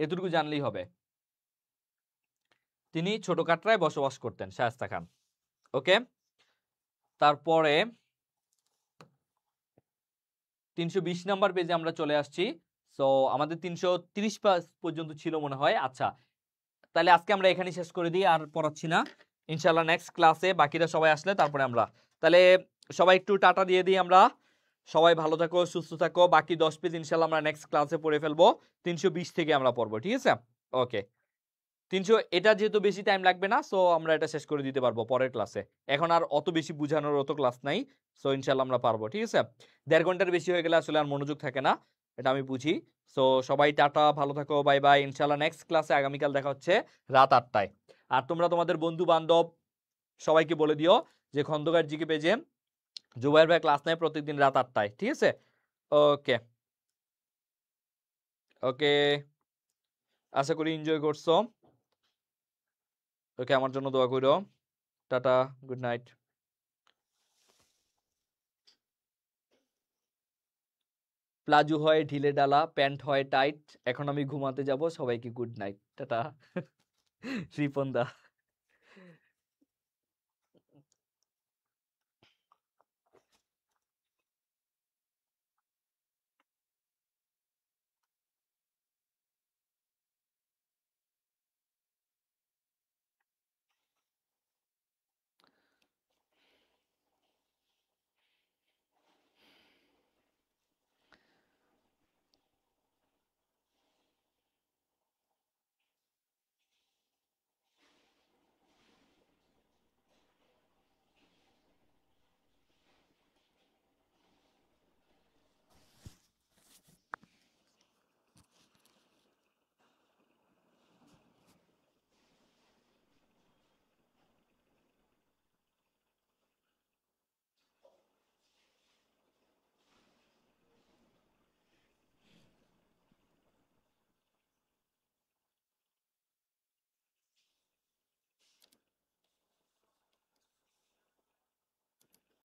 এতটুকু জানলেই হবে। তিনি ছোট কাটরায় বসবাস করতেন, শায়েস্তা খান। ওকে, তারপরে 320 নাম্বার পেজে আমরা চলে আসছি। সো আমাদের 330 পর্যন্ত ছিল মনে হয়। আচ্ছা, তাহলে আজকে আমরা এখানে শেষ করে দিই, আর পড়াচ্ছি না। ইনশাআল্লাহ নেক্সট ক্লাসে বাকিরা সবাই আসলে তারপরে আমরা, তাহলে সবাই একটু টাটা দিয়ে দিই আমরা। সবাই ভালো থাকো, সুস্থ থাকো। বাকি 10 পেজ ইনশাআল্লাহ আমরা নেক্সট ক্লাসে পড়ে ফেলবো। 320 থেকে আমরা পড়বো, ঠিক আছে। ওকে, 300 এটা যেহেতু বেশি টাইম লাগবে না, সো আমরা এটা শেষ করে দিতে পারবো পরের ক্লাসে। এখন আর অত বেশি বুঝানোর অত ক্লাস নাই, সো ইনশাআল্লাহ আমরা পারবো, ঠিক আছে। 1.5 ঘন্টার বেশি হয়ে গেলে আসলে আর মনোযোগ থাকে না, এটা আমি বুঝি। সো সবাই টাটা, ভালো থাকো, বাই বাই। ইনশাআল্লাহ নেক্সট ক্লাসে আগামীকাল দেখা হচ্ছে রাত 8টায়। আর তোমরা তোমাদের বন্ধু বান্ধব সবাইকে বলে দিও যে খন্দকার জিকে পেজে জুবাইর ভাই ক্লাস নেয় প্রত্যেকদিন রাত 8টায়, ঠিক আছে? ওকে ওকে, আশা করি এনজয় করছো। ওকে, আমার জন্য দোয়া করো। Tata, good night. প্লাজো হয় ঢিলে ডালা, প্যান্ট হয় টাইট, এখন আমি ঘুমাতে যাব, সবাইকে গুড নাইট, টাটা। রিপন দা।